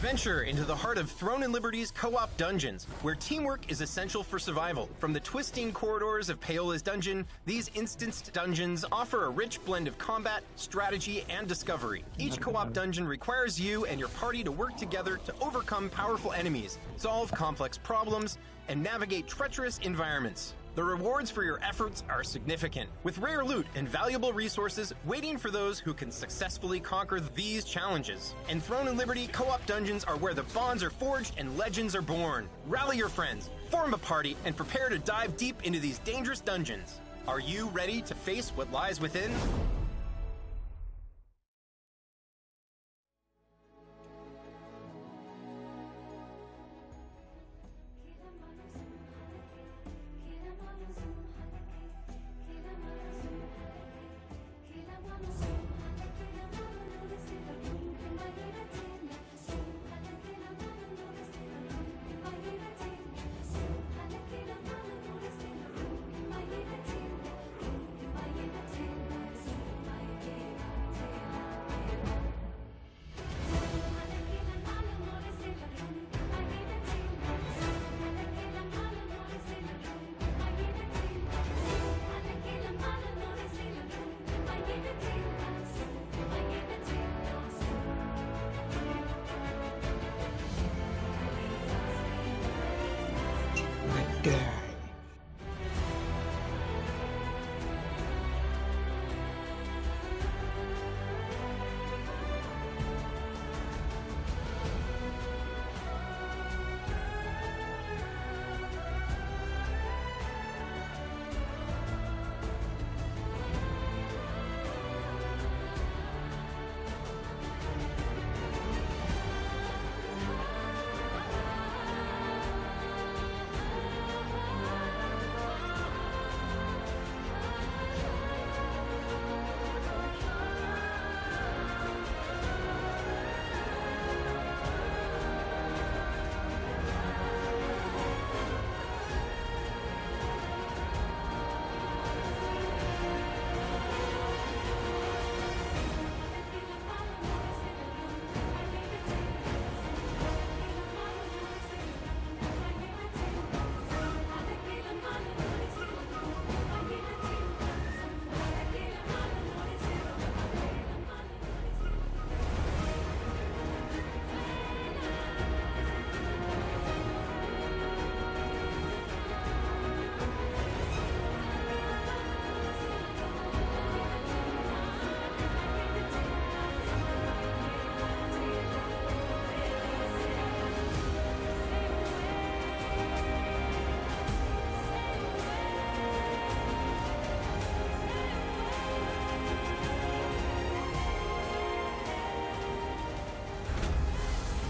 Venture into the heart of Throne and Liberty's co-op dungeons, where teamwork is essential for survival. From the twisting corridors of Paola's dungeon, these instanced dungeons offer a rich blend of combat, strategy, and discovery. Each co-op dungeon requires you and your party to work together to overcome powerful enemies, solve complex problems, and navigate treacherous environments. The rewards for your efforts are significant, with rare loot and valuable resources waiting for those who can successfully conquer these challenges. And Throne and Liberty co-op dungeons are where the bonds are forged and legends are born. Rally your friends, form a party, and prepare to dive deep into these dangerous dungeons. Are you ready to face what lies within?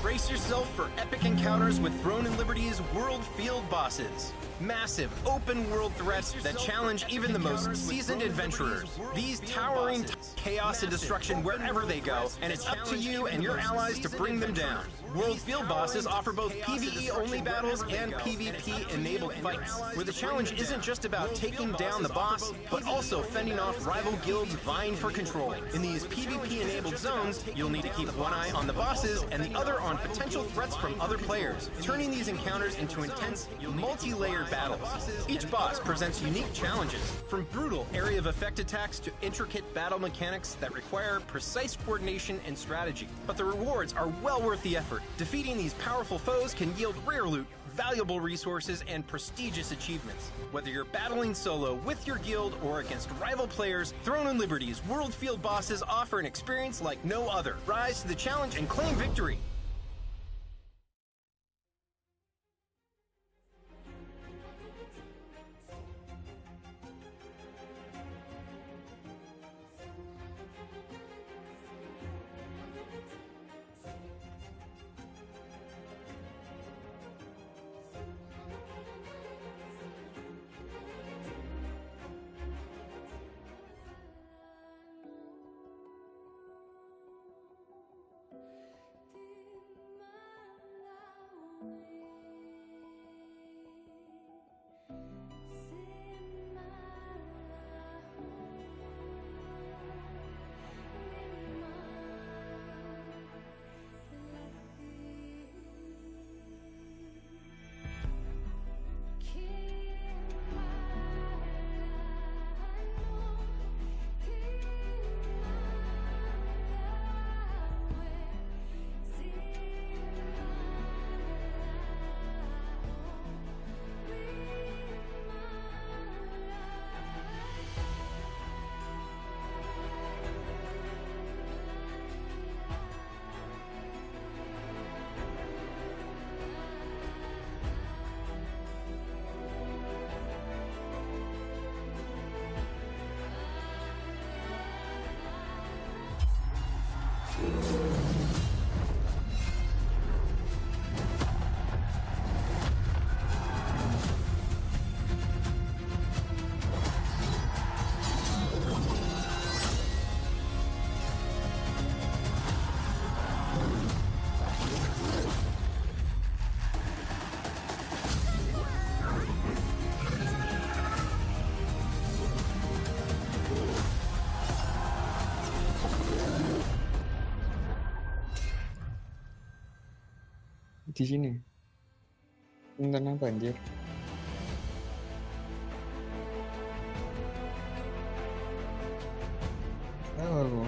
Brace yourself for epic encounters with Throne and Liberty's world field bosses. Massive, open-world threats that challenge even the most seasoned adventurers. These towering chaos and destruction wherever they go, and it's up to you and your allies to bring them down. World field bosses offer both PvE-only battles and PvP-enabled fights, where the challenge isn't just about taking down the boss, but also fending off rival guilds vying for control. In these PvP-enabled zones, you'll need to keep one eye on the bosses and the other on potential threats from other players, turning these encounters into intense, multi-layered battles. Each boss presents unique challenges, from brutal area of effect attacks to intricate battle mechanics that require precise coordination and strategy. But the rewards are well worth the effort. Defeating these powerful foes can yield rare loot, valuable resources, and prestigious achievements. Whether you're battling solo with your guild or against rival players, Throne and Liberty's world field bosses offer an experience like no other. Rise to the challenge and claim victory! Di sini. Tentang apa anjir? Oh.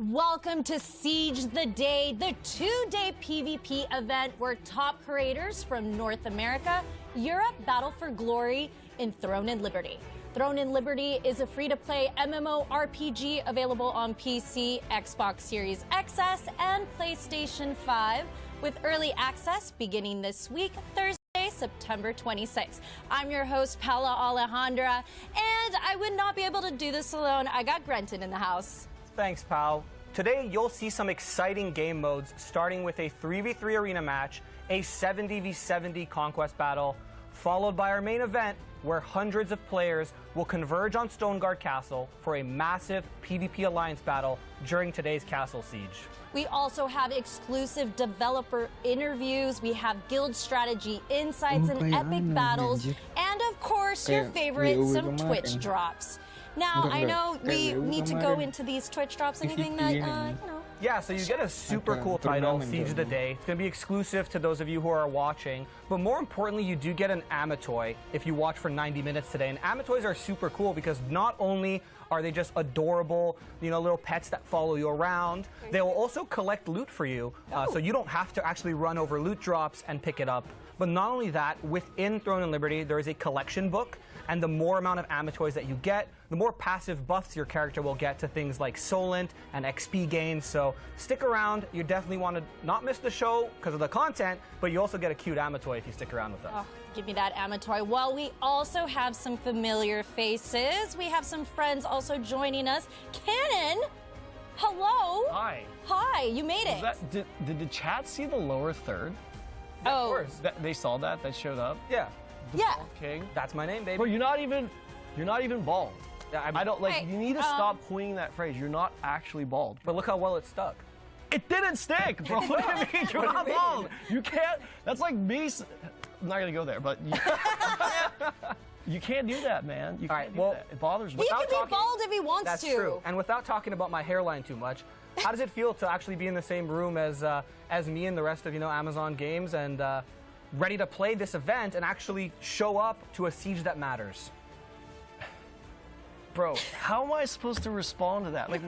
Welcome to Siege the Day, the two-day PvP event where top creators from North America, Europe battle for glory in Throne and Liberty. Throne and Liberty is a free-to-play MMORPG available on PC, Xbox Series XS, and PlayStation 5, with early access beginning this week, Thursday, September 26th. I'm your host, Paula Alejandra, and I would not be able to do this alone. I got Grenton in the house. Thanks, pal. Today, you'll see some exciting game modes, starting with a 3v3 arena match, a 70v70 conquest battle, followed by our main event, where hundreds of players will converge on Stoneguard Castle for a massive PvP alliance battle during today's castle siege. We also have exclusive developer interviews, we have guild strategy insights and epic battles, and of course, your favorite, some Twitch drops. Now, I know we need to go into these Twitch drops, anything that, you know. Yeah, so you get a super cool title, Siege of the Day. It's going to be exclusive to those of you who are watching. But more importantly, you do get an Amatoy if you watch for 90 minutes today. And Amatoys are super cool because not only are they just adorable, you know, little pets that follow you around, they will also collect loot for you. So you don't have to actually run over loot drops and pick it up. But not only that, within Throne and Liberty, there is a collection book. And the more amount of Amatoys that you get, the more passive buffs your character will get to things like Solent and XP gains. So stick around. You definitely want to not miss the show because of the content, but you also get a cute Amatoy if you stick around with us. Oh, give me that Amatoy. Well, we also have some familiar faces. We have some friends also joining us. Cannon, hello. Hi. Hi, you made it. Did the chat see the lower third? Oh. Of course. They saw that showed up? Yeah. Yeah. King. That's my name, baby. Bro, you're not even bald. Yeah, I don't like. Hey, you need to stop coining that phrase. You're not actually bald. But look how well it stuck. It didn't stick, bro. What do you mean? You're not bald. You can't. That's like me. I'm not gonna go there, but you can't do that, man. You can't do that. It bothers me. He can be bald if he wants That's to. That's true. And without talking about my hairline too much, how does it feel to actually be in the same room as me and the rest of Amazon Games and ready to play this event and actually show up to a siege that matters? Bro, how am I supposed to respond to that? Like,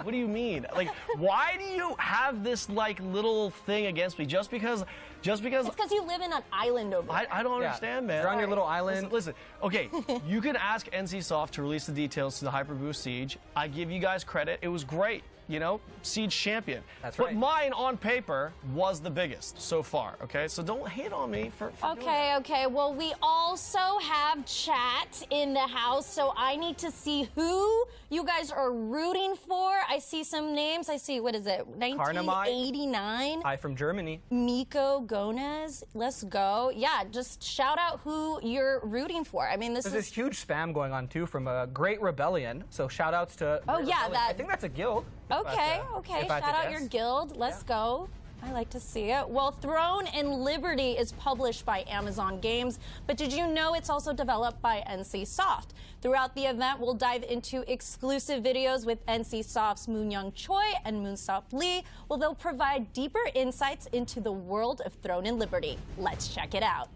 what do you mean? Like, why do you have this like little thing against me just because? It's because you live in an island over there. I don't understand, man. You're on your little island. Listen, okay, you can ask NCSoft to release the details to the Hyperboost Siege. I give you guys credit. It was great. You know, Siege champion. That's right. But mine on paper was the biggest so far, okay? So don't hate on me for doing that. Okay. Well, we also have chat in the house, so I need to see who you guys are rooting for. I see some names. I see, what is it, 1989? Hi from Germany. Miko Gonez. Let's go. Yeah, just shout out who you're rooting for. I mean, There's this huge spam going on, too, from a Great Rebellion. So shout outs to... Oh, yeah, I think that's a guild. Okay. Shout out your guild. Let's go. I like to see it. Well, Throneandliberty is published by Amazon Games, but did you know it's also developed by NCSoft? Throughout the event, we'll dive into exclusive videos with NCSoft's Moon-young Choi and Moonsop Lee, where they'll provide deeper insights into the world of Throneandliberty. Let's check it out.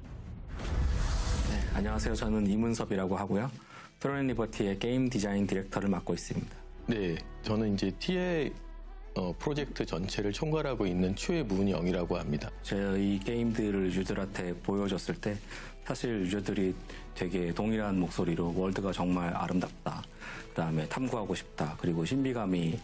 네, 안녕하세요. 저는 이문섭이라고 하고요. 트론앤리버티의 게임 디자인 디렉터를 맡고 있습니다. 네, 저는 이제 T의 프로젝트 전체를 총괄하고 있는 최문영이라고 합니다. 저희 게임들을 유저들한테 보여줬을 때 사실 유저들이 되게 동일한 목소리로 월드가 정말 아름답다, 그 다음에 탐구하고 싶다, 그리고 신비감이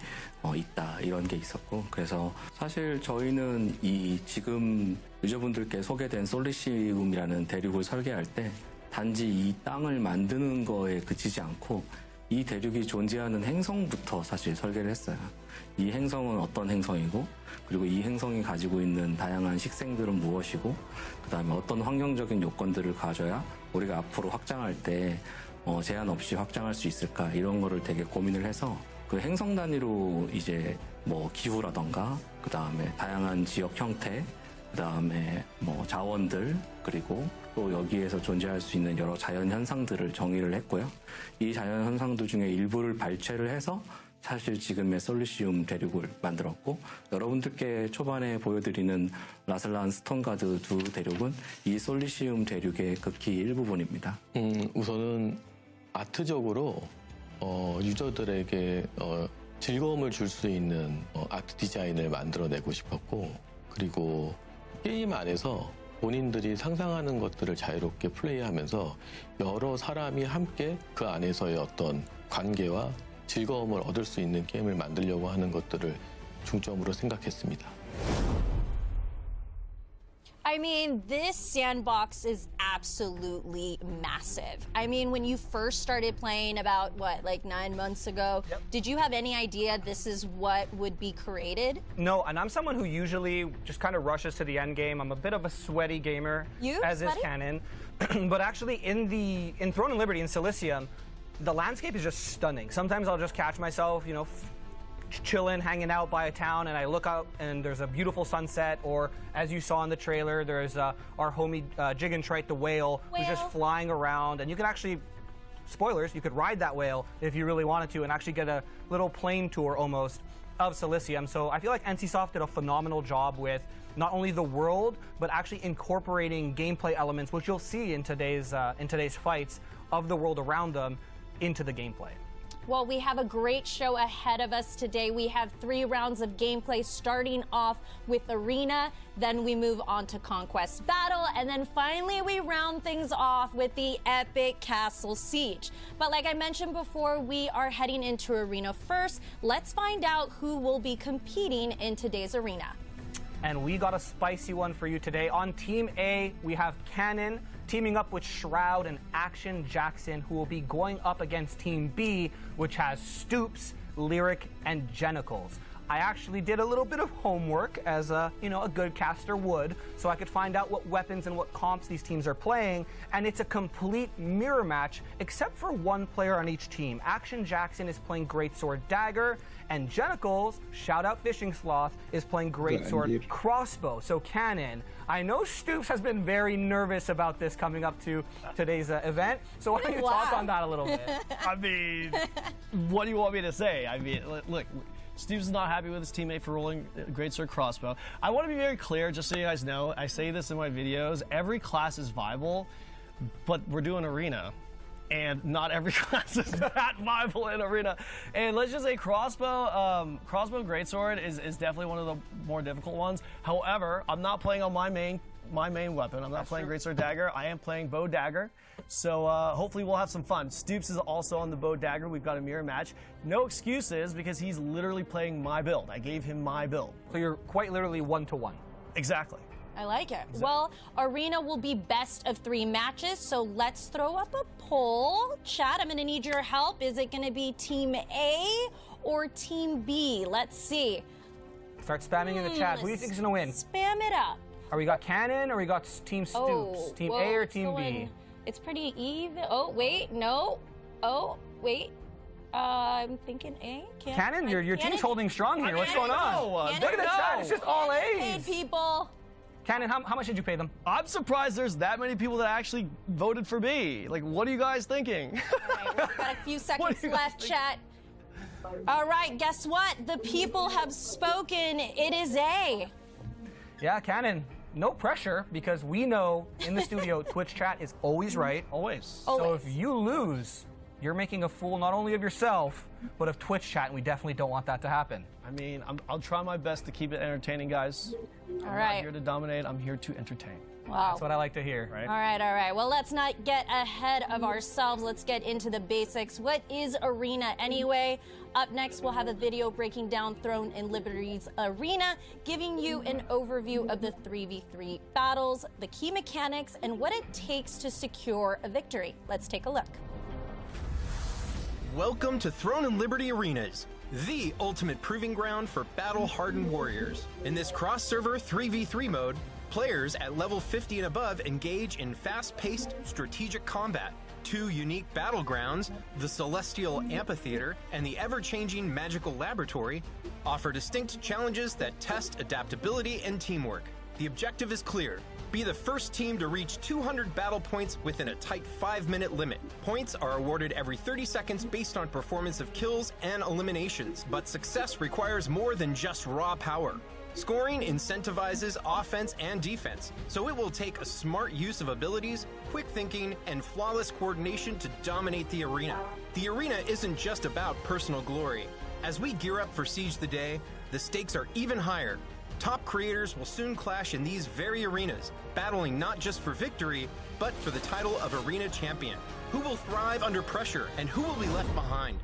있다 이런 게 있었고, 그래서 사실 저희는 이 지금 유저분들께 소개된 솔리시움이라는 대륙을 설계할 때 단지 이 땅을 만드는 거에 그치지 않고 이 대륙이 존재하는 행성부터 사실 설계를 했어요. 이 행성은 어떤 행성이고, 그리고 이 행성이 가지고 있는 다양한 식생들은 무엇이고, 그 다음에 어떤 환경적인 요건들을 가져야 우리가 앞으로 확장할 때 제한 없이 확장할 수 있을까, 이런 거를 되게 고민을 해서 그 행성 단위로 이제 뭐 기후라던가, 그 다음에 다양한 지역 형태, 그 다음에 뭐 자원들, 그리고 또 여기에서 존재할 수 있는 여러 자연 현상들을 정의를 했고요. 이 자연 현상들 중에 일부를 발췌를 해서 사실 지금의 솔리시움 대륙을 만들었고, 여러분들께 초반에 보여드리는 라슬란 스톤가드 두 대륙은 이 솔리시움 대륙의 극히 일부분입니다. 우선은 아트적으로 유저들에게 즐거움을 줄 수 있는 아트 디자인을 만들어내고 싶었고, 그리고 게임 안에서 본인들이 상상하는 것들을 자유롭게 플레이하면서 여러 사람이 함께 그 안에서의 어떤 관계와 즐거움을 얻을 수 있는 게임을 만들려고 하는 것들을 중점으로 생각했습니다. I mean, this sandbox is absolutely massive. I mean, when you first started playing about, what, like 9 months ago, did you have any idea this is what would be created? No, and I'm someone who usually just kind of rushes to the end game. I'm a bit of a sweaty gamer, as is Canon. But actually, in Throneandliberty, in Silicium, the landscape is just stunning. Sometimes I'll just catch myself, you know, chilling, hanging out by a town, and I look out and there's a beautiful sunset, or as you saw in the trailer, there's our homie Jigentrite the whale, who's just flying around, and you can actually, spoilers, you could ride that whale if you really wanted to and actually get a little plane tour almost of Silicium. So I feel like NCSoft did a phenomenal job with not only the world, but actually incorporating gameplay elements, which you'll see in today's fights, of the world around them into the gameplay. Well, we have a great show ahead of us today. We have 3 rounds of gameplay, starting off with Arena, then we move on to Conquest Battle, and then finally we round things off with the epic Castle Siege. But like I mentioned before, we are heading into Arena first. Let's find out who will be competing in today's Arena. And we got a spicy one for you today. On Team A, we have Cannon teaming up with Shroud and Action Jackson, who will be going up against Team B, which has Stoops, Lyric, and Genitals. I actually did a little bit of homework, as a good caster would, so I could find out what weapons and what comps these teams are playing, and it's a complete mirror match, except for one player on each team. Action Jackson is playing Greatsword Dagger, and Genitals, shout out Fishing Sloth, is playing Greatsword Crossbow. So Cannon, I know Stoops has been very nervous about this coming up to today's event, so why don't you talk on that a little bit? I mean, what do you want me to say? I mean, look, Stoops is not happy with his teammate for rolling Greatsword Crossbow. I want to be very clear, just so you guys know, I say this in my videos, every class is viable, but we're doing Arena. And not every class is that viable in Arena. And let's just say Crossbow Greatsword is definitely one of the more difficult ones. However, I'm not playing on my main weapon. I'm not playing Greatsword Dagger. I am playing Bow Dagger. So hopefully we'll have some fun. Stoops is also on the Bow Dagger. We've got a mirror match. No excuses, because he's literally playing my build. I gave him my build. So you're quite literally 1-to-1. Exactly. I like it. Well, Arena will be best of 3 matches, so let's throw up a poll. Chat, I'm going to need your help. Is it going to be Team A or Team B? Let's see. Start spamming in the chat. Who do you think is going to win? Spam it up. Are we got Cannon or we got Team Stoops? Team A or Team B? It's pretty even. Oh, wait, no. Oh, wait. I'm thinking A. Cannon, your team's holding strong here. What's going on? Cannon, Look at the chat. It's just all Paid A's. people. Cannon, how much did you pay them? I'm surprised there's that many people that actually voted for B. Like, what are you guys thinking? All right, we've got a few seconds you guys left, thinking? chat. All right, guess what? The people have spoken. It is A. Yeah, Cannon, no pressure because we know in the studio Twitch chat is always right. Always. So if you lose, you're making a fool not only of yourself, but of Twitch chat, and we definitely don't want that to happen. I mean, I'll try my best to keep it entertaining, guys. All I'm right. not here to dominate. I'm here to entertain. Wow. That's what I like to hear. Right? All right. Well, let's not get ahead of ourselves. Let's get into the basics. What is Arena anyway? Up next, we'll have a video breaking down Throne and Liberty's Arena, giving you an overview of the 3v3 battles, the key mechanics, and what it takes to secure a victory. Let's take a look. Welcome to Throne and Liberty Arenas, the ultimate proving ground for battle-hardened warriors. In this cross-server 3v3 mode, players at level 50 and above engage in fast-paced strategic combat. Two unique battlegrounds, the Celestial Amphitheater and the ever-changing Magical Laboratory, offer distinct challenges that test adaptability and teamwork. The objective is clear. Be the first team to reach 200 battle points within a tight 5-minute limit. Points are awarded every 30 seconds based on performance of kills and eliminations, but success requires more than just raw power. Scoring incentivizes offense and defense, so it will take a smart use of abilities, quick thinking, and flawless coordination to dominate the arena. The arena isn't just about personal glory. As we gear up for Siege the Day, the stakes are even higher. Top creators will soon clash in these very arenas, battling not just for victory, but for the title of Arena Champion. Who will thrive under pressure, and who will be left behind?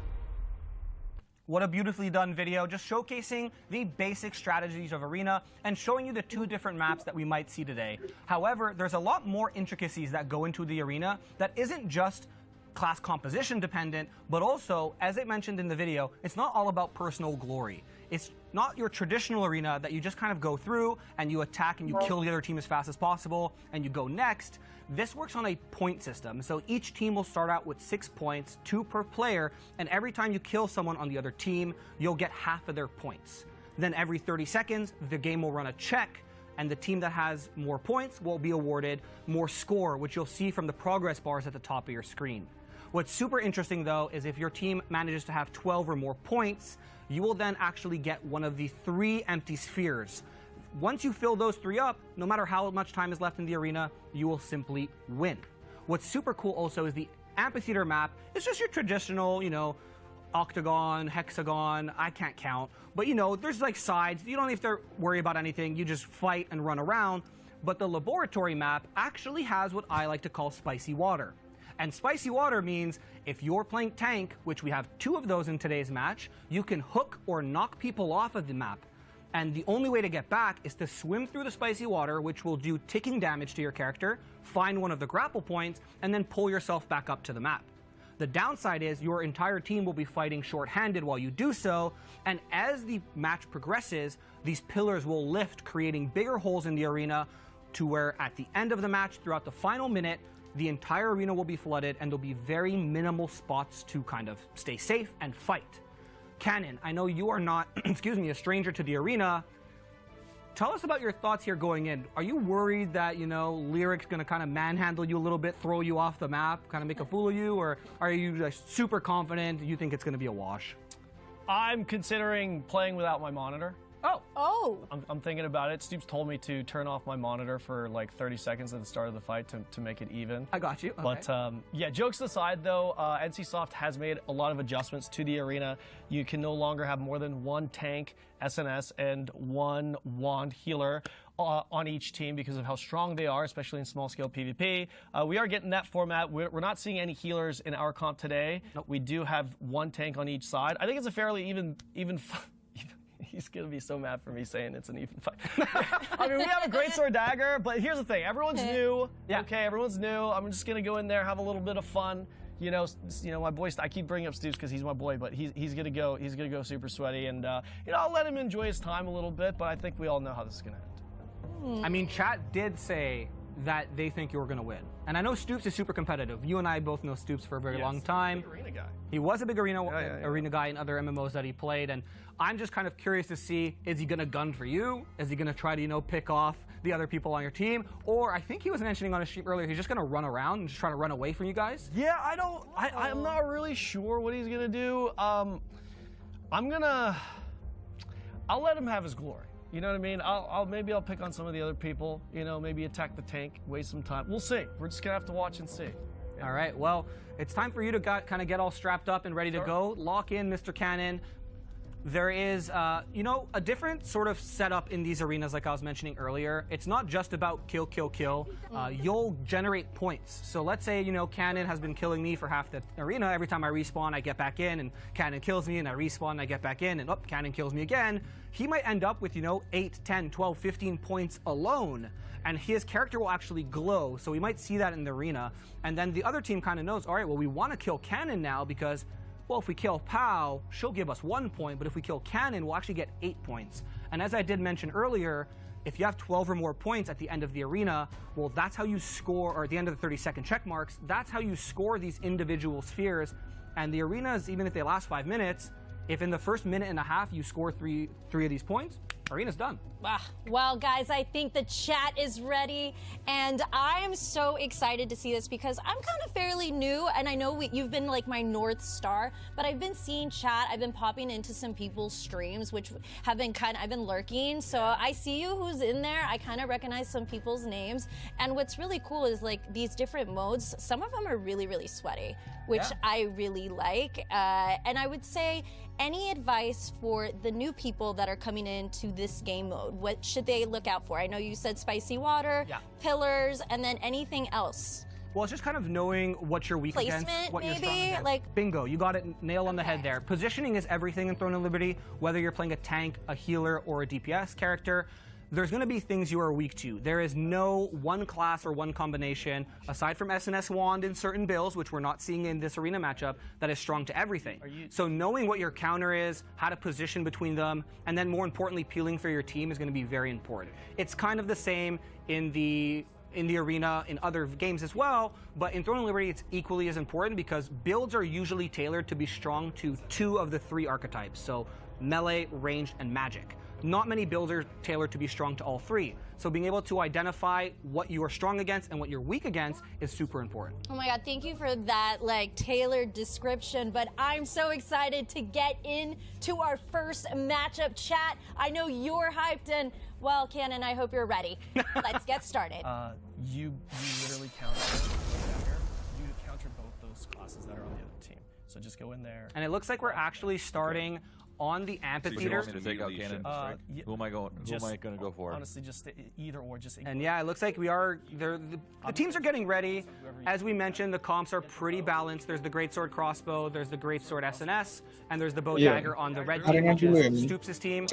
What a beautifully done video, just showcasing the basic strategies of Arena and showing you the two different maps that we might see today. However, there's a lot more intricacies that go into the Arena that isn't just class composition dependent, but also, as I mentioned in the video, it's not all about personal glory. It's not your traditional Arena that you just kind of go through and you attack and you kill the other team as fast as possible and you go next. This works on a point system, so each team will start out with 6 points, 2 per player, and every time you kill someone on the other team, you'll get half of their points. Then every 30 seconds, the game will run a check, and the team that has more points will be awarded more score, which you'll see from the progress bars at the top of your screen. What's super interesting, though, is if your team manages to have 12 or more points, you will then actually get one of the 3 empty spheres. Once you fill those 3 up, no matter how much time is left in the arena, you will simply win. What's super cool also is the amphitheater map is just your traditional, octagon, hexagon, I can't count, but there's like sides. You don't have to worry about anything. You just fight and run around. But the laboratory map actually has what I like to call spicy water. And spicy water means if you're playing tank, which we have 2 of those in today's match, you can hook or knock people off of the map. And the only way to get back is to swim through the spicy water, which will do ticking damage to your character, find one of the grapple points, and then pull yourself back up to the map. The downside is your entire team will be fighting short-handed while you do so, and as the match progresses, these pillars will lift, creating bigger holes in the arena to where at the end of the match, throughout the final minute, the entire arena will be flooded and there'll be very minimal spots to kind of stay safe and fight. Cannon, I know you are not, a stranger to the arena. Tell us about your thoughts here going in. Are you worried that, Lyric's going to kind of manhandle you a little bit, throw you off the map, kind of make a fool of you? Or are you super confident you think it's going to be a wash? I'm considering playing without my monitor. Oh. I'm thinking about it. Steve's told me to turn off my monitor for like 30 seconds at the start of the fight to make it even. I got you. Okay. But yeah, jokes aside though, NCSoft has made a lot of adjustments to the arena. You can no longer have more than 1 tank, SNS, and 1 wand healer on each team because of how strong they are, especially in small-scale PvP. We are getting that format. We're not seeing any healers in our comp today. Nope. We do have 1 tank on each side. I think it's a fairly even He's going to be so mad for me saying it's an even fight. I mean, we have a great sword dagger, but here's the thing. Everyone's new. Yeah. Okay, everyone's new. I'm just going to go in there, have a little bit of fun. My boy, I keep bringing up Steve's because he's my boy, but he's going to go super sweaty. And, I'll let him enjoy his time a little bit, but I think we all know how this is going to end. I mean, chat did say that they think you're going to win. And I know Stoops is super competitive. You and I both know Stoops for a very long time. Big arena guy. He was a big arena guy in other MMOs that he played, and I'm just kind of curious to see, is he going to gun for you? Is he going to try to, pick off the other people on your team? Or I think he was mentioning on his stream earlier, he's just going to run around and just try to run away from you guys? Yeah, I'm not really sure what he's going to do. I'll let him have his glory. You know what I mean? Maybe I'll pick on some of the other people, maybe attack the tank, waste some time. We'll see. We're just going to have to watch and see. Yeah. All right, well, it's time for you to kind of get all strapped up and ready to go. Lock in, Mr. Cannon. There is, a different sort of setup in these arenas, like I was mentioning earlier. It's not just about kill, kill, kill. You'll generate points. So let's say, Cannon has been killing me for half the arena. Every time I respawn, I get back in, and Cannon kills me, and I respawn, and I get back in, and Cannon kills me again. He might end up with, 8, 10, 12, 15 points alone. And his character will actually glow. So we might see that in the arena. And then the other team kind of knows, all right, well, we want to kill Cannon now because, well, if we kill Pow, she'll give us 1 point, but if we kill Cannon, we'll actually get 8 points. And as I did mention earlier, if you have 12 or more points at the end of the arena, well, that's how you score, or at the end of the 30-second check marks, that's how you score these individual spheres. And the arenas, even if they last 5 minutes, if in the first minute and a half you score three of these points, arena's done. Well, guys, I think the chat is ready, and I am so excited to see this because I'm kind of fairly new, and I know you've been like my North Star, but I've been seeing chat. I've been popping into some people's streams, which have been I've been lurking, so I see you who's in there. I kind of recognize some people's names, and what's really cool is like these different modes. Some of them are really, really sweaty, which I really like, and I would say, any advice for the new people that are coming into this game mode? What should they look out for? I know you said spicy water, pillars, and then anything else. Well, it's just kind of knowing what you're weak against, what you're strong against. Like, bingo, you got it nail on the head there. Positioning is everything in Throne and Liberty, whether you're playing a tank, a healer, or a DPS character. There's going to be things you are weak to. There is no one class or one combination, aside from SNS Wand in certain builds, which we're not seeing in this arena matchup, that is strong to everything. So knowing what your counter is, how to position between them, and then more importantly, peeling for your team is going to be very important. It's kind of the same in the arena in other games as well, but in Throne and Liberty it's equally as important because builds are usually tailored to be strong to 2 of the 3 archetypes, so melee, ranged, and magic. Not many builds are tailored to be strong to all 3. So being able to identify what you are strong against and what you're weak against is super important. Oh my God, thank you for that tailored description, but I'm so excited to get into our first matchup chat. I know you're hyped, and well, Cannon, I hope you're ready. Let's get started. You literally counter dagger. You counter both those classes that are on the other team. So just go in there. And it looks like we're actually starting on the amphitheater. So you want me to take out Cannon? Who am I going to go for? Honestly, just either or. And yeah, it looks like we are. The teams are getting ready. As we mentioned, the comps are pretty balanced. There's the Greatsword Crossbow, there's the Greatsword SNS, and there's the Bow Dagger on the red team, which is Stoops' team.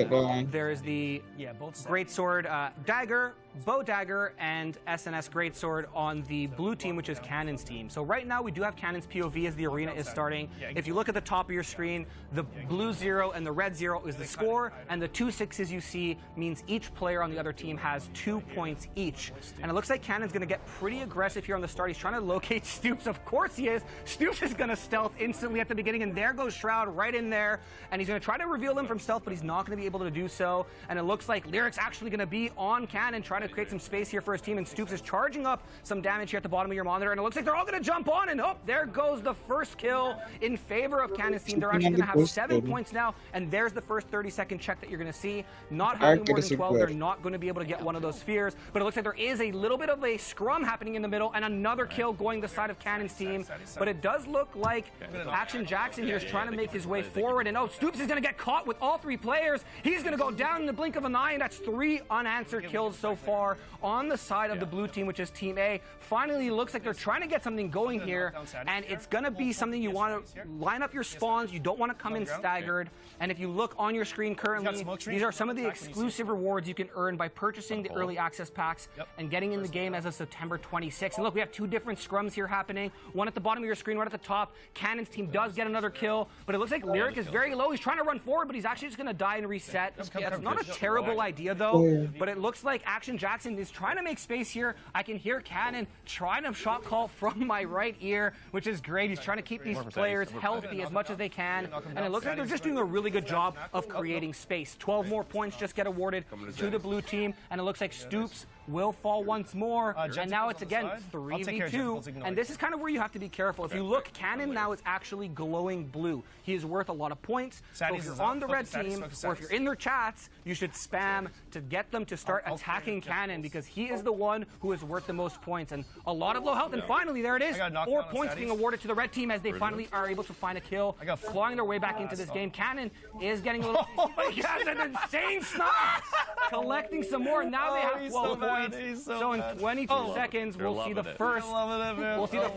There's the Greatsword Dagger, Bow Dagger, and SNS Greatsword on the blue team, which is Cannon's team. So right now we do have Cannon's POV as the arena is starting. If you look at the top of your screen, the blue 0 and the red 0 is the score, and the 2 6s you see means each player on the other team has 2 points each. And it looks like Cannon's going to get pretty aggressive here on the start. He's trying to locate Stoops. Of course he is. Stoops is going to stealth instantly at the beginning, and there goes Shroud right in there. And he's going to try to reveal him from stealth, but he's not going to be able to do so. And it looks like Lyric's actually going to be on Cannon, trying to create some space here for his team, and Stoops is charging up some damage here at the bottom of your monitor, and it looks like they're all going to jump on, and there goes the first kill in favor of Cannon's team. They're actually going to have 7 points now, and there's the first 30-second check that you're going to see. Not having more than 12, they're not going to be able to get one of those spheres, but it looks like there is a little bit of a scrum happening in the middle, and another kill going the side of Cannon's team, but it does look like Action Jackson here is trying to make his way forward, and Stoops is going to get caught with all 3 players. He's going to go down in the blink of an eye, and that's 3 unanswered kills so far on the side of the blue team, which is Team A. Finally, looks like they're trying to get something going here, and it's going to be something you want to line up your spawns. You don't want to come in staggered. And if you look on your screen currently, these are some of the exclusive rewards you can earn by purchasing the early access packs and getting in the game as of September 26th. And look, we have two different scrums here happening. One at the bottom of your screen, one at the top. Cannon's team does get another kill, but it looks like Lyric is very low. He's trying to run forward, but he's actually just going to die and reset. That's not a terrible idea, though, but it looks like Action Jackson is trying to make space here. I can hear Cannon trying to shot call from my right ear, which is great. He's trying to keep these players healthy as much as they can, and it looks like they're just doing a really good job of creating space. 12 more points just get awarded to the blue team, and it looks like Stoops will fall once more, and now it's again 3v2, and this is kind of where you have to be careful. If you look, Cannon now is actually glowing blue. He is worth a lot of points, so if you're on the red team, or if you're in their chats, you should spam to get them to start attacking Cannon, because he is the one who is worth the most points, and a lot of low health, and finally, there it is, 4 points being awarded to the red team as they finally are able to find a kill, clawing their way back into this game. Cannon is getting a little, but he has an insane snipe, collecting some more, now they have 12 points. So in 22 seconds, we'll see the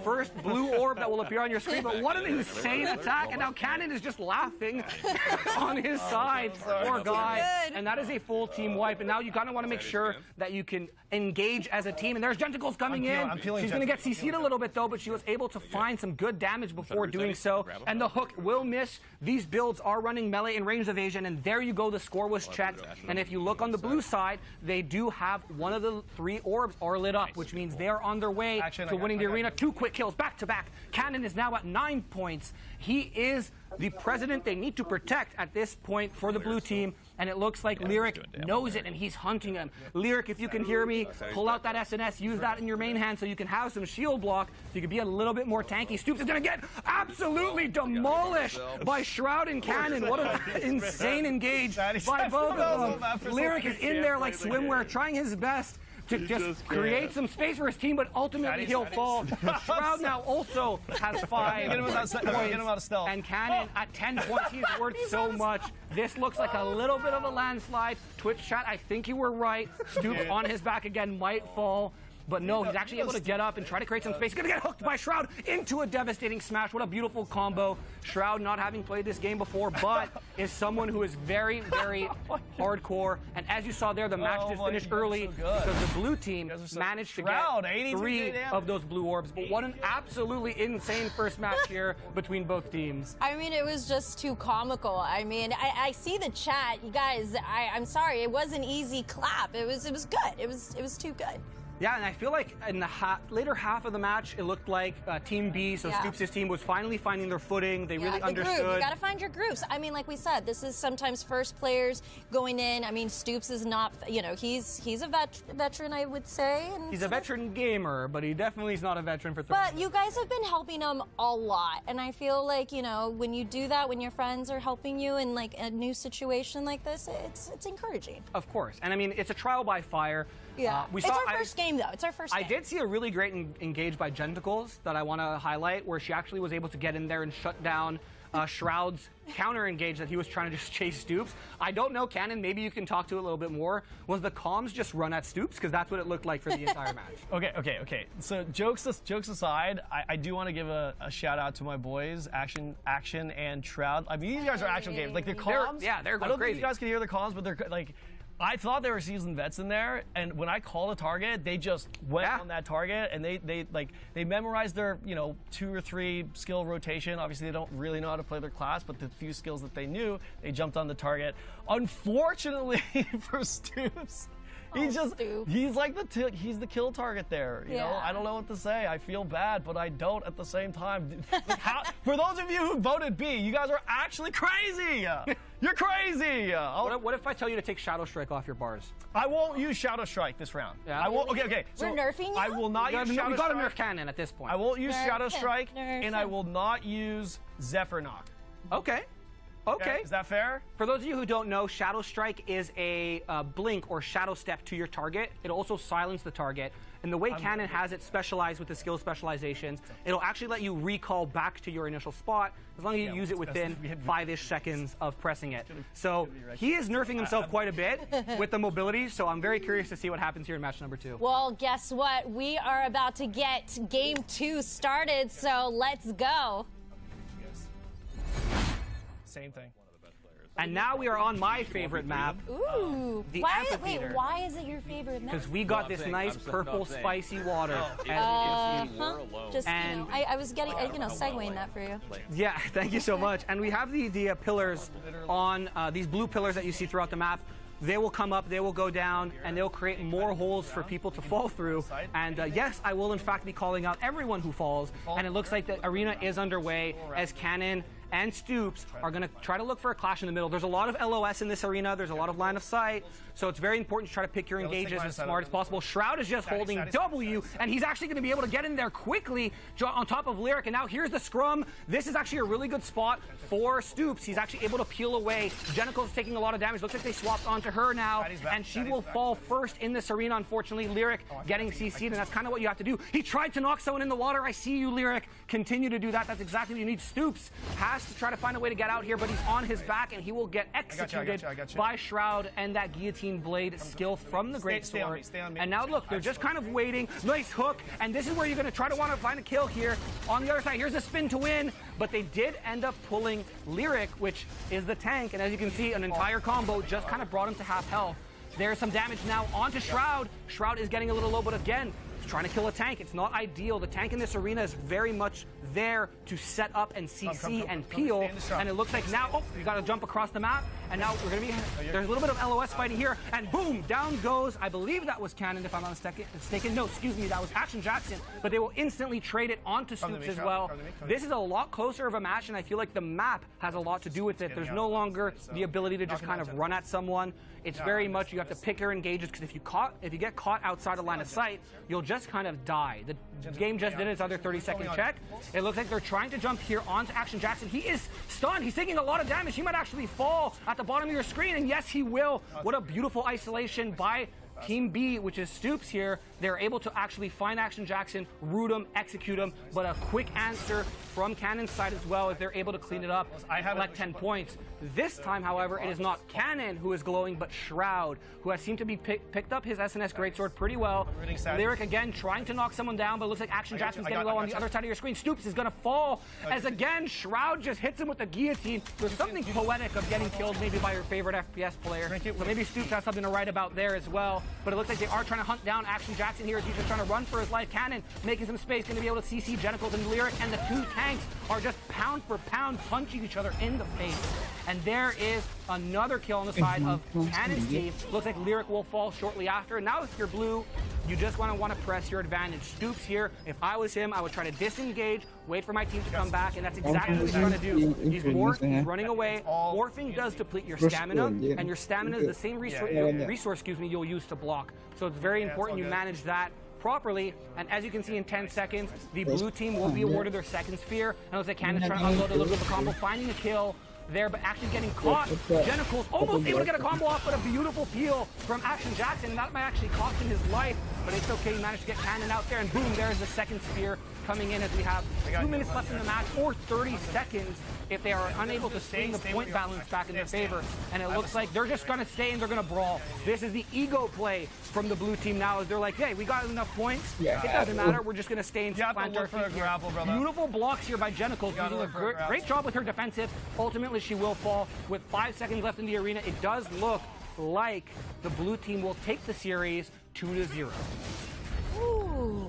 first blue orb that will appear on your screen. But what an insane attack! And now Cannon is just laughing on his side. Poor guy. And that is a full team wipe. And now you kind of want to make sure that you can engage as a team. And there's Gentacles coming in. She's going to get CC'd a little bit though, but she was able to find some good damage before doing so. And the hook will miss. These builds are running melee and range evasion, and there you go. The score was checked. And if you look on the blue side, they do have one of the 3 orbs are lit up, which means they are on their way to winning the arena. 2 quick kills back to back. Cannon is now at 9 points. He is the president they need to protect at this point for the blue team, and it looks like Lyric knows it, and he's hunting him. Lyric, if you can hear me, pull out that SNS, use that in your main hand so you can have some shield block, so you can be a little bit more tanky. Stoops is going to get absolutely demolished by Shroud and Cannon. What an insane engage by both of them. Lyric is in there like swimwear, trying his best to just create some space for his team, but ultimately he'll fall. Shroud now also has 5 points, and Cannon at 10 points. He's worth so much. This looks like a little bit of a landslide. Twitch chat, I think you were right. Stoops on his back again might fall. But no, he's actually able to get up and try to create some space. He's going to get hooked by Shroud into a devastating smash. What a beautiful combo. Shroud, not having played this game before, but is someone who is very, very hardcore. And as you saw there, the match just finished early because the blue team managed to get 3 of those blue orbs. But what an absolutely insane first match here between both teams. I mean, it was just too comical. I mean, I see the chat. You guys, I'm sorry. It was an easy clap. It was good. It was too good. Yeah, and I feel like in the later half of the match, it looked like Team B, so Stoops' team, was finally finding their footing. They really understood. Groove. You got to find your grooves. I mean, like we said, this is sometimes first players going in. I mean, Stoops is not, you know, he's a veteran, I would say. And he's a veteran gamer, but he definitely is not a veteran for But you guys have been helping him a lot, and I feel like, you know, when you do that, when your friends are helping you in like a new situation like this, it's encouraging. Of course, and I mean, it's a trial by fire. Yeah, it's our first game, though. It's our first game. I did see a really great engage by Gentacles that I want to highlight, where she actually was able to get in there and shut down Shroud's counter engage that he was trying to just chase Stoops. I don't know, Cannon, maybe you can talk to it a little bit more. Was the comms just run at Stoops? Because that's what it looked like for the entire match. Okay. So jokes aside, I do want to give a shout out to my boys, Action and Shroud. I mean, these guys are actual gamers. Like, their comms, they're going I don't crazy. think you guys can hear the comms, but they're like, I thought there were seasoned vets in there, and when I called a target, they just went on that target, and they memorized their 2 or 3 skill rotation. Obviously, they don't really know how to play their class, but the few skills that they knew, they jumped on the target. Unfortunately for Stoops, he's like he's the kill target there. You know, I don't know what to say. I feel bad, but I don't at the same time. For those of you who voted B, you guys are actually crazy. You're crazy. What if I tell you to take Shadow Strike off your bars? I won't use Shadow Strike this round. Yeah. I won't. Okay. So we're nerfing you? I will not use Shadow Strike. We got to nerf Cannon at this point. I won't use Shadow Strike, and I will not use Zephyr Knock. Okay. Is that fair? For those of you who don't know, Shadow Strike is a blink or shadow step to your target. It'll also silence the target. And the way Cannon has it specialized with the skill specializations, it'll actually let you recall back to your initial spot as long as you use it within 5-ish seconds of pressing it. So he is nerfing himself quite a bit with the mobility, so I'm very curious to see what happens here in match number 2. Well, guess what? We are about to get game 2 started, so let's go. Same thing. And now we are on my favorite map. Ooh. The Why amphitheater. why is it your favorite map? Because we got this nice purple spicy water. Just, And- I was getting, segueing that for you. Yeah, thank you so much. And we have the pillars on these blue pillars that you see throughout the map. They will come up, they will go down, and they'll create more holes for people to fall through. And yes, I will in fact be calling out everyone who falls. And it looks like the arena is underway as Cannon and Stoops are going to try to look for a clash in the middle. There's a lot of LOS in this arena. There's a lot of line of sight. So it's very important to try to pick your engages as smart as possible. Shroud is just holding W, and he's actually going to be able to get in there quickly on top of Lyric. And now here's the scrum. This is actually a really good spot for Stoops. He's actually able to peel away. Jenicle's taking a lot of damage. Looks like they swapped onto her now, and she will fall first in this arena, unfortunately. Lyric getting CC'd, and that's kind of what you have to do. He tried to knock someone in the water. I see you, Lyric. Continue to do that. That's exactly what you need. Stoops has to try to find a way to get out here, but he's on his back, and he will get executed by Shroud and that guillotine blade skill from the Great Sword. And now look, they're just kind of waiting. Nice hook, and this is where you're going to try to want to find a kill here. On the other side, here's a spin to win, but they did end up pulling Lyric, which is the tank, and as you can see, an entire combo just kind of brought him to half health. There's some damage now onto Shroud. Shroud is getting a little low, but again, he's trying to kill a tank. It's not ideal. The tank in this arena is very much there to set up and CC and peel. And it looks like now, oh, you got to jump across the map. And now we're going to be, there's a little bit of LOS fighting here. And boom, down goes, I believe that was Cannon, if I'm not mistaken. No, excuse me, that was Action Jackson. But they will instantly trade it onto Stoops as well. This is a lot closer of a match, and I feel like the map has a lot to do with it. There's no longer the ability to just kind of run at someone. It's very much you have to pick your engages, because if you get caught outside of line of sight, you'll just kind of die. The game just did its other 30-second check. It looks like they're trying to jump here onto Action Jackson. He is stunned. He's taking a lot of damage. He might actually fall at the bottom of your screen, and yes, he will. What a beautiful isolation by Team B, which is Stoops here. They're able to actually find Action Jackson, root him, execute him, but a quick answer from Cannon's side as well as they're able to clean it up, collect 10 points. This time, however, it is not Cannon who is glowing, but Shroud, who has seemed to be picked up his SNS Greatsword pretty well. Lyric again trying to knock someone down, but it looks like Action Jackson's getting low on the other side of your screen. Stoops is going to fall as again Shroud just hits him with the guillotine. There's something poetic of getting killed maybe by your favorite FPS player. So maybe Stoops has something to write about there as well. But it looks like they are trying to hunt down Action Jackson here as he's just trying to run for his life. Cannon making some space, going to be able to CC Jenicles and Lyric, and the two tanks are just pound for pound punching each other in the face. And there is another kill on the side of Cannon's team. Looks like Lyric will fall shortly after. And now if you're blue, you just want to press your advantage. Stoops here, if I was him, I would try to disengage, wait for my team to come back, and that's exactly what he's trying to do. He's running away. Morphing does deplete your stamina, and your stamina is the same resource you'll use to block. So it's very important you manage that properly, and as you can see in 10 seconds, the blue team will be awarded their second sphere, and it looks like Cannon's trying to unload a little bit of a combo, finding a kill there, but actually getting caught. Jenicles almost able to get a combo off, but a beautiful peel from Action Jackson. That might actually cost him his life, but it's okay. He managed to get Cannon out there, and boom, there's the second spear coming in as we have 2 minutes left in the match, or 30 seconds if they are unable to swing the point balance back in their favor. And it looks like they're just going to stay and they're going to brawl. This is the ego play from the blue team now, as they're like, hey, we got enough points. It doesn't matter. We're just going to stay and plant our feet here. Beautiful blocks here by Jenicles, doing a great job with her defensive. Ultimately, she will fall with 5 seconds left in the arena. It does look like the blue team will take the series 2-0. Ooh.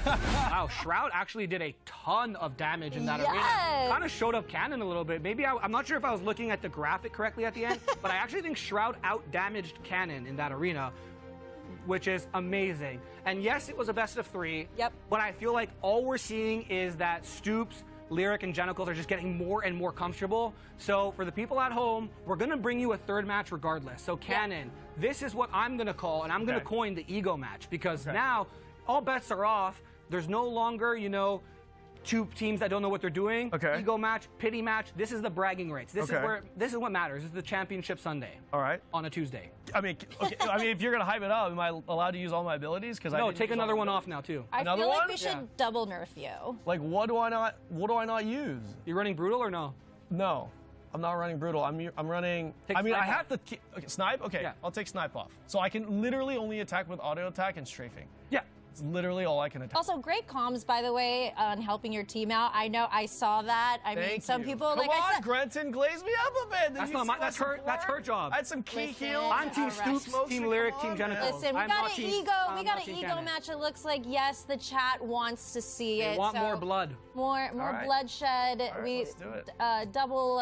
Wow, Shroud actually did a ton of damage in that arena. Kind of showed up Cannon a little bit. Maybe I'm not sure if I was looking at the graphic correctly at the end, but I actually think Shroud out-damaged Cannon in that arena, which is amazing. And yes, it was a best of 3. Yep. But I feel like all we're seeing is that Stoops, Lyric, and Jenicles are just getting more and more comfortable. So for the people at home, we're going to bring you a third match regardless. So Cannon, this is what I'm going to call, and I'm going to coin the ego match, because now all bets are off. There's no longer, two teams that don't know what they're doing. Ego match, pity match. This is the bragging rights. This is what matters. This is the championship Sunday. All right. On a Tuesday. I mean, if you're gonna hype it up, am I allowed to use all my abilities? No, take another one off now too. I feel like we should double nerf you. Like, what do I not use? You're running brutal or no? No. I'm not running brutal. I'm running. I have to snipe. Okay, yeah. I'll take snipe off. So I can literally only attack with auto attack and strafing. Yeah. It's literally all I can attempt. Also, great comms, by the way, on helping your team out. I know I saw that. I mean, some people, Come like on, I said, Grenton, glaze me up a bit. That's not my. That's her job. I had some key Listen, heals. I'm Team all right. Stoops, Team Lyric, Team Genitals. Listen, we I'm got not an team- ego. I'm We not got an Team ego Cannon. match. It looks like yes, the chat wants to see They it. want so more blood. More right. bloodshed. right, We let's do it. double,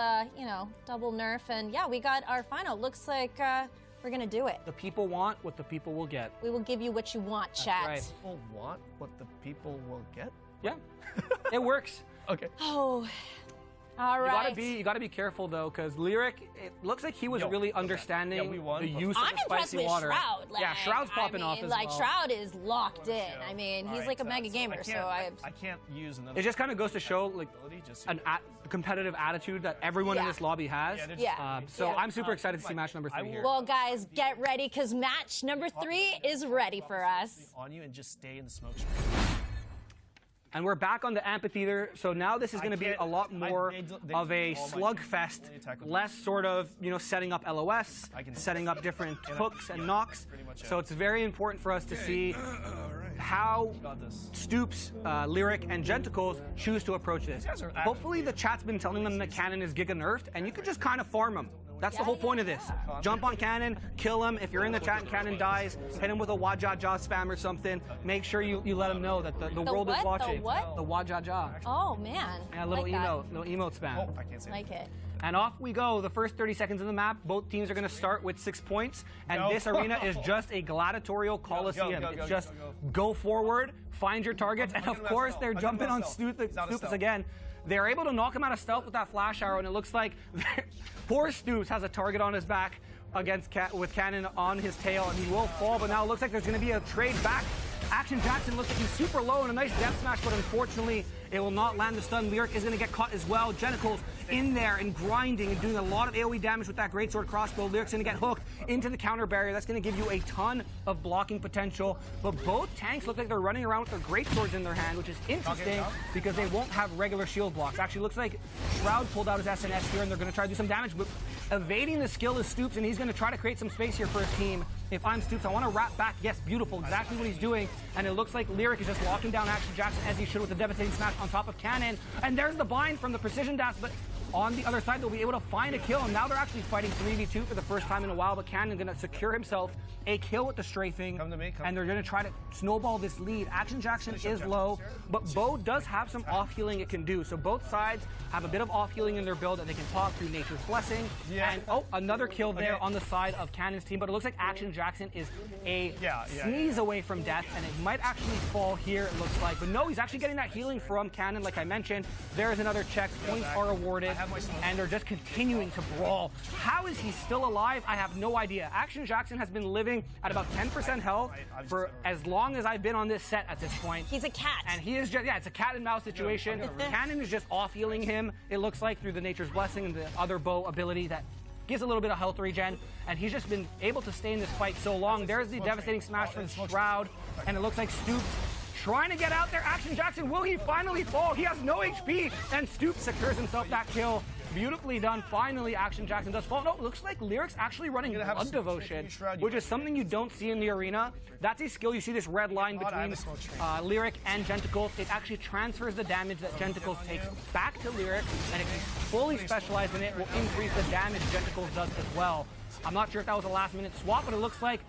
double nerf, and yeah, we got our final. Looks like we're gonna do it. The people want what the people will get. We will give you what you want, chat. right. People want what the people will get. Yeah, it works. Okay. Oh, all right. You gotta be careful though, because Lyric, it looks like he was really understanding Yeah, we won, the but- use I'm of the impressed spicy with water. Shroud. Like, Yeah, Shroud's popping off as well. Shroud is locked in. I mean, he's All like a right, mega gamer, so I can't use another. It just kind of goes to show like ability, just an competitive attitude that everyone in Yeah. this lobby has. Yeah, they're just- So Yeah. I'm super excited to see match number 3 here. Well, guys, get ready because match number 3 is ready for us. on you and just stay in the smoke screen. And we're back on the amphitheater, so now this is going to be a lot more of a slugfest, less sort of, setting up LOS, setting up different hooks and knocks. So it's very important for us to see how Stoops, Lyric, and Genticles choose to approach this. Hopefully the chat's been telling them that Cannon is giga nerfed, and you could just kind of farm him. That's the whole point of this. Jump on Cannon, kill him. If you're in the chat and Cannon dies, hit him with a Wajaja spam or something. Make sure you let him know that the world what? is watching. The what? The Wajaja. Oh, man. Yeah, a little like that. little emote spam. I can't say Like it. And off we go. The first 30 seconds of the map, both teams are going to start with 6 points. And this arena is just a gladiatorial coliseum. It's just go forward, find your targets, and of course they're jumping on Stoops again. They're able to knock him out of stealth with that flash arrow, and it looks like poor Stoops has a target on his back with Cannon on his tail, and he will fall, but now it looks like there's going to be a trade back. Action Jackson looks like he's super low and a nice death smash, but unfortunately it will not land the stun. Lyric is going to get caught as well. Genitals in there and grinding and doing a lot of AoE damage with that greatsword crossbow. Lyric's going to get hooked into the counter barrier. That's going to give you a ton of blocking potential. But both tanks look like they're running around with their greatswords in their hand, which is interesting because they won't have regular shield blocks. Actually, looks like Shroud pulled out his SNS here, and they're going to try to do some damage. But evading the skill is Stoops, and he's going to try to create some space here for his team. If I'm Stoops, I want to wrap back. Yes, beautiful. Exactly what he's doing. And it looks like Lyric is just locking down Action Jackson as he should with a devastating smash on top of Cannon. And there's the bind from the precision dash, but on the other side, they'll be able to find a kill. And now they're actually fighting 3v2 for the first time in a while, but Cannon going to secure himself a kill with the strafing. Come to me, and they're going to try to snowball this lead. Action Jackson is low, but Bo does have some off-healing it can do. So both sides have a bit of off-healing in their build that they can pop through Nature's Blessing. And, another kill there on the side of Cannon's team, but it looks like Action Jackson is a sneeze away from death, and it might actually fall here, it looks like. But no, he's actually getting that healing from Cannon, like I mentioned. There's another check. Points are awarded, and they're just continuing to brawl. How is he still alive? I have no idea. Action Jackson has been living at about 10% health for as long as I've been on this set at this point. He's a cat. And he is just, it's a cat and mouse situation. Cannon is just off-healing him, it looks like, through the Nature's Blessing and the other bow ability that gives a little bit of health regen, and he's just been able to stay in this fight so long. There's the devastating smash from Shroud, and it looks like Stoops trying to get out there. Action Jackson, will he finally fall? He has no HP, and Stoops secures himself that kill. Beautifully done. Finally, Action Jackson does fall. No, it looks like Lyric's actually running Blood Devotion, which is something you don't see in the arena. That's a skill. You see this red line between Lyric and Genticles. It actually transfers the damage that Genticles takes back to Lyric, and if he's fully specialized in it, will increase the damage Genticles does as well. I'm not sure if that was a last-minute swap, but it looks like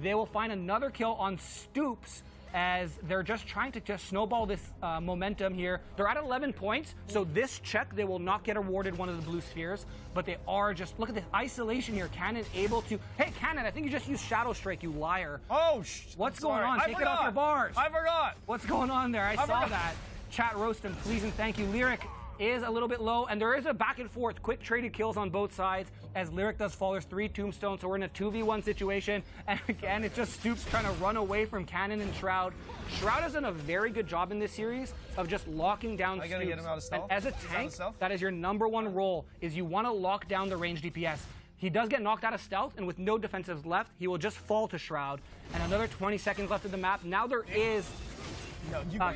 they will find another kill on Stoops, as they're just trying to snowball this momentum here. They're at 11 points, so this check, they will not get awarded one of the blue spheres, but they are just, look at this isolation here. Cannon able to, hey, Cannon, I think you just used Shadow Strike, you liar. Oh, what's going on? Take it off your bars. I forgot. What's going on there? I saw that. Chat roast him, please and thank you. Lyric is a little bit low, and there is a back and forth, quick traded kills on both sides as Lyric does fall. There's 3 tombstones, so we're in a 2v1 situation, and again, it's just Stoops trying to run away from Cannon and Shroud. Shroud has done a very good job in this series of just locking down Stoops. Get him out of stealth. And as a tank, that is your #1 role, is you want to lock down the range DPS. He does get knocked out of stealth, and with no defensives left, he will just fall to Shroud. And another 20 seconds left of the map. Now there is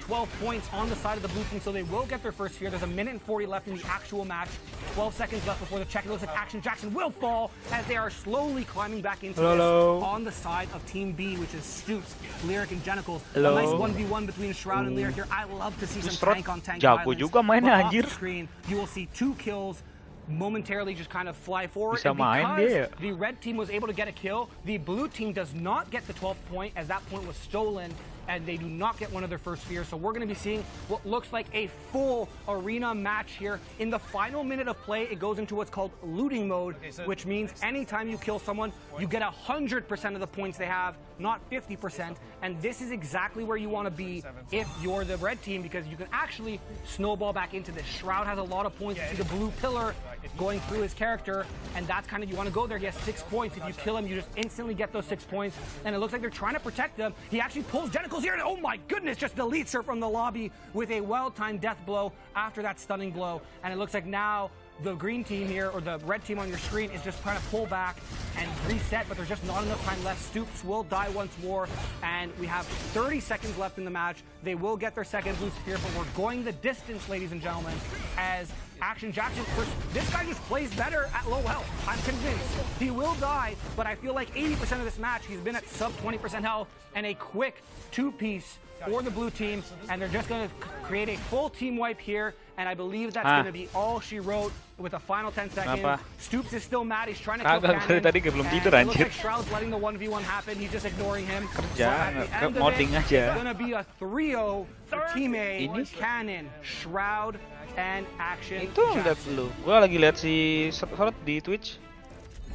12 points on the side of the blue team, so they will get their first sphere. There's a minute and 40 left in the actual match. 12 seconds left before the check. It looks like Action Jackson will fall as they are slowly climbing back into this on the side of Team B, which is Stoops, Lyric, and Genitals. A nice 1v1 between Shroud and Lyric here. I love to see some tank-on-tank violence. juga mainnya, But off the anjir. screen, you will see 2 kills momentarily just kind of fly forward. Bisa And main because dia. the red team was able to get a kill, the blue team does not get the 12th point as that point was stolen, and they do not get one of their first spheres. So we're going to be seeing what looks like a full arena match here. In the final minute of play, it goes into what's called looting mode, which means anytime you kill someone, you get 100% of the points they have, not 50%. And this is exactly where you want to be if you're the red team, because you can actually snowball back into this. Shroud has a lot of points. You see the blue pillar going through his character, and that's kind of, you want to go there. He has 6 points. If you kill him, you just instantly get those 6 points. And it looks like they're trying to protect him. He actually pulls Genitals here, and oh my goodness, just deletes her from the lobby with a well-timed death blow after that stunning blow. And it looks like now the green team here, or the red team on your screen, is just trying to pull back and reset, but there's just not enough time left. Stoops will die once more, and we have 30 seconds left in the match. They will get their second blue sphere, but we're going the distance, ladies and gentlemen, as Action Jackson, this guy just plays better at low health. I'm convinced. He will die, but I feel like 80% of this match, he's been at sub 20% health, and a quick 2-piece for the blue team, and they're just going to create a full team wipe here, and I believe that's going to be all she wrote with the final 10 seconds. Kenapa? Stoops is still mad. He's trying to kill Kagak, Cannon. tadi belum And tidur, it looks anjir. like Shroud's letting the 1v1 happen. He's just ignoring him. Kerja, So at the nggak- end of modding it, aja. It's going to be a 3-0 for Team A, Ini? Cannon, Shroud, and Action Itu lihat Jackson. dulu. Gua lagi lihat si Shroud di Twitch.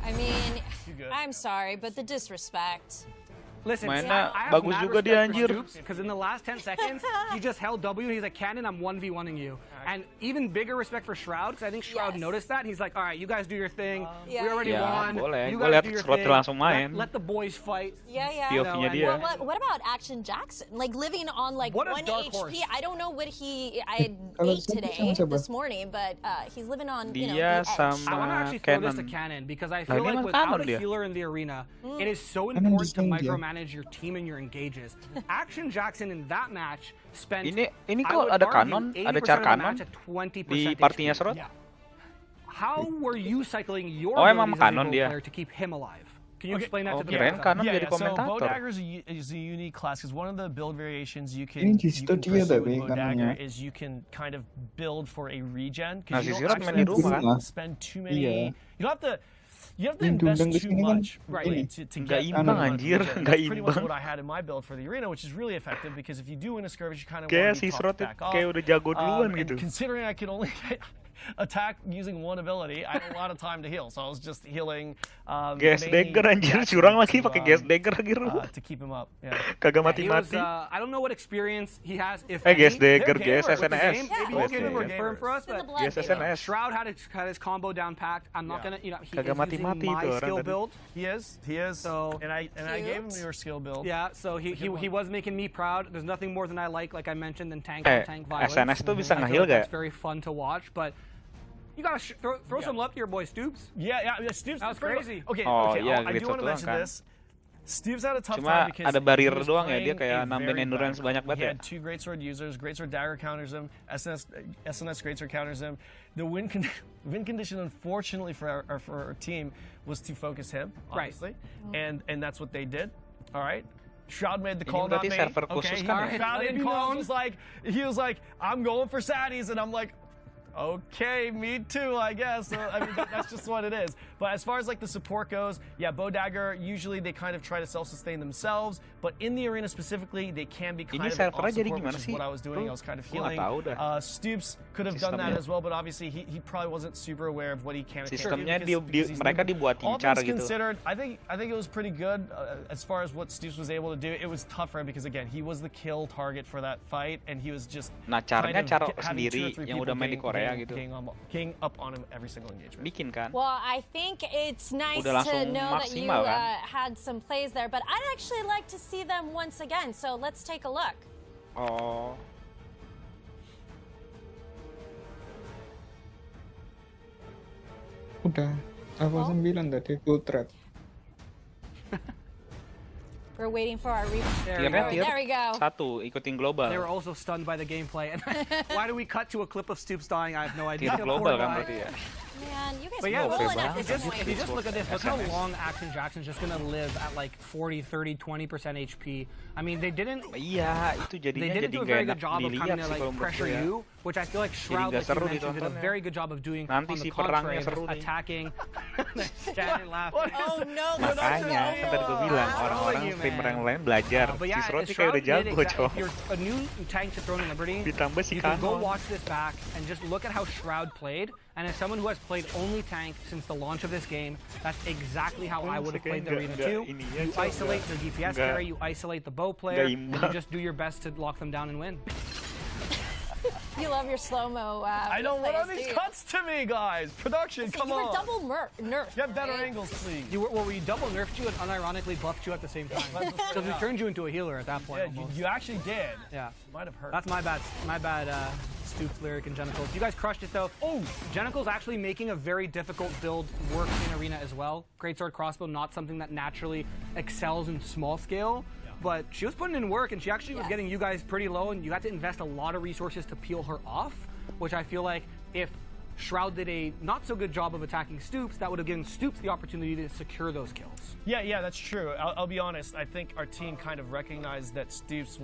I mean, I'm sorry, but the disrespect. Listen, Mainnya I have bagus mad juga dia, respect for anjir. Stoops, because in the last 10 seconds, he just held W. He's like, Cannon, I'm 1v1ing you. And even bigger respect for Shroud, because I think Shroud Yes. noticed that. He's like, all right, you guys do your thing. Yeah. We already Ya, won. boleh. You Gua guys lihat do your Shroud thing. langsung main. Let the boys fight. Yeah, yeah. POV-nya and- dia. Well, what about Action Jackson? Like living on like What a 1 dark HP. horse. I don't know what I Kalau ate siapa today, sama siapa? this morning, but he's living on Dia the edge. sama- I want to actually throw this to Cannon. Cannon because I Nah, feel dia like emang without Cannon a dia. healer in the arena, it is so Cannon important to desain dia. micromanage your team and your engages. Action Jackson in that match spent. Ini I kok would ada argue kanon, 80% ada of char the kanon match at 20% di partinya HP. Shroud? Yeah. How were you cycling your Oh, emang abilities as a kanon gold dia. player to keep him alive? Can you Okay. explain that Oh, to the kirain audience? kanon Yeah, jadi yeah, so komentator. Bowdagger is a unique class because one of the build variations you Ini can di situ dia pursue tapi with Bowdagger kanannya. is you can kind of build for a regen Nah, because si you Sirat don't main di actually rumah have kan? to spend too many. Iya. You don't have to. You have to Yang invest diundang ke too sini kan much ini. to Nggak get imbang, the amount of anjir. regen. Nggak That's pretty much imbang. what I had in my build for the arena, which is really effective because if you do win a skirmish, you kind of Kayak want to si be Shroud topped back off. kayak udah jago duluan And gitu. considering I could only attack using one ability, I had a lot of time to heal, so I was just healing. Gas mainly dagger anjir, Jackson curang lagi to, pakai gas dagger gitu. to keep him up. Yeah. Kagak He was, mati-mati. I don't know what experience he has, if Gas any. dagger, They're gas gamer with the SNS. game. Maybe Gas you can dagger. confirm for us, It's in the but blood, Gas baby. SNS. Shroud had his combo down packed. I'm not gonna, he Kagak is using mati-mati my tuh orang skill tadi. build. He is. So and I gave him Cute. your skill build. yeah, so he was making me proud. There's nothing more than I like I mentioned, than tank Eh, on tank violence. SNS tuh bisa I feel nge-heal like that's gak? very fun to watch, but you gotta throw some love to your boy Stoops. Yeah. Stoops. That was crazy. Okay. Oh, okay. iya, I do glitch want to doang mention kan. this. Stoops had a tough Cuma time because ada barrier he was doang ya, dia playing kayak a nambahin very endurance bad banyak comp. banget He ya. had 2 greatsword users. Greatsword dagger counters him. SNS greatsword counters him. The win condition, unfortunately for our team, was to focus him, Right. obviously, and that's what they did. All right. Shroud made the Ini call, not berarti me. server Okay, khusus kan ya? Shroud Let it in be calls known. was like, I'm going for Saddies, and I'm like, okay, me too, I guess. I mean, that's just what it is. But as far as like the support goes, yeah, Bowdagger, usually they kind of try to self-sustain themselves, but in the arena specifically, they can be kind Ini of servernya off jadi support, gimana which is sih? what I was doing. I was kind of Gua nggak healing. tahu dah. Stoops could have done that Sistemnya. as well, but obviously he probably wasn't super aware of what he can and can't do. Sistemnya because he's mereka new. dibuatin All cara things gitu. considered, I think it was pretty good as far as what Stoops was able to do. It was tough for him because again, he was the kill target for that fight, and he was just Nah, caranya kind of cara having 2 or sendiri 3 yang people udah main di Korea gitu. getting up on him every single engagement. Bikin kan? Well, I think it's nice Udah to langsung know that you maksimal kan? had some plays there, but I'd actually like to see them once again. So let's take a look. Oh. Udah. Apa 9 tadi full trap. We're waiting for our There we Tier-nya go. tier There we go. 1, ikutin global. They were also stunned by the gameplay. And why do we cut to a clip of Stoops dying? I have no idea. Tier global Poor kan guy. berarti ya. Man, you guys But yeah, are rolling at banget. this if you point. just look at this, look how long Action Jackson's just going to live at like 40, 30, 20% HP. I mean, they didn't Iya, itu jadinya jadi do a nggak very enak good job of dilihat coming to sih like kalau menurut pressure gue ya. you, which I feel like Shroud, nggak like you seru mentioned, did a ditontonnya. very good job of doing Nanti on the si perangnya contrary, seru just nih. attacking, standing laughing. Oh no, Makanya, kan tadi gue bilang, orang-orang you, streamer man. yang lain belajar. But Si yeah, Sro kayak Shroud udah jago, did cowok. if you're a new tank to Throne and Liberty, Ditambah si you can go Kanon. watch this back and just look at how Shroud played. And as someone who has played only tank since the launch of this game, that's exactly how I would have played the Arena 2. You isolate the DPS carry, you isolate the bow player, and you just do your best to lock them down and win. You love your slow-mo I don't want all plays, these do you? cuts to me, guys. Production, come You were on. double nerfed. Get better right? angles, please. We double nerfed you and unironically buffed you at the same time. So we turned you into a healer at that point. Yeah, almost. you actually did. Yeah. Might have hurt. That's my bad. Stoops, Lyric, and Genitals. You guys crushed it though. Oh, Genitals actually making a very difficult build work in Arena as well. Greatsword crossbow, not something that naturally excels in small scale. But she was putting in work, and she actually was getting you guys pretty low, and you got to invest a lot of resources to peel her off, which I feel like if Shroud did a not-so-good job of attacking Stoops, that would have given Stoops the opportunity to secure those kills. Yeah, that's true. I'll be honest. I think our team kind of recognized that Stoops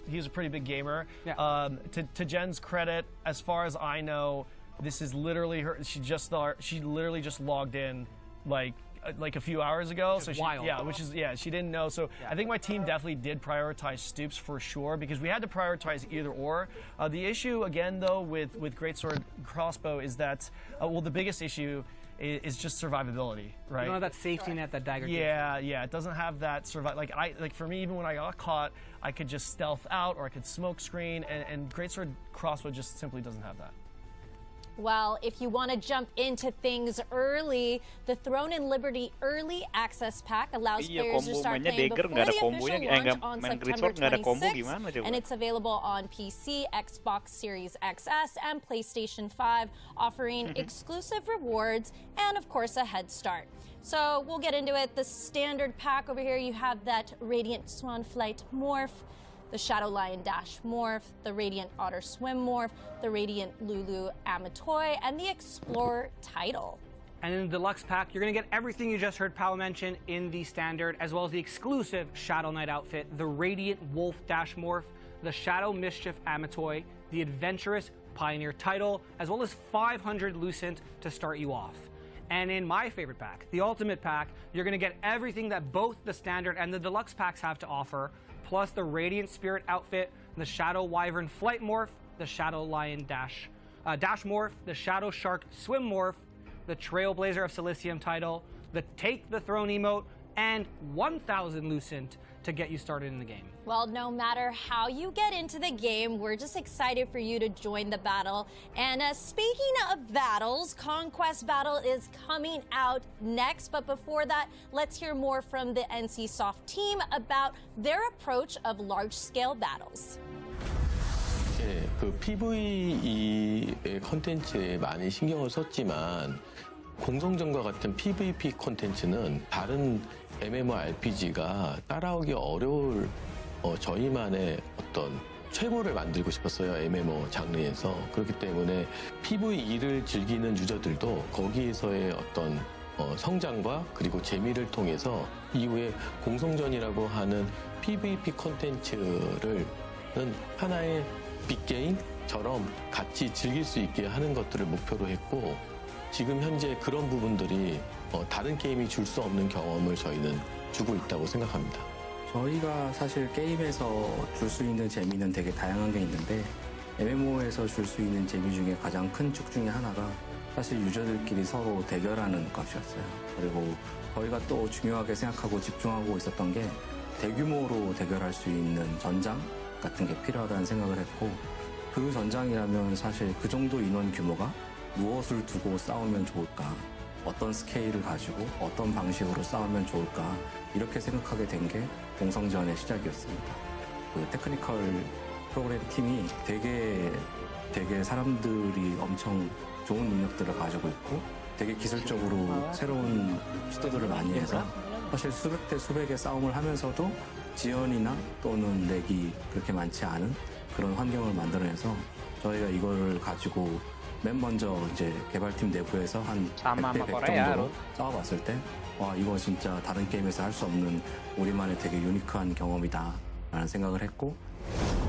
he's a pretty big gamer. Yeah. To Jen's credit, as far as I know, this is literally her. She literally just logged in like a few hours ago. Which is wild. She didn't know. So I think my team definitely did prioritize Stoops for sure because we had to prioritize either or. The issue again though with Greatsword crossbow is that the biggest issue is just survivability, right? You don't have that safety net that Dagger gives. Yeah, it doesn't have that like for me, even when I got caught, I could just stealth out or I could smoke screen, and Greatsword crossbow just simply doesn't have that. Well, if you want to jump into things early, the Throne and Liberty Early Access Pack allows players to start playing before the official launch on September 26th, and it's available on PC, Xbox Series XS, and PlayStation 5, offering exclusive rewards and, of course, a head start. So we'll get into it. The standard pack over here, you have that Radiant Swan Flight Morph, the Shadow Lion Dash Morph, the Radiant Otter Swim Morph, the Radiant Lulu Amatoy, and the Explorer title. And in the Deluxe Pack, you're going to get everything you just heard Pao mention in the Standard, as well as the exclusive Shadow Knight outfit, the Radiant Wolf Dash Morph, the Shadow Mischief Amatoy, the Adventurous Pioneer title, as well as 500 Lucent to start you off. And in my favorite pack, the Ultimate Pack, you're going to get everything that both the Standard and the Deluxe Packs have to offer, plus the Radiant Spirit outfit, the Shadow Wyvern Flight Morph, the Shadow Lion Dash Morph, the Shadow Shark Swim Morph, the Trailblazer of Silicium title, the Take the Throne emote, and 1,000 Lucent to get you started in the game. Well, no matter how you get into the game, we're just excited for you to join the battle. And speaking of battles, Conquest Battle is coming out next. But before that, let's hear more from the NCSoft team about their approach of large-scale battles. 예, 그 PVE 컨텐츠에 많이 신경을 썼지만 공성전과 같은 PVP 콘텐츠는 다른 MMORPG가 따라오기 어려울 저희만의 어떤 최고를 만들고 싶었어요. MMO 장르에서. 그렇기 때문에 PVE를 즐기는 유저들도 거기에서의 어떤 성장과 그리고 재미를 통해서 이후에 공성전이라고 하는 PVP 콘텐츠를 하나의 빅게임처럼 같이 즐길 수 있게 하는 것들을 목표로 했고 지금 현재 그런 부분들이 다른 게임이 줄 수 없는 경험을 저희는 주고 있다고 생각합니다. 저희가 사실 게임에서 줄 수 있는 재미는 되게 다양한 게 있는데 MMO에서 줄 수 있는 재미 중에 가장 큰 축 중에 하나가 사실 유저들끼리 서로 대결하는 것이었어요. 그리고 저희가 또 중요하게 생각하고 집중하고 있었던 게 대규모로 대결할 수 있는 전장 같은 게 필요하다는 생각을 했고 그 전장이라면 사실 그 정도 인원 규모가 무엇을 두고 싸우면 좋을까? 어떤 스케일을 가지고 어떤 방식으로 싸우면 좋을까? 이렇게 생각하게 된 게 공성전의 시작이었습니다. 그 테크니컬 프로그램 팀이 되게 사람들이 엄청 좋은 능력들을 가지고 있고 되게 기술적으로 새로운 시도들을 많이 해서 사실 수백 대 수백의 싸움을 하면서도 지연이나 또는 렉이 그렇게 많지 않은 그런 환경을 만들어내서 저희가 이거를 가지고 맨 먼저 이제 개발팀 내부에서 한 100대 100 정도로 싸워봤을 때 와 이거 진짜 다른 게임에서 할 수 없는 우리만의 되게 유니크한 경험이다 라는 생각을 했고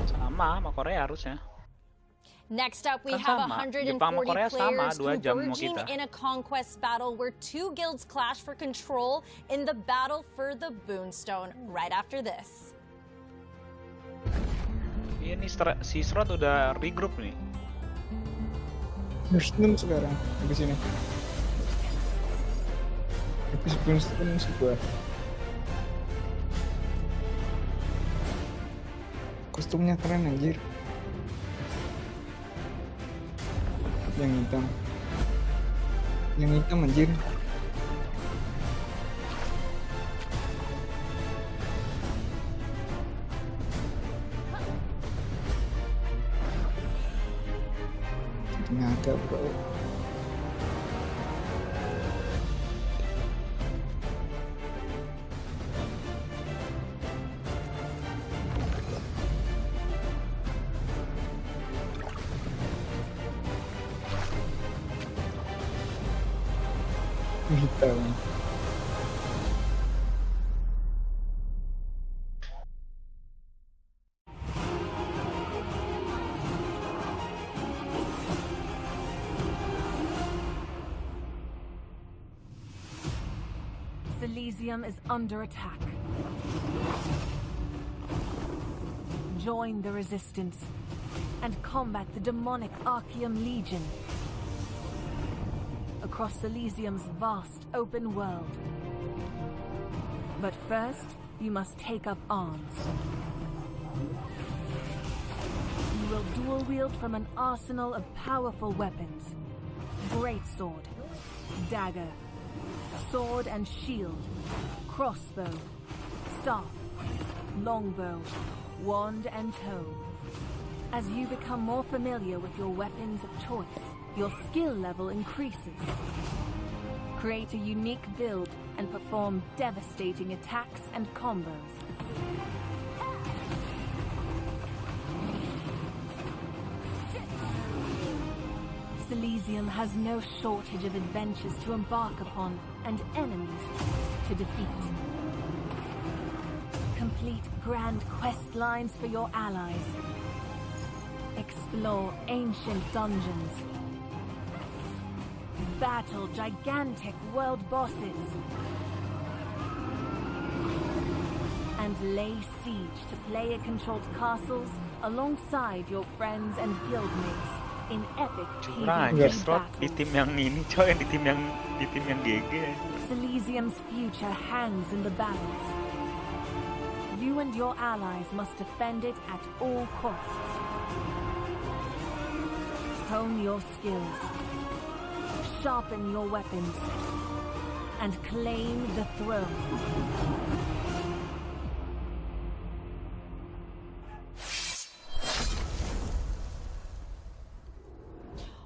Sama Korea harusnya. Next up, we Kan have sama. 140 Jepang sama Korea sama, players 2 jam sama converging kita. in a conquest battle where two guilds clash for control in the battle for the Boonstone right after this. Ini si Srot udah regroup nih. Boonstone sekarang di sini. Habis Boonstone sebuah. Kostumnya keren anjir. Yang hitam anjir. Ternyata bro. Hitam. Elysium is under attack. Join the resistance and combat the demonic Archaeum Legion across Elysium's vast open world. But first, you must take up arms. You will dual wield from an arsenal of powerful weapons: greatsword, dagger, sword and shield, crossbow, staff, longbow, wand and toe. As you become more familiar with your weapons of choice, your skill level increases. Create a unique build and perform devastating attacks and combos. Elysium has no shortage of adventures to embark upon and enemies to defeat. Complete grand quest lines for your allies. Explore ancient dungeons. Battle gigantic world bosses. And lay siege to player-controlled castles alongside your friends and guildmates in epic Curang, PvP Srot di battles. tim yang ini, coy, di tim yang GG. Elysium's future hangs in the balance. You and your allies must defend it at all costs. Hone your skills, sharpen your weapons, and claim the throne.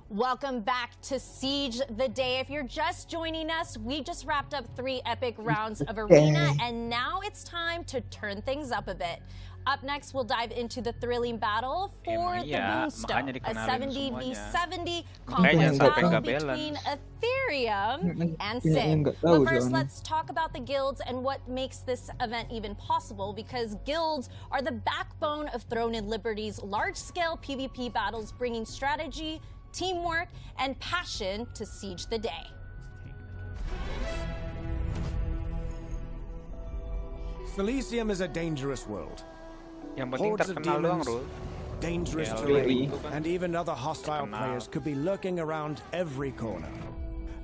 Welcome back to Siege the Day. If you're just joining us, we just wrapped up 3 epic rounds of Arena, and now it's time to turn things up a bit. Up next, we'll dive into the thrilling battle for the Boonstone, a 70v70 conquest battle between Ethereum and Sim. But first, let's talk about the guilds and what makes this event even possible, because guilds are the backbone of Throneandliberty's large-scale PvP battles, bringing strategy, teamwork, and passion to Siege the Day. Elysium is a dangerous world. Yang penting Hordes of terkenal doang, demons, Rul. dangerous Ya, terrain, itu kan and even other hostile terkenal. players could be lurking around every corner.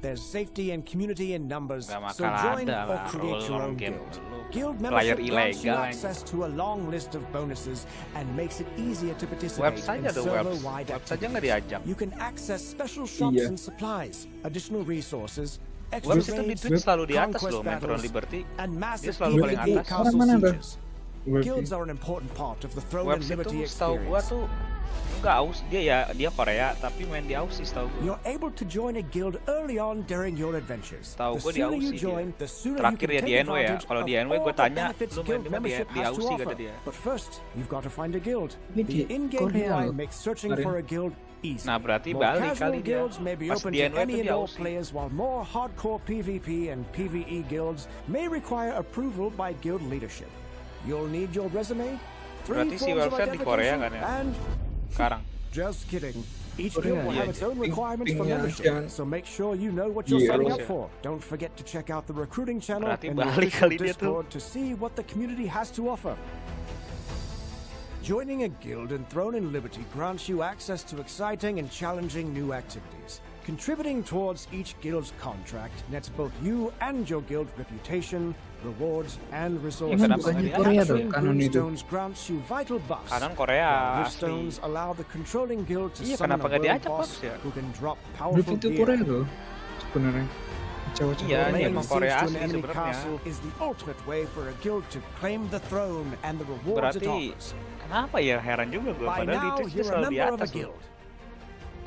There's safety and community in numbers, Gak so bakal join ada or lah, create Rul, your orang own game guild. lu. Guild Player membership grants you ilegal, access to a long list of bonuses and makes it easier to participate Web in saja tuh, server-wide web saja nggak activities. diajak. You can access special shops and supplies, additional resources, extra Web sistem di raids, Twitch selalu di atas conquest loh, main battles, Throneandliberty. and Dia massive selalu paling PvP atas. castle Mana-mana sieges. Guilds are an important part of the Web Throneandliberty itu setahu gua experience. tuh Enggak, dia Korea tapi main di Aussie setahu gue. You're able to join a guild early on during your adventures. Tahu The gue di sooner you Aussie join, dia. the sooner you Terakhir can ya take di NW ya. advantage Kalau di of NW gue all the tanya, benefits lu main guild di mana membership di has to Aussie kata offer. dia. But first, you've got to find a guild. Ini The di in-game Korea UI loh. makes searching Kemarin. for a guild easy. Nah berarti More balik casual kali dia. guilds may be Pas open di to NW any tuh di and all Aussie. players, while more hardcore PvP and PvE guilds may require approval by guild leadership. You'll need your resume, 3 Berarti si forms of website di Korea identification, kan ya? and Sekarang. just kidding. Each Korea, guild will have iya. its own requirements for Pingnya membership, jangan- so make sure you know what you're Iya, signing harus up ya. for. Don't forget to check out the recruiting channel Berarti and the balik official kali dia tuh. Discord to see what the community has to offer. Joining a guild in Throne and Liberty grants you access to exciting and challenging new activities. Contributing towards each guild's contract nets both you and your guild reputation, rewards, and resources. kenapa bukannya nggak Korea tuh, Capturing kanon itu. Runestones grants you vital buffs. Kanan Korea while asli. Runestones allow the controlling guild to Iya, summon a kenapa nggak world diajak, boss Bos, ya? who can drop Grup powerful itu gear. Korea loh sebenarnya. Cowok-cowok Iya, Korea. iya, Laying emang siege Korea to an asli enemy sebenarnya. castle is the ultimate way for a guild to claim the throne and the rewards it Berarti offers. kenapa ya, heran juga gue. By Padahal di now, Twitch dia you're a selalu di member of a atas loh. guild.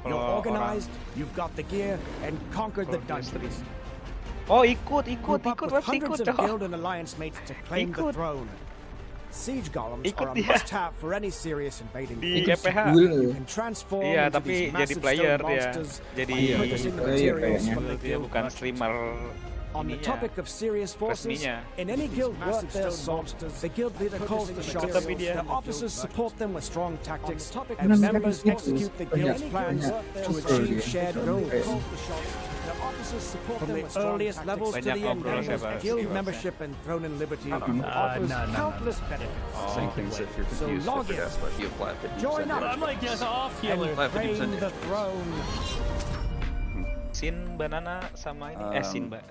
Kalau You're orang organized, you've got the gear, and conquered the Kalau dia dungeons. Oh ikut Group up with webs hundreds ikut of cok. guild and alliance mates to claim the Ikut. throne. Siege golems Ikut are a dia. must-have for any serious invading Di force. EPH. You can transform Iya, into tapi these jadi massive player stone dia. monsters Jadi by purchasing the materials kayaknya. from the dia guild bukan merchant. streamer On the ininya. topic of serious forces, Resminya. in any guild worth their salt, the guild leader calls the shots. Tapi dia- The officers support them with strong tactics, and Nah, members mereka execute the banyak- guild's plans banyak to tutorial achieve dia. shared goals. Kayak- From the earliest levels to Banyak the end ngobrol gamers, siapa? guild membership in Throne and Liberty offers countless benefits. Same things if you're So confused log with the in. guest, but you apply 50%. Join up I'm like, yes, off and healer. claim the throne. Sin banana sama ini Sin mbak.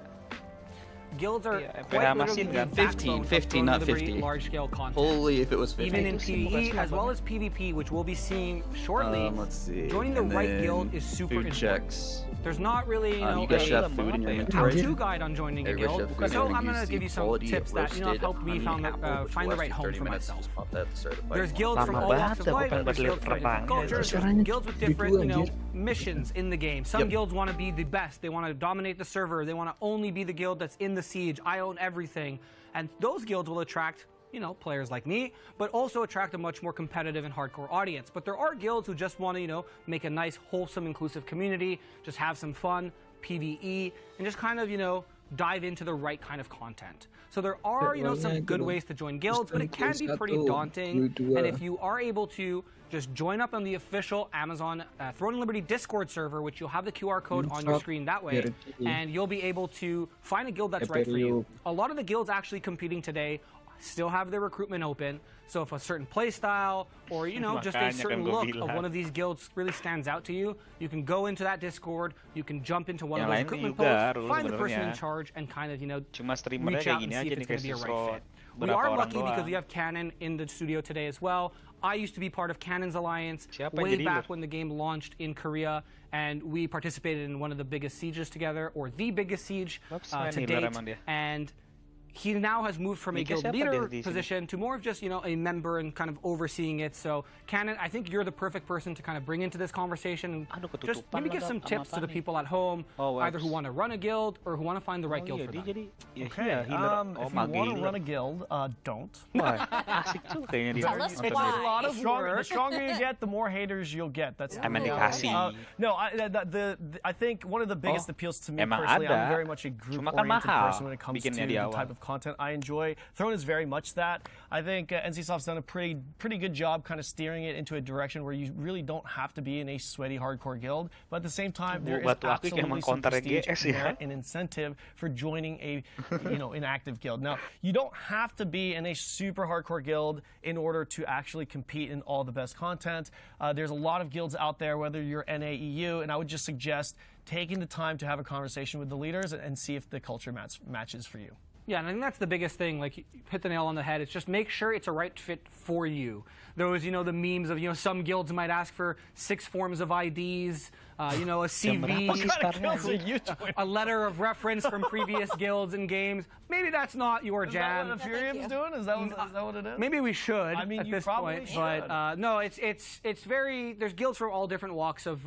Guilds are Yeah, quite Perhama literally Sin the kan? backbone of 15, Throne not and Liberty 50. large-scale content. Holy, if it was 50. Even in Itu sih bukan PvE as siapa. well as PvP, which we'll be seeing shortly, Let's see. joining the And right then guild is super food important. checks. There's not really, you know, You guys should have a food in your How-to inventory. how-to guide on joining a Everybody guild. should have food. So You're I'm gonna gonna use give the you some quality tips of that have roasted helped me honey find apple, which the will right last you home 30 for minutes. myself. Just pop that to certified There's one. guilds from Lama all walks banget of dah, life. bukan There's buat guilds from lihat different perang. cultures. Caranya There's guilds with different, berdua, you know, anjir. missions in the game. Some guilds want to be the best. They want to dominate the server. They want to only be the guild that's in the siege. I own everything. And those guilds will attract, you know, players like me, but also attract a much more competitive and hardcore audience. But there are guilds who just want to, you know, make a nice, wholesome, inclusive community, just have some fun, PvE, and just kind of, you know, dive into the right kind of content. So there are, you know, some good ways to join guilds, but it can be pretty daunting. And if you are able to just join up on the official Amazon Throne and Liberty Discord server, which you'll have the QR code on your screen that way, and you'll be able to find a guild that's right for you. A lot of the guilds actually competing today still have their recruitment open. So if a certain play style or, you know, just a Makanya certain kan gua look of bilang. one of these guilds really stands out to you, you can go into that Discord, you can jump into one Yang of those lain recruitment juga, posts, Rul, find the person in sebenarnya. charge, and kind of, you know, Cuma streamernya reach kayak out and gini see aja if nih it's going kayak to be a right Sisrot. fit. We Berapa are orang lucky because doang. we have Canon in the studio today as well. I used to be part of Canon's Alliance Siapa yang way jadi back leader? when the game launched in Korea, and we participated in one of the biggest sieges together, or the biggest siege Bagus to main healer date. emang dia. And he now has moved from a Nicknya guild siapa leader dia di sini? position to more of just, you know, a member and kind of overseeing it. So, Canon, I think you're the perfect person to kind of bring into this conversation and Aduh, just ketutupan maybe give lah, some sama tips to the apa nih? people at home, Oh, either who webs. want to run a guild or who want to find the right Oh guild iya, for dia them. jadi ya, Okay, iya, healer. if you mage want to healer. run a guild, don't. Wah, asik tuh kayaknya dia. Tell us It's why. a lot of work. The stronger you get, the more haters you'll get. That's the Emang reality. dikasih. No, I think one of the biggest Oh, appeals to me emang personally, ada. I'm very much a Cuma kan group-oriented mahal person when it comes to bikinnya di the awal. type of content I enjoy. Throne is very much that. I think NCSoft's done a pretty good job kind of steering it into a direction where you really don't have to be in a sweaty hardcore guild, but at the same time there is Batu akik absolutely emang some counter prestige, GS ya. merit, and incentive for joining a an active guild. Now, you don't have to be in a super hardcore guild in order to actually compete in all the best content. There's a lot of guilds out there, whether you're NA, EU, and I would just suggest taking the time to have a conversation with the leaders and see if the culture matches for you. Yeah, and I think that's the biggest thing. Like, you hit the nail on the head. It's just make sure it's a right fit for you. Those, the memes of, some guilds might ask for 6 forms of IDs, a CV, a letter of reference from previous guilds and games. Maybe that's not your jam. Is that what Ethereum's doing? Is that what it is? Maybe we should. I mean, at you this probably point, should. but no, it's very. There's guilds from all different walks of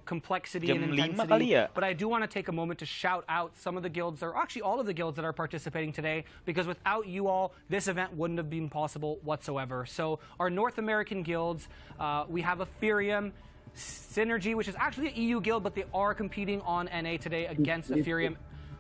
complexity and intensity. But I do want to take a moment to shout out some of the guilds, or actually all of the guilds that are participating today, because without you all, this event wouldn't have been possible whatsoever. So our North American guilds, we have Ethereum, Synergy, which is actually an EU guild, but they are competing on NA today against Ethereum.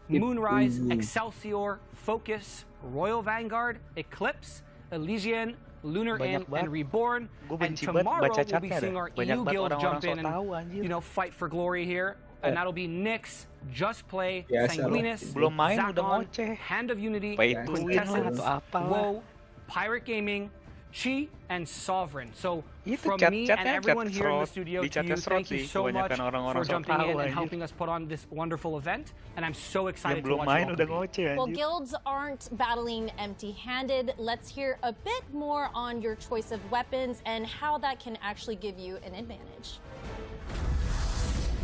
Moonrise, Excelsior, Focus, Royal Vanguard, Eclipse, Elysian, Lunar Inn, and Reborn. And tomorrow we'll be seeing our EU guild jump in and fight for glory here. And that'll be Nyx, Just Play, Sanguinis, Zakon, Hand of Unity, Quintessence, WoW, Pirate Gaming, Chi, and Sovereign. So from me and everyone here in the studio, to you, thank you so much for jumping in and helping us put on this wonderful event. And I'm so excited to watch it all compete. Well, guilds aren't battling empty-handed. Let's hear a bit more on your choice of weapons and how that can actually give you an advantage.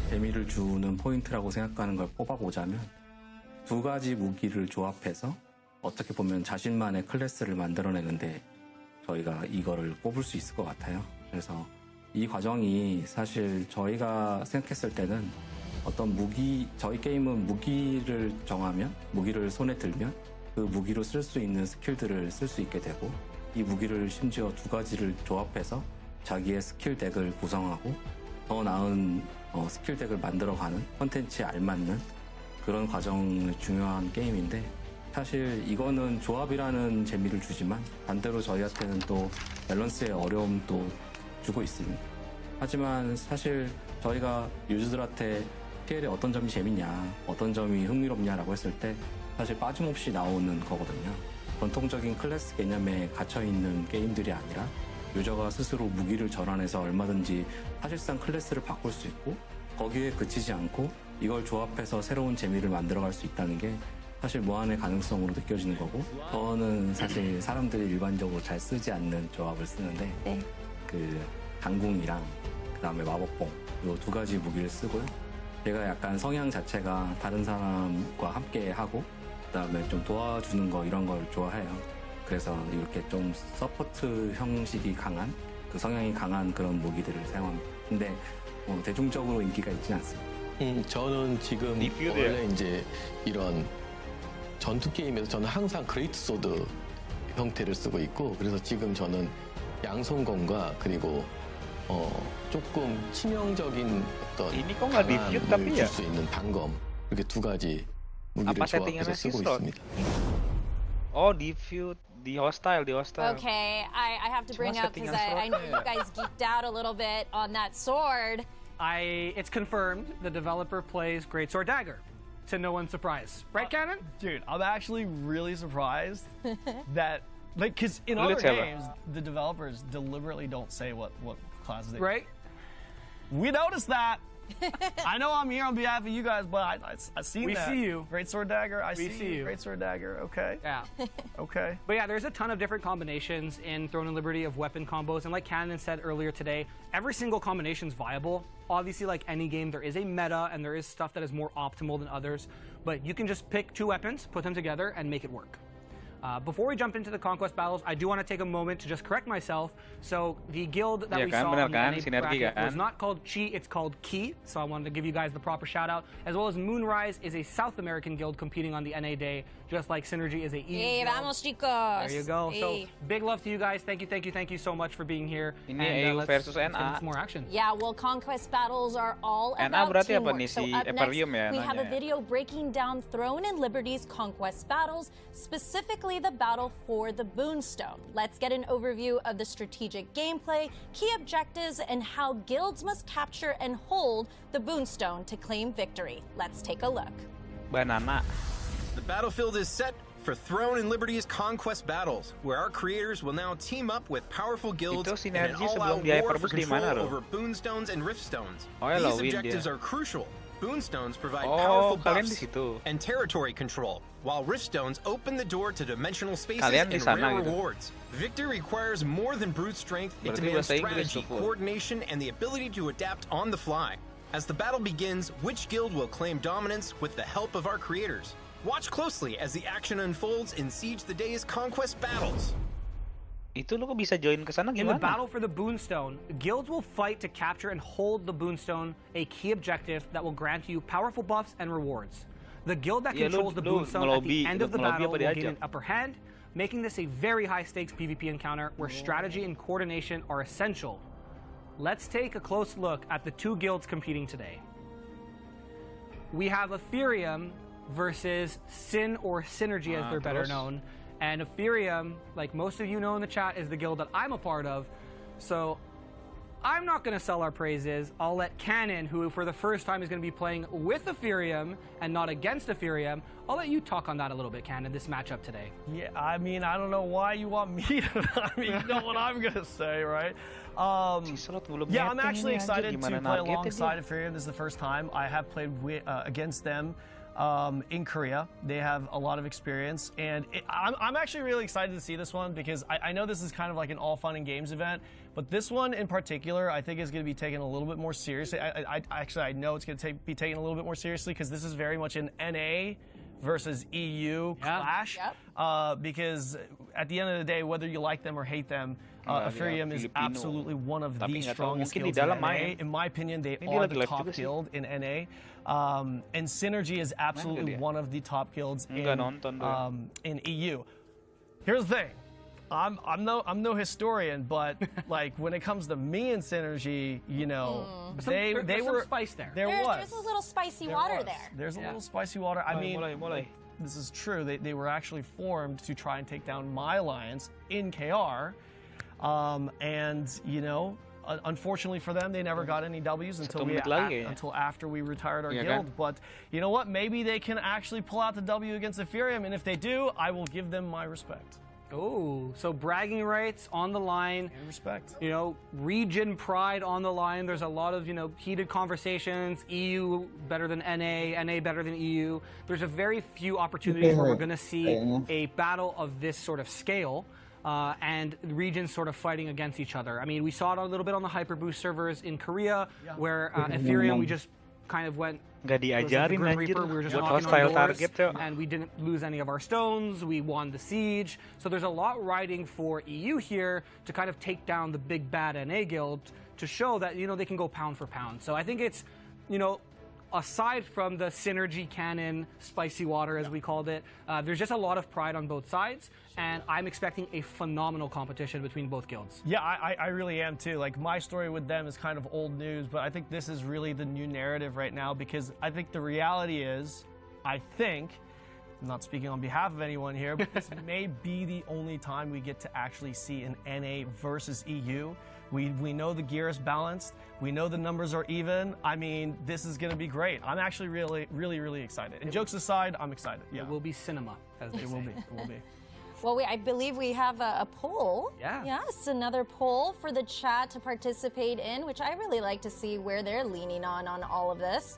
재미를 주는 포인트라고 생각하는 걸 뽑아보자면 2가지 무기를 조합해서 어떻게 보면 자신만의 클래스를 만들어내는데 저희가 이거를 꼽을 수 있을 것 같아요. 그래서 이 과정이 사실 저희가 생각했을 때는 어떤 저희 게임은 무기를 정하면, 무기를 손에 들면 그 무기로 쓸 수 있는 스킬들을 쓸 수 있게 되고 이 무기를 심지어 2가지를 조합해서 자기의 스킬 덱을 구성하고 더 나은 스킬 덱을 만들어가는 콘텐츠에 알맞는 그런 과정이 중요한 게임인데 사실 이거는 조합이라는 재미를 주지만 반대로 저희한테는 또 밸런스의 어려움도 주고 있습니다. 하지만 사실 저희가 유저들한테 TL의 어떤 점이 재밌냐, 어떤 점이 흥미롭냐라고 했을 때 사실 빠짐없이 나오는 거거든요. 전통적인 클래스 개념에 갇혀있는 게임들이 아니라 유저가 스스로 무기를 전환해서 얼마든지 사실상 클래스를 바꿀 수 있고 거기에 그치지 않고 이걸 조합해서 새로운 재미를 만들어갈 수 있다는 게 사실 무한의 가능성으로 느껴지는 거고 저는 사실 사람들이 일반적으로 잘 쓰지 않는 조합을 쓰는데 그 강궁이랑 그 다음에 마법봉 이 2가지 무기를 쓰고요. 제가 약간 성향 자체가 다른 사람과 함께 하고 그 다음에 좀 도와주는 거 이런 걸 좋아해요. 그래서 이렇게 좀 서포트 형식이 강한 그 성향이 강한 그런 무기들을 사용합니다. 근데 대중적으로 인기가 있지는 않습니다. 저는 지금 원래 이제 이런 전투 게임에서 저는 항상 그레이트 소드 형태를 쓰고 있고 그래서 지금 저는 양손검과 그리고 조금 치명적인 어떤 강함을 줄 수 있는 단검 이렇게 2가지 무기를 조합해서 쓰고 있습니다. The hostile. Okay, I have to bring up because I know you guys geeked out a little bit on that sword. It's confirmed the developer plays Greatsword Dagger, to no one's surprise. Right, Cannon? Dude, I'm actually really surprised that, because in other games, the developers deliberately don't say what classes they Right? We noticed that. I know I'm here on behalf of you guys, but I seen that. We see you. Greatsword Dagger, I see you. Greatsword Dagger, okay. Yeah. Okay. But yeah, there's a ton of different combinations in Throne and Liberty of weapon combos, and like Cannon said earlier today, every single combination is viable. Obviously, like any game, there is a meta, and there is stuff that is more optimal than others, but you can just pick 2 weapons, put them together, and make it work. Before we jump into the conquest battles, I do want to take a moment to just correct myself. So the guild that we saw on the NA bracket was not called Chi, it's called Ki. So I wanted to give you guys the proper shout out. As well as Moonrise is a South American guild competing on the NA day, just like Synergy is a EU Hey, guild. vamos chicos. There you go. Hey. So big love to you guys. Thank you so much for being here. Ini EU versus let's NA. get some more action. Yeah, well, conquest battles are all NA about berarti apa teamwork. nih, So si up Eparium next, ya we have a namanya? video breaking down Throne and Liberty's conquest battles, specifically the battle for the Boonstone. Let's get an overview of the strategic gameplay, key objectives, and how guilds must capture and hold the Boonstone to claim victory. Let's take a look. Banana. The battlefield is set for Throne and Liberty's conquest battles, where our creators will now team up with powerful guilds Itu in an Sinergy all-out sebelum dia war for Hyperboost di control mana, Ro? over Boonstones and Riftstones. Oh ya, These win objectives dia. are crucial. Boonstones provide Oh, powerful kalian di buffs situ. and territory control, while Riftstones open the door to dimensional spaces Kalian di and sana rare gitu. rewards. Victory requires more than brute strength. It Berarti demands bahasa Inggris strategy, tuh, Full. coordination, and the ability to adapt on the fly. As the battle begins, which guild will claim dominance with the help of our creators? Watch closely as the action unfolds in Siege the Day's Conquest battles. Itu lo kok bisa join ke sana In the gimana? battle for the Boonstone, guilds will fight to capture and hold the Boonstone, a key objective that will grant you powerful buffs and rewards. The guild that Iya, controls the lu Boonstone at the ngelobi- end of the ngelobi battle apa will gain diajak? an upper hand, making this a very high-stakes PvP encounter where strategy and coordination are essential. Let's take a close look at the two guilds competing today. We have Ethereum versus Sin or Synergy as they're better terus? known. And Ethereum, like most of you know in the chat, is the guild that I'm a part of. So I'm not going to sell our praises. I'll let Cannon, who for the first time is going to be playing with Ethereum and not against Ethereum, I'll let you talk on that a little bit, Cannon, this matchup today. Yeah, I mean, I don't know why you want me to. I mean, you know what I'm gonna say, right? Yeah, I'm actually excited to play alongside Ethereum. This is the first time I have played against them in Korea. They have a lot of experience, and I'm actually really excited to see this one because I know this is kind of like an all fun and games event, but this one in particular I think is going to be taken a little bit more seriously. I know it's going to be taken a little bit more seriously because this is very much an NA versus EU clash. Because at the end of the day, whether you like them or hate them, Ethereum is absolutely one of the strongest guilds in NA. In my opinion, they are the top guild in NA. And Synergy is absolutely one of the top guilds in EU. Here's the thing. I'm no historian, but like when it comes to me and Synergy, you know, they were some spice there. There's a little spicy water there. There's a little spicy water. I mean, this is true. They were actually formed to try and take down my alliance in KR, and you know, unfortunately for them, they never got any W's until after we retired our guild. But you know what? Maybe they can actually pull out the W against Ethereum, and if they do, I will give them my respect. Oh, so bragging rights on the line. And respect. You know, region pride on the line. There's a lot of, you know, heated conversations. EU better than NA, NA better than EU. There's a very few opportunities where we're going to see a battle of this sort of scale. And regions sort of fighting against each other. I mean, we saw it a little bit on the Hyperboost servers in Korea, where Ethereum, we just kind of went... Nggak diajarin anjir we were just buat knocking hostile on doors, target tuh. and we didn't lose any of our stones. We won the siege. So there's a lot riding for EU here to kind of take down the big bad NA guild to show that, you know, they can go pound for pound. So I think it's, you know, aside from the Synergy Cannon, spicy water as we called it, there's just a lot of pride on both sides, and I'm expecting a phenomenal competition between both guilds. Yeah, I really am too. Like, my story with them is kind of old news, but I think this is really the new narrative right now because I think the reality is, I'm not speaking on behalf of anyone here, but this may be the only time we get to actually see an NA versus EU. We know the gear is balanced. We know the numbers are even. I mean, this is going to be great. I'm actually really excited. And jokes aside, I'm excited. Yeah. It will be cinema, as they say. It will be. Well, I believe we have a poll. Yeah. Yes, another poll for the chat to participate in, which I really like to see where they're leaning on all of this.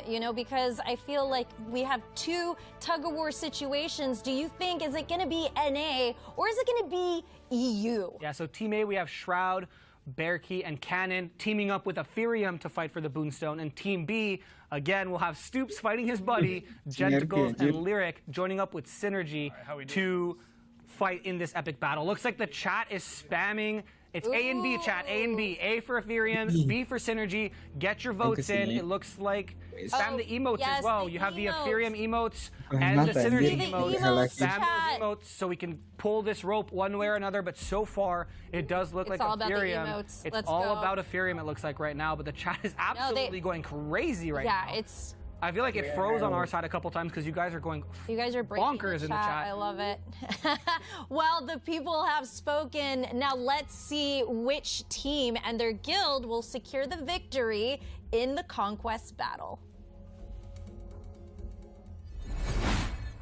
You know, because I feel like we have two tug-of-war situations. Do you think, is it going to be NA or is it going to be EU? Yeah, so Team A, we have Shroud, Bearkey, and Cannon teaming up with Ethereum to fight for the Boonstone. And Team B, again, we'll have Stoops fighting his buddy, Genticles, and Lyric joining up with Synergy to fight in this epic battle. Looks like the chat is spamming. It's A and B, chat. A and B. A for Ethereum, B for Synergy. Get your votes in. It looks like spam the emotes as well. You have the Ethereum emotes and the Synergy emotes. Spam those emotes so we can pull this rope one way or another. But so far, it does look like Ethereum. It's all about Ethereum, it looks like right now. But the chat is absolutely going crazy right now. Yeah, it's... I feel like it froze on our side a couple times because you guys are going bonkers in the chat. I love it. Well, the people have spoken. Now let's see which team and their guild will secure the victory in the conquest battle.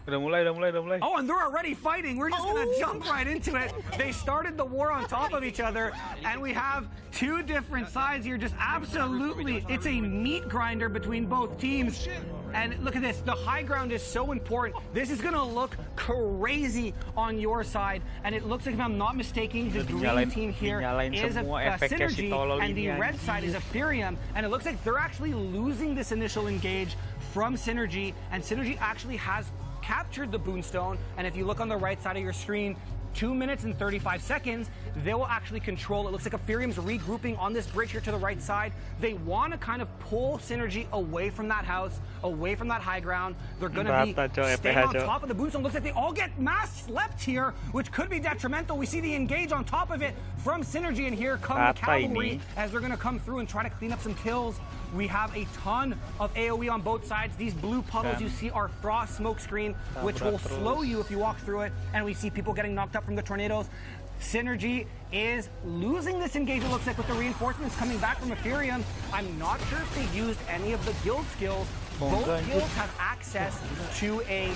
Udah mulai. Oh, and they're already fighting. We're just gonna jump right into it. They started the war on top of each other, and we have two different sides here. Just absolutely, it's a meat grinder between both teams. And look at this, the high ground is so important. This is gonna look crazy on your side. And it looks like, if I'm not mistaken, the green team here is a Synergy, and the red side is Ethereum. And it looks like they're actually losing this initial engage from Synergy, and Synergy actually has captured the Boonstone. And if you look on the right side of your screen, 2 minutes and 35 seconds, they will actually control. It looks like Ethereum's regrouping on this bridge here to the right side. They want to kind of pull Synergy away from that house, away from that high ground. They're going to be staying on top of the Boonstone. Looks like they all get mass slept here, which could be detrimental. We see the engage on top of it from Synergy, and here come the cavalry as they're going to come through and try to clean up some kills. We have a ton of AoE on both sides. These blue puddles you see are frost smoke screen, which will slow you if you walk through it. And we see people getting knocked up from the tornadoes. Synergy is losing this engagement, looks like, with the reinforcements coming back from Ethereum. I'm not sure if they used any of the guild skills. Both guilds have access to a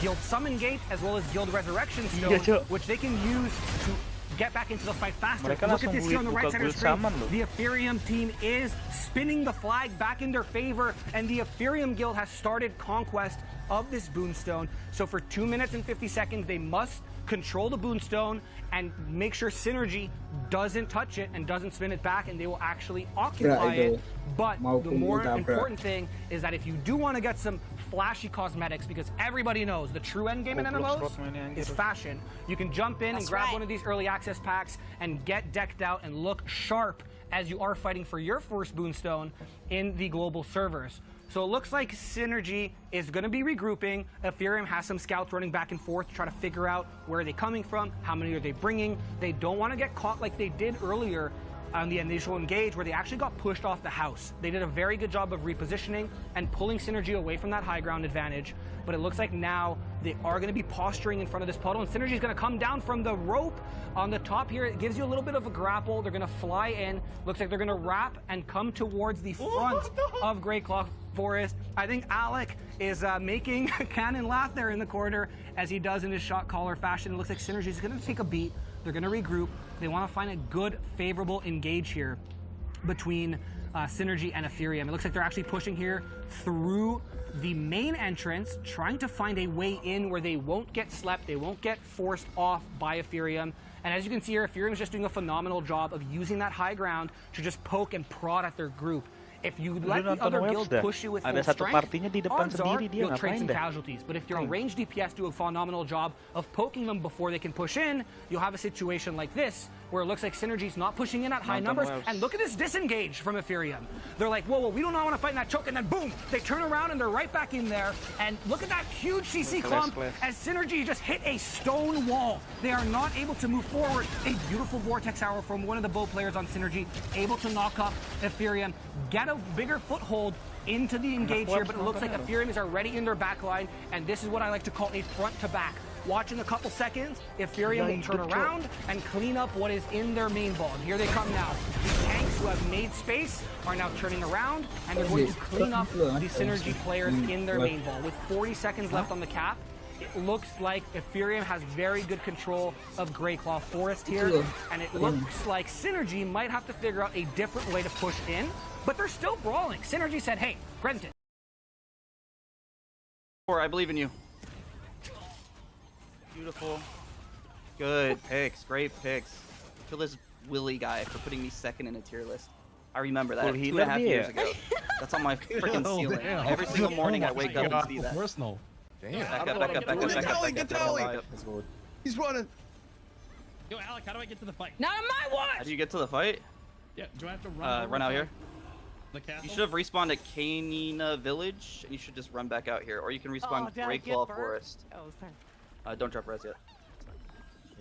guild summon gate as well as guild resurrection stone, which they can use to get back into the fight faster. Look at this here on the right side of the screen. The Ethereum team is spinning the flag back in their favor, and the Ethereum guild has started conquest of this Boonstone. So for 2 minutes and 50 seconds, they must control the Boonstone and make sure Synergy doesn't touch it and doesn't spin it back, and they will actually occupy it. But the more important thing is that if you do want to get some flashy cosmetics, because everybody knows the true end game in MMOs is fashion, you can jump in and grab one of these early access packs and get decked out and look sharp as you are fighting for your first Boonstone in the global servers. So it looks like Synergy is going to be regrouping. Ethereum has some scouts running back and forth to try to figure out where are they coming from, how many are they bringing. They don't want to get caught like they did earlier on the initial engage, where they actually got pushed off the house. They did a very good job of repositioning and pulling Synergy away from that high ground advantage. But it looks like now they are going to be posturing in front of this puddle, and Synergy is going to come down from the rope on the top here. It gives you a little bit of a grapple. They're going to fly in. Looks like they're going to wrap and come towards the front of Greyclaw Forest. I think Alec is making Cannon laugh there in the corner, as he does in his shot caller fashion. It looks like Synergy is going to take a beat. They're going to regroup. They want to find a good, favorable engage here between Synergy and Ethereum. It looks like they're actually pushing here through the main entrance, trying to find a way in where they won't get slept, they won't get forced off by Ethereum. And as you can see here, Ethereum is just doing a phenomenal job of using that high ground to just poke and prod at their group. If you let the other guild push you with full strength, odds are you'll trade some casualties. But if your ranged DPS do a phenomenal job of poking them before they can push in, you'll have a situation like this, where it looks like Synergy's not pushing in at high numbers. And look at this disengage from Ethereum. They're like, whoa, we do not want to fight in that choke, and then boom, they turn around and they're right back in there. And look at that huge CC clump as Synergy just hit a stone wall. They are not able to move forward. A beautiful vortex arrow from one of the bow players on Synergy, able to knock up Ethereum, get a bigger foothold into the engage here, but it looks like Ethereum is already in their back line, and this is what I like to call a front to back. Watch in a couple seconds, Ethereum will turn around and clean up what is in their main ball. And here they come now. The tanks who have made space are now turning around, and they're going to clean up the Synergy players in their main ball. With 40 seconds left on the cap, it looks like Ethereum has very good control of Greyclaw Forest here, and it looks like Synergy might have to figure out a different way to push in, but they're still brawling. Synergy said, hey, present it. I believe in you. Beautiful. Good picks. Great picks. Kill this Willy guy for putting me second in a tier list. I remember that 2.5 years ago. That's on my freaking ceiling. Every single morning I wake up and see that. Personal. Damn. Back up. He's running. Yo, Alec, how do I get to the fight? Not on my watch! How do you get to the fight? Yeah, do I have to run? Run out here. The castle? You should have respawned at Canina Village, and you should just run back out here. Or you can respawn Greyclaw Forest. Oh, sorry. Don't drop res yet.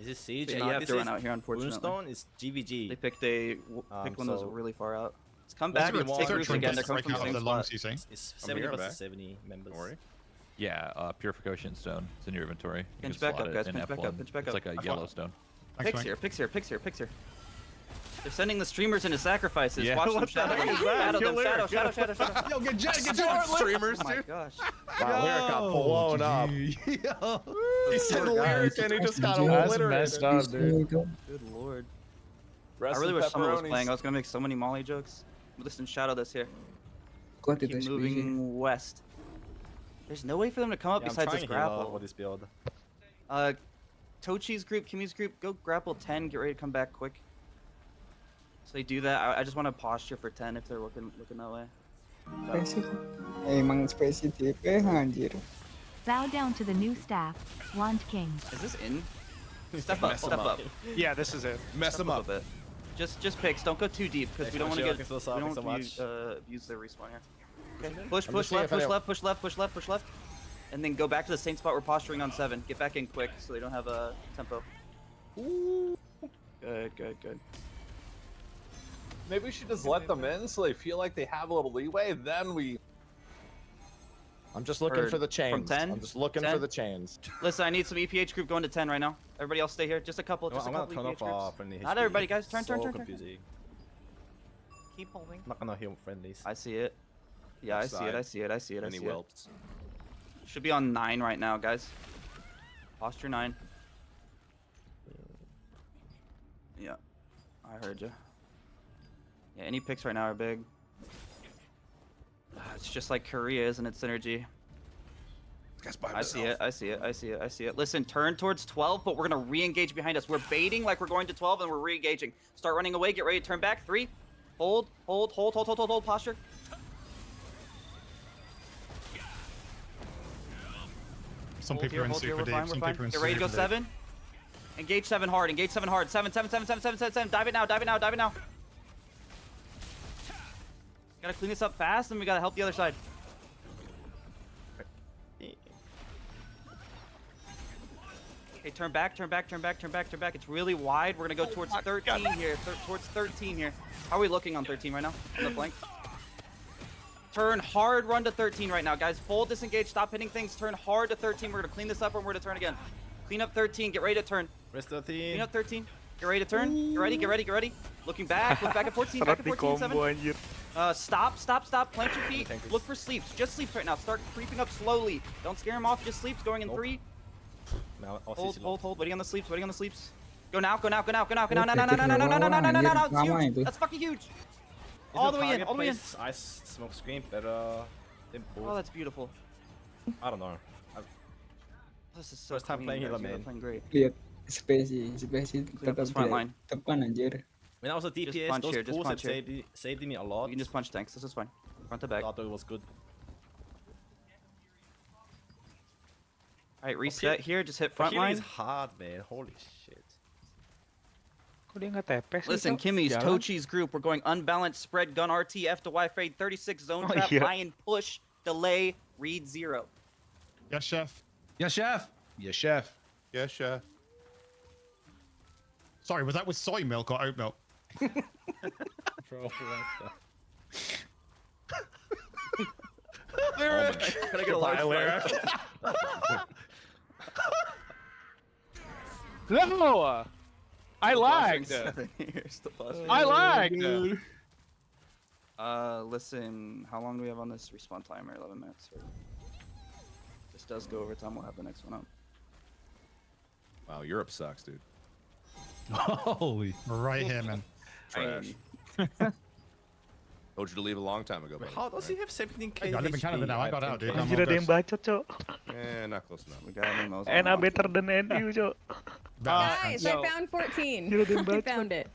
Is this Siege? Yeah, you have to run out here, unfortunately. Moonstone is GVG. They picked one of those really far out. Let's come back and take roofs again. They're coming from the same spot. It's 70 versus 70 members. Yeah, Purification Stone. It's in your inventory. Pinch back up, guys. Pinch back up. It's like a yellow stone. Picks here. They're sending the streamers into sacrifices. Yeah, Watch them, what the shadow heck them. is that? Shadow them, Kill shadow, Lyric. shadow, shadow, shadow. Yo, get Jet, streamers, Oh my dude. gosh. Wow, Lyric got blown up. He said Lyric and he just got obliterated. Good lord. Rest I really in wish someone was pepperonis. playing. I was gonna make so many Molly jokes. Listen, shadow this here. Got Keep it, moving west. There's no way for them to come up besides this grapple. with this build. Tochi's group, Kimmy's group, go grapple 10, get ready to come back quick. So they do that. I just want to posture for 10 if they're looking that way. Emang spesifik anjir. Bow down to the new staff, Wand King. Is this in? Step up, step up. Yeah, this is it. Mess them up a bit. Just picks. Don't go too deep because we don't want to get. We don't want to use their respawn here. Okay. Push left, push left, push left, push left, push left, and then go back to the same spot we're posturing on 7. Get back in quick so they don't have a tempo. Ooh. Good, good, good. Maybe we should just let them in so they feel like they have a little leeway. Then we. I'm just looking for the chains. From 10? I'm just looking 10? for the chains. Listen, I need some EPH group going to 10 right now. Everybody else stay here. Just a couple. Just a couple EPH groups. Not everybody, guys. Turn. Keep holding. I'm not gonna heal friendlies. I see it. Yeah, I see it. I see it. I see it. I Any see it. whelps. Should be on 9 right now, guys. Posture 9. Yeah, I heard you. Yeah, any picks right now are big. It's just like Korea, isn't it, Synergy? I see it, I see it, I see it, I see it. Listen, turn towards 12, but we're gonna re-engage behind us. We're baiting like we're going to 12 and we're re-engaging. Start running away, get ready to turn back. 3, hold, posture. Some Hold people here, are in hold here, super we're fine, deep. we're Some fine. people are in Get ready to go super 7. Engage 7 hard, engage 7 hard. 7. Dive it now. Gotta clean this up fast and we gotta help the other side. Okay, turn back. It's really wide. We're gonna go towards 13 here. Towards 13 here. How are we looking on 13 right now? On the flank. Turn hard, run to 13 right now, guys. Full disengage, stop hitting things. Turn hard to 13. We're gonna clean this up and we're gonna turn again. Clean up 13, get ready to turn. Rest 13. Clean up 13. Get ready to turn. Get ready. Looking back, look back at 14, back at 14, 7. Stop. Plant your feet. Look for sleeps. Just sleeps right now. Start creeping up slowly. Don't scare him off. Just sleeps. Going in 3. Hold. Waiting on the sleeps. Go now. No. That's huge. That's fucking huge. All the way in. Ice smoke screen, but Oh, that's beautiful. I don't know. This is so First time clean, playing guys. Healer You're main. playing great. Lihat spesi Clean up this front line. depan anjir. When I was a DPS, punch those here, just pools punch have here. saved me a lot. You can just punch tanks. This is fine. Front to back. I thought it was good. Alright, reset here. Just hit front Healing line. is hard, man. Holy shit. Kok dia nggak tepes? Listen, Kimmy's, Tochi's group. We're going unbalanced spread, gun RT, F to Y fade, 36 zone trap, yeah. lion push, delay, read 0. Yes, chef. Yes, chef. Yes, chef. Yes, chef. Sorry, was that with soy milk or oat milk? Lyric! Can I get a large Lyric? No! I lagged. I lagged. Listen, how long do we have on this respawn timer? 11 minutes. This does go over time. We'll have the next one up. Wow, Europe sucks, dude. Holy. Right here, man. Trash. Told you to leave a long time ago, buddy. How does he have 17k? I live in Canada now. I got out, dude. I'm Anjir, ada yang bacot, cok. Eh, not close enough. We got him. NA better than NU, cok. Guys, I found 14. I found it.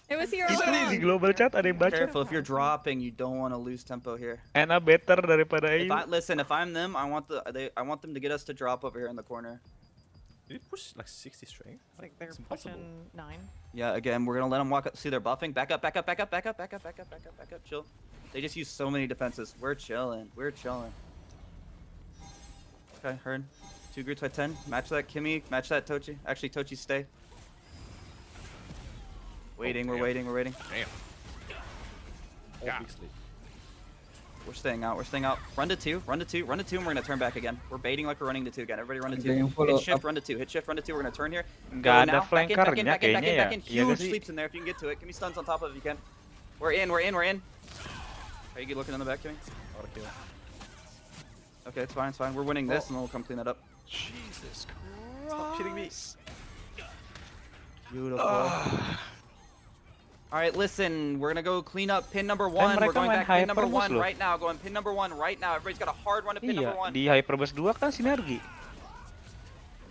It was here all Di along. global chat ada yang bacot. Careful, if you're dropping, you don't want to lose tempo here. NA better daripada If EU. listen, if I'm them, I want them to get us to drop over here in the corner. Did he push like 60 strength? It's like they're pushing 9. Yeah, again, we're gonna let them walk up. See, they're buffing. Back up. Chill. They just use so many defenses. We're chilling. Okay, heard. 2 groups by 10. Match that, Kimmy. Match that, Tochi. Actually, Tochi, stay. Waiting. We're waiting. Damn. Obviously. We're staying out. We're staying out. Run to 2. Run to 2. Run to 2, and we're gonna turn back again. We're baiting like we're running to 2 again. Everybody run to 2. Hit shift, run to 2. Hit shift, run to 2. We're gonna turn here. Nggak ada Back in, back in, flankernya back in, back in, kayaknya back ya. in. Iya nggak Huge sih? sleeps in there if you can get to it. Give me stuns on top of it if you can. We're in, we're in, we're in. Are you looking in the back, Kimmy? Okay, it's fine, it's fine. We're winning this, and then we'll come clean that up. Jesus Christ. Stop kidding me. Beautiful. Alright, listen, we're gonna go clean up pin number 1. We're mereka going main back pin number Hyperboost 1 loh. right now. Going pin number 1 right now. Everybody's got a hard run to pin number Iya, 1. di Hyperboost 2 kan sinergi.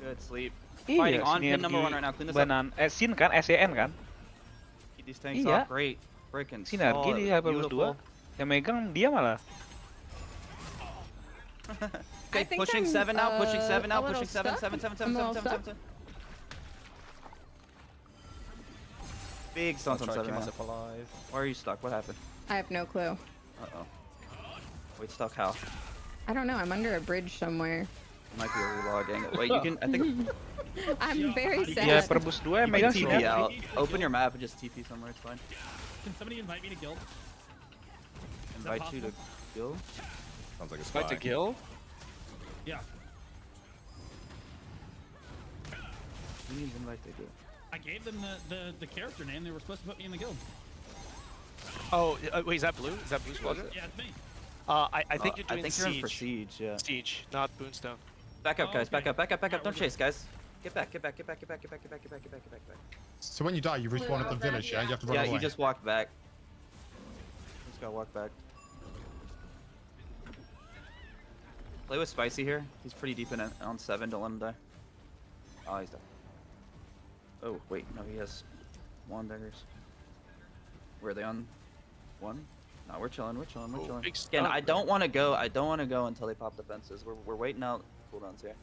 Good sleep. Iya, Fighting on pin sinergi number 1 right now. Clean this up. Sin kan, SEN kan? Keep these tanks Iya. off. Great. Freaking Sinergi solid. di Hyperboost 2. Beautiful. Yang megang dia malah. Okay, I think pushing I'm, 7 now, pushing 7 now, a little pushing 7, stuck. 7, 7, 7, I'm a 7, little 7, 7. Big stunts on 7 keep now. myself alive. Why are you stuck? What happened? I have no clue. Uh-oh. Wait, stuck how? I don't know. I'm under a bridge somewhere. It might be a relog angle. Wait, you can, I think, I'm very Di sad. Hyperboost 2 yang you megang can TP sinergi. out. Open your map and just TP somewhere, it's fine. Can somebody invite me to guild? Invite you to guild? Sounds like a spy. Invite to Gil? Yeah. Who needs invite to guild? I gave them the character name. They were supposed to put me in the guild. Oh, wait, is that Blue? Is that Blue's budget? Yeah, it's me. I think you're doing I think you're in for Siege. Siege, yeah. Siege, not Boonstone. Back up, guys, back okay. up, back up, back up. Yeah, Don't we're chase, guys. Get back, get back, get back, get back, get back, get back, get back, get back, get back, get back, get back. So when you die, you respawn at the village, yeah? You have to run Yeah, away. you just walked back. Just gotta walk back. Play with Spicy here. He's pretty deep in it. On 7, don't let him die. Oh, he's dead. Oh, wait, no, he has 1 daggers. Where are they on 1? No, we're chilling, we're chilling, we're chilling. big Again, stun, I don't want to go until they pop the fences. We're waiting out cooldowns here.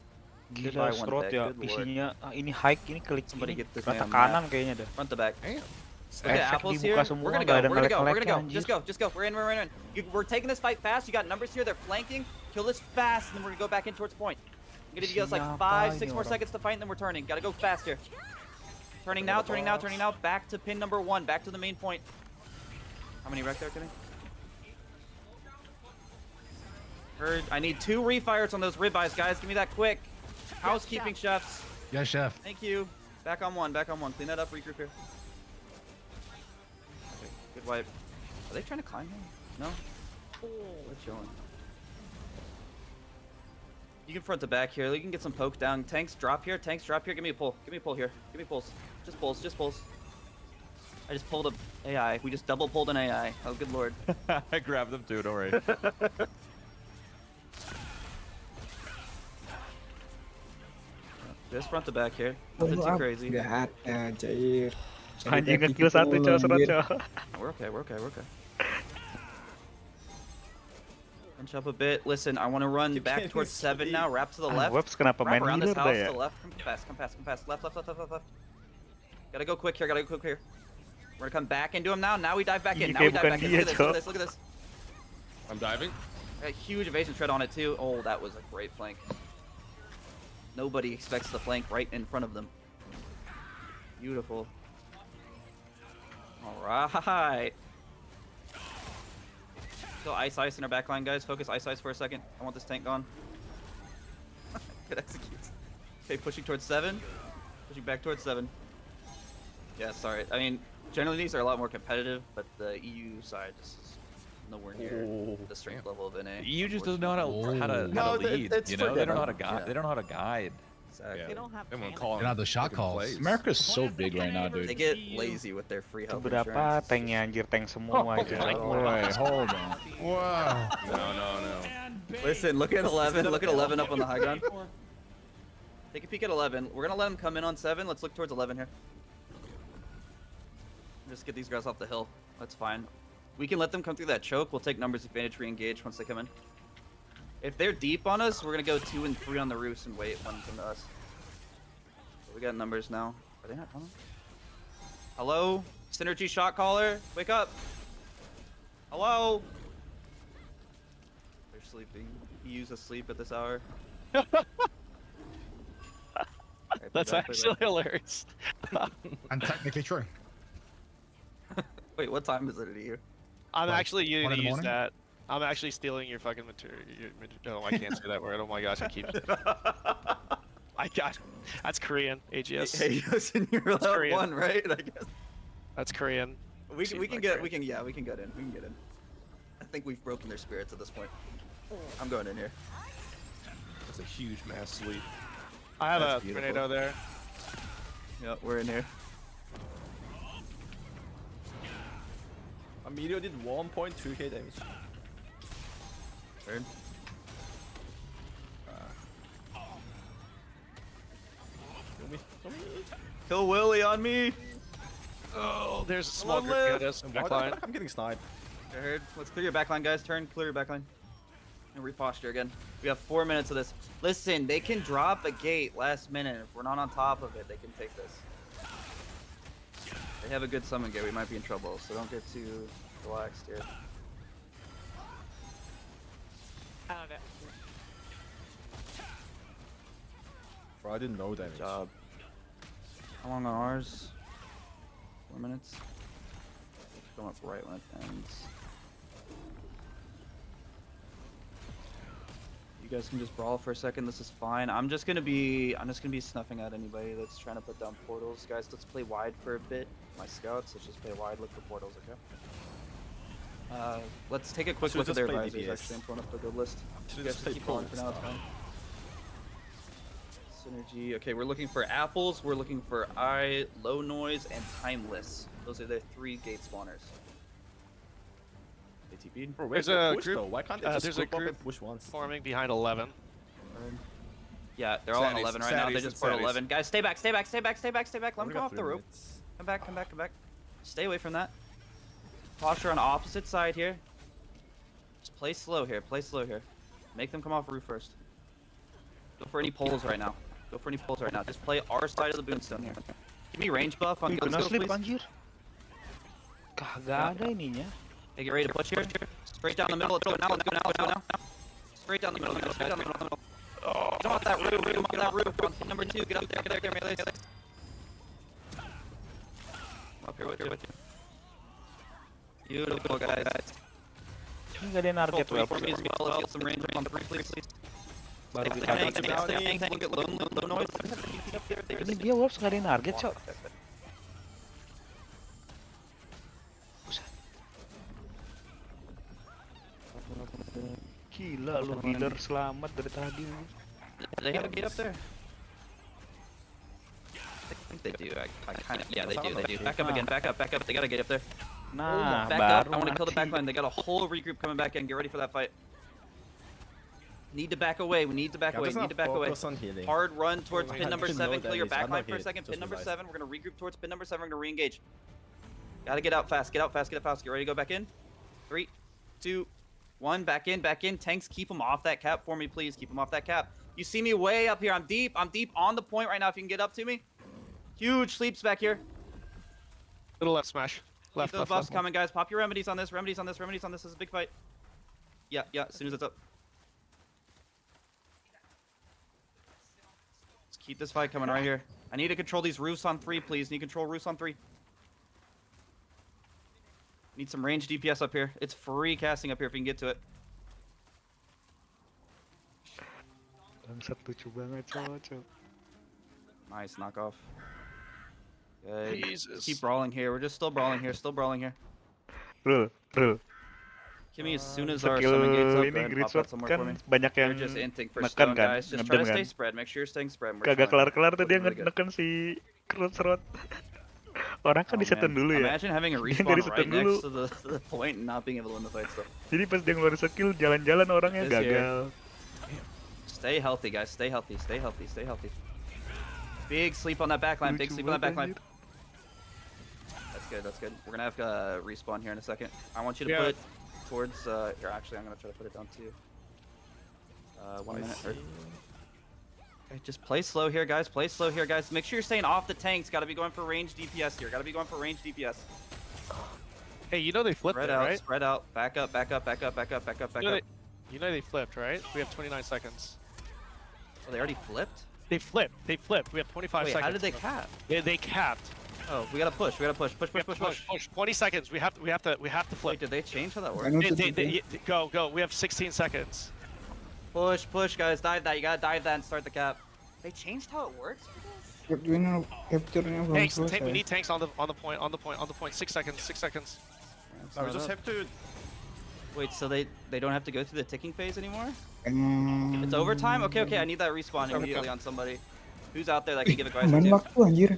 Gila, one Strot deck, ya. good lord. Isinya, ini hike, ini klik Somebody ini. get this Rata man kanan map. kayaknya dah. Front to back. Damn. Look Efek at apples here. dibuka semua, We're gonna nggak go. ada We're gonna go. We're ngelek-ngeleknya, gonna go. anjir. Just go. Just go. We're in. We're in. We're taking this fight fast. You got numbers here. They're flanking. Kill this fast, and then we're gonna go back in towards point. I'm gonna give you guys like 5, 6 more seconds to fight, and then we're turning. Gotta go fast here. Turning now. Turning now. Turning now. Back to pin number 1. Back to the main point. How many wreck there, Kenny? Heard. I need 2 refires on those ribeyes, guys. Give me that quick. Housekeeping, chefs. Yeah, chef. Thank you. Back on 1. Back on 1. Clean that up. Regroup here. Okay, good wipe. Are they trying to climb him? No? We're chilling. You can front to back here. You can get some poke down. Tanks drop here. Tanks drop here. Give me a pull. Give me a pull here. Give me pulls. Just pulls. Just pulls. I just pulled a AI. We just double pulled an AI. Oh, good lord. I grabbed them too, don't worry. Just front to back here. Nothing too crazy. Nggak ada, Jair. Anjing nge-kill satu, cowok, Strot, cowok. We're okay, we're okay, we're okay. Inch up a bit. Listen, I want to run back towards 7 now. Wrap to the left. Whoops, kenapa Wrap main around this healer house dah ya? to the left. Come fast, come fast, come fast. Left, left, left, left, left, left. Gotta go quick here, gotta go quick here. We're gonna come back into him now. Now we dive back in. Ini Now we kayak dive bukan back in. dia, Look at this, look cowok. at this, look at this. I'm diving. A huge evasion shred on it too. Oh, that was a great flank. Nobody expects the flank right in front of them. Beautiful. Alright. Still ice in our backline, guys. Focus ice for a second. I want this tank gone. Good execute. Okay, pushing towards 7. Pushing back towards 7. Yeah, sorry. I mean, generally these are a lot more competitive, but the EU side just is nowhere near the strength level of NA. You just don't know how to No, lead. it's You know, they don't know how to forgettable. guide. They don't know how to guide. Exactly. They don't have the shot calls. America's so big right now, They dude. get lazy with their free health Berapa insurance. tanknya anjir, tank semua aja. Wait, hold on. Wow. No. Listen, look at 11. Look at 11 up on the high ground. Take a peek at 11. We're gonna let them come in on 7. Let's look towards 11 here. Just get these guys off the hill. That's fine. We can let them come through that choke. We'll take numbers advantage, re-engage once they come in. If they're deep on us, we're gonna go 2 and 3 on the roofs and wait when they come to us. So we got numbers now. Are they not coming? Hello? Synergy shot caller? Wake up! Hello? They're sleeping. He used sleep at this hour. That's actually hilarious. And technically true. Wait, what time is it at you? I'm actually One in going to the use morning? that. I'm actually stealing your fucking material. No, I can't say that word. Oh my gosh, I keep. I got. That's Korean. AGS. Aegis and you're allowed Korean. one, right? I guess. That's Korean. We can get in. We can get in. I think we've broken their spirits at this point. I'm going in here. That's a huge mass sweep. I have That's a beautiful. tornado there. Yep, we're in here. A meteor did 1.2k damage. Turn. Kill me. Kill Willie on me. Oh, there's a small Long group live. behind us. And why the Backline. fuck I'm getting sniped? I heard. Let's clear your backline, guys. Turn, clear your backline. And reposture again. We have 4 minutes of this. Listen, they can drop a gate last minute. If we're not on top of it, they can take this. They have a good summon gate. We might be in trouble, so don't get too relaxed here. Bro, I didn't know damage. Good job. How long on ours? 4 minutes. Come up right when it ends. You guys can just brawl for a second. This is fine. I'm just gonna be snuffing out anybody that's trying to put down portals. Guys, let's play wide for a bit. My scouts, let's just play wide, look for portals, okay? Let's take a quick look at their advisors. Actually, I'm pulling up the good list. You guys just keep going for now. It's fine. Synergy. Okay, we're looking for apples. We're looking for eye, low noise, and timeless. Those are their 3 gate spawners. ATP. Bro, There's where's a the push, group. though? Why can't they just There's a group up group and push once? forming behind 11. Yeah, they're all on Saddies, 11 right now. They saddies, just poured saddies. 11. Guys, stay back, stay back, stay back, stay back, stay back. Let them We come got off the 3 rope. minutes. Come back, come back, come back. Stay away from that. Posture on the opposite side here. Just play slow here. Play slow here. Make them come off roof first. Go for any pulls right now. Go for any pulls right now. Just play our side of the boonstone here. Give me range buff on Kena Ghost, slip please. anjir. Kagak ada ininya. Hey, get ready to push here. Straight down the middle. Let's go now. Let's go now. Let's go now. Straight down the middle. Straight down the middle. Oh, get off that roof. Get off that roof. On number 2. Get up there. Get up there, melee. Up here with you. Beautiful, guys. Ini gak ada target Control 3 for me as well. Let's get some range up on 3, please. baru kita Look at low noise. ini dia Wolves gak ada target cok. Gila lu healer selamat dari tadi. They have a gate up there. I think they do. I kind of, yeah, they do. Back up again. Back up. They got a gate up there. Nah, back baru up. I want to kill the mati. backline. They got a whole regroup coming back in. Get ready for that fight. Need to back away. We need to back away. Need to back away. Hard run towards pin number 7. Kill your backline for a second. Pin number 7. We're gonna regroup towards pin number 7. We're gonna re-engage. Gotta get out fast. Get out fast. Get out fast. Get ready to go back in. 3, 2, 1. Back in. Back in. Tanks, keep them off that cap for me, please. Keep them off that cap. You see me way up here. I'm deep on the point right now. If you can get up to me. Huge sleeps back here. Little left smash. Left, Keep those left, buffs left. coming, guys. Pop your remedies on this. Remedies on this. This is a big fight. Yeah. As soon as it's up. Let's keep this fight coming right here. I need to control these roofs on 3, please. Need control roofs on 3. Need some range DPS up here. It's free casting up here if you can get to it. Bangsat lucu banget cok. Nice knockoff. Good. Jesus. Keep brawling here. We're just still brawling here. Rul. Give me as soon as our Skill summon gates up ini and grid pop sword out somewhere kan for me. banyak They're yang just inting for neken stone, kan, guys. Just try to ngedem stay kan. spread. Make sure you're staying spread. We're Kagak trying. kelar-kelar tuh dia Really good. neken si grid sword. Orang kan Oh, disetan man. dulu ya. Imagine having a Dia respawn nggak right disetan next dulu. to the point and not being able to win the fight still. Jadi pas dia ngeluarin skill jalan-jalan orangnya This here. gagal. Stay healthy, guys. Stay healthy. Big sleep on that backline. Big sleep on that backline. That's good. We're gonna have respawn here in a second. I want you to put it towards. Here, actually, I'm gonna try to put it down too. 1 minute. Okay, just play slow here, guys. Make sure you're staying off the tanks. Got to be going for range DPS here. Hey, you know they flipped Spread it, out. right? Spread out. Back up. You know they flipped, right? We have 29 seconds. Oh, they already flipped. They flipped. We have 25 Wait, seconds. how did they cap? They capped. Oh, we gotta push. We gotta push. Push. 20 seconds. We have to flip. Wait, did they change how that works? Go. We have 16 seconds. Push, guys. Dive that. You gotta dive that and start the cap. They changed how it works for this? Capture-nya belum Tanks. selesai. We need tanks on the point. 6 seconds. 6 seconds. No, we just have to. Wait, so they don't have to go through the ticking phase anymore? It's overtime? Okay. I need that respawn immediately on somebody. Who's out there that can give it guys Main to? waktu anjir.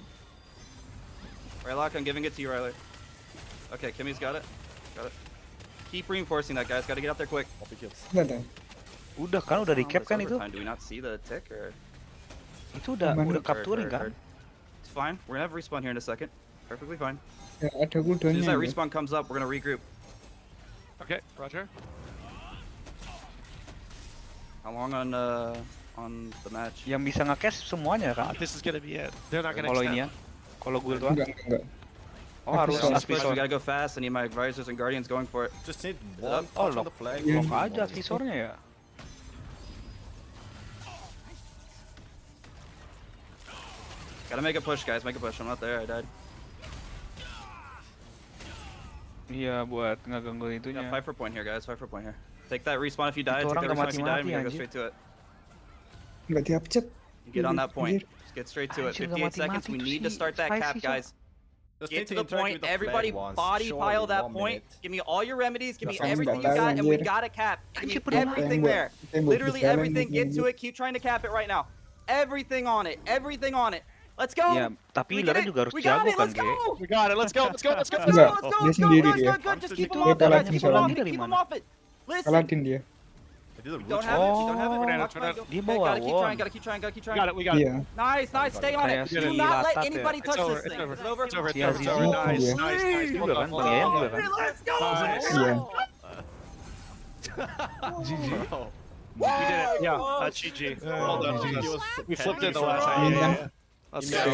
Rylock, I'm giving it to you, Ryler. Okay, Kimmy's got it. Keep reinforcing that, guys. Gotta get up there quick. Enggak ada. Udah kan, udah di cap kan itu? Do we not see the tick or? Itu udah capturing kan? It's fine. We're gonna have a respawn here in a second. Perfectly fine. Ya, ada As soon as that cooldownnya. respawn comes up, we're gonna regroup. Okay, Roger. How long on the match? Yang bisa nge-cash semuanya kan? This is gonna be it. They're not gonna Kalau extend. ini ya, kalau gue doang. Enggak. Oh harus Push, Aspisor. we gotta go fast. I need my advisors and guardians going for it. Just need one Oh touch on lock, the flag. lock aja Aspisornya ya. Gotta make a push, guys. Make a push. I'm not there. I died. Iya buat ngeganggu itunya. Yeah, fight for point here, guys. Fight for point here. Take that respawn if you die. Itu Take orang that nggak respawn if you die. We gotta go mati-mati, straight to it. Enggak diupcet. You get on that point. Just get straight to it. Anjir, 58 nggak seconds. We mati-mati need tuh to start that si cap, Spicy, guys. Just Get need to to the interact point. with the Everybody flag once. body Surely pile that 1 point. minute. Give me all your remedies. Give me Langsung everything you bakal, got, and we anjir. got a cap. Give me Anjir, everything Tembok. there. Tembok Literally bisa everything. lagi, Get to it. Keep trying to cap it right now. Everything on it. Everything on it. Let's go. Iya, tapi We get healernya it. juga harus We got jago it. kan, Let's Ge? go. We got it. Let's go. Enggak, Let's dia go. sendiri Good, dia. good. Just keep Dia him off it. kalah Keep him misalnya. off it. Keep him off it. Listen. Kalahin dia. Don't have it. You don't have it. Watch my go. Dia Okay, bawa gotta keep won. trying. Gotta keep trying. Gotta keep trying. We got it. Iya. Nice. Stay on it. Kayak Do si not let Latat ya. anybody touch It's over, this thing. it's over. Is it over? It's over. Iya, It's over. Nice. Iya. Nice. Juga kan, pengen juga kan. Let's go. Iya. We did it. Yeah. That's GG. Well done. We flipped it the last time. Yeah. Let's go.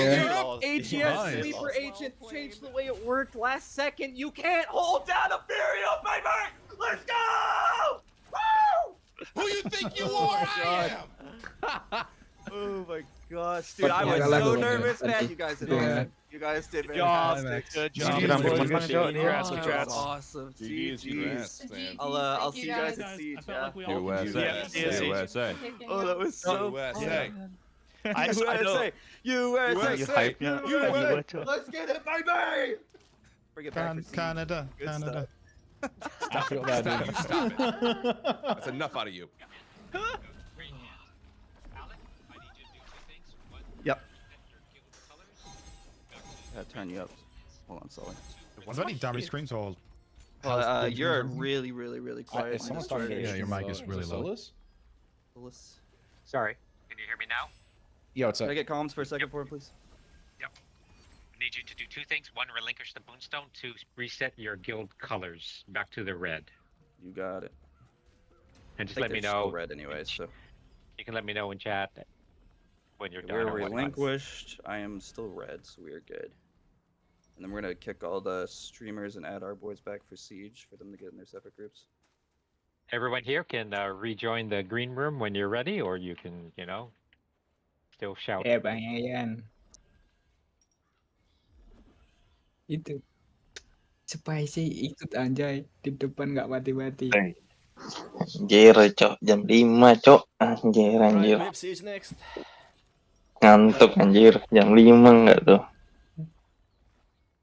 AGS Sleeper Agent changed the way it worked last second. You can't hold down a Furio, baby! Let's go! Woo! Who you think you are? I am. Oh my gosh, dude, I was so nervous, man. You guys did awesome. You guys did fantastic. Good job. Congrats. That's awesome. GG's. I'll see you guys at Siege. I felt like we all USA. Oh, that was so USA. USA. USA. hype-nya. Let's get it, baby! Bring it back for Canada. Good stuff. I feel bad, dude. Stop it. That's enough out of you. Yep. Gotta turn you up. Hold on, Sully. Was that any damage screens or? You're really, really, really quiet. It's almost starting to get your mic is really low. Sorry. Can you hear me now? Yeah, what's Can up? I get comms for a second for him, please? Yep. I need you to do two things. One, relinquish the Boonstone. Two, reset your guild colors back to the red. You got it. And just I let think me they're still know. red anyways, so. You can let me know in chat when you're done. We're or whatnot. relinquished. I am still red, so we're good. And then we're gonna kick all the streamers and add our boys back for Siege for them to get in their separate groups. Everyone here can rejoin the green room when you're ready, or you can, still shout. Bang Ayan. Itu. Spicy ikut anjay di depan nggak mati-mati. Anjir, cok. Jam 5, cok. Anjir. Siege next. Ngantuk, anjir. Jam 5 nggak tuh.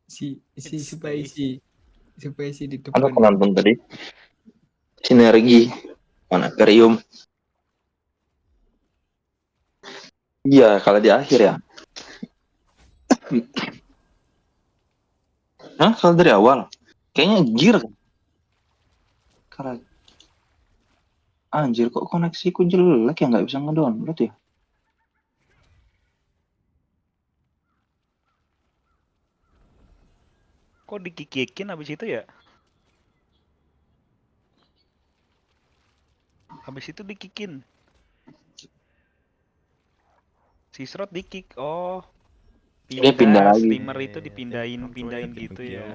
Si Spicy di Ada depan. penonton tadi. Sinergi. Planetarium. Iya, kalau di akhir ya. Hah? Kalau dari awal? Kayaknya anjir. Karena anjir kok koneksiku jelek ya, nggak bisa ngedownload ya. Kok dikikikin abis itu ya? Habis itu dikikin. Si Srot dikik. Oh. Dia pindah lagi. Steamer itu dipindahin gitu ya.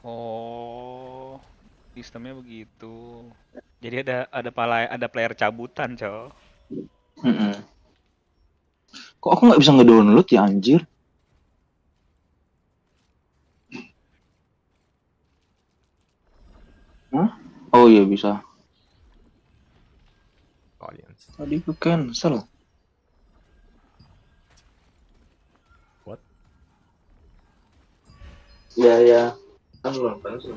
Oh. Sistemnya begitu. Jadi ada player cabutan, Cok. Kok aku nggak bisa ngedownload ya anjir? Hah? Oh iya bisa. Audience. Tadi aku cancel. What? Ya. Kan belum cancel.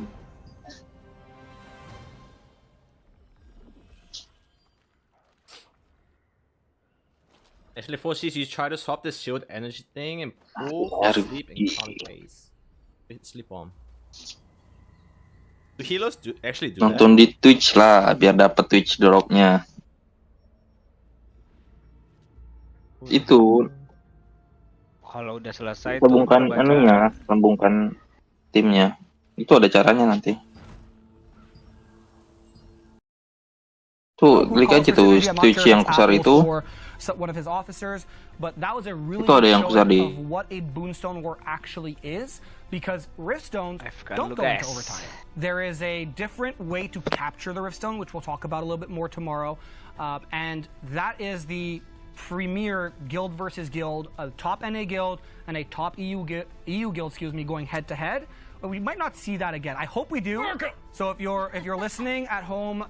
Actually, for Siege, you try to swap the shield energy thing and pull sleep and count phase. Sleep on. Do healers actually do Nonton that? di Twitch lah, biar dapat Twitch dropnya. Itu Kalau udah selesai sambungkan anunya, sambungkan timnya. Itu ada caranya nanti. Tuh, klik aja tuh Twitch yang kusar itu. One of his officers, but that was a really Itu ada good yang kusar showing di. of what a boonstone war actually is, because riftstones don't go into overtime. There is a different way to capture the riftstone, which we'll talk about a little bit more tomorrow, and that is the premier guild versus guild, a top NA guild and a top EU guild, going head to head. But we might not see that again. I hope we do. So if you're listening at home,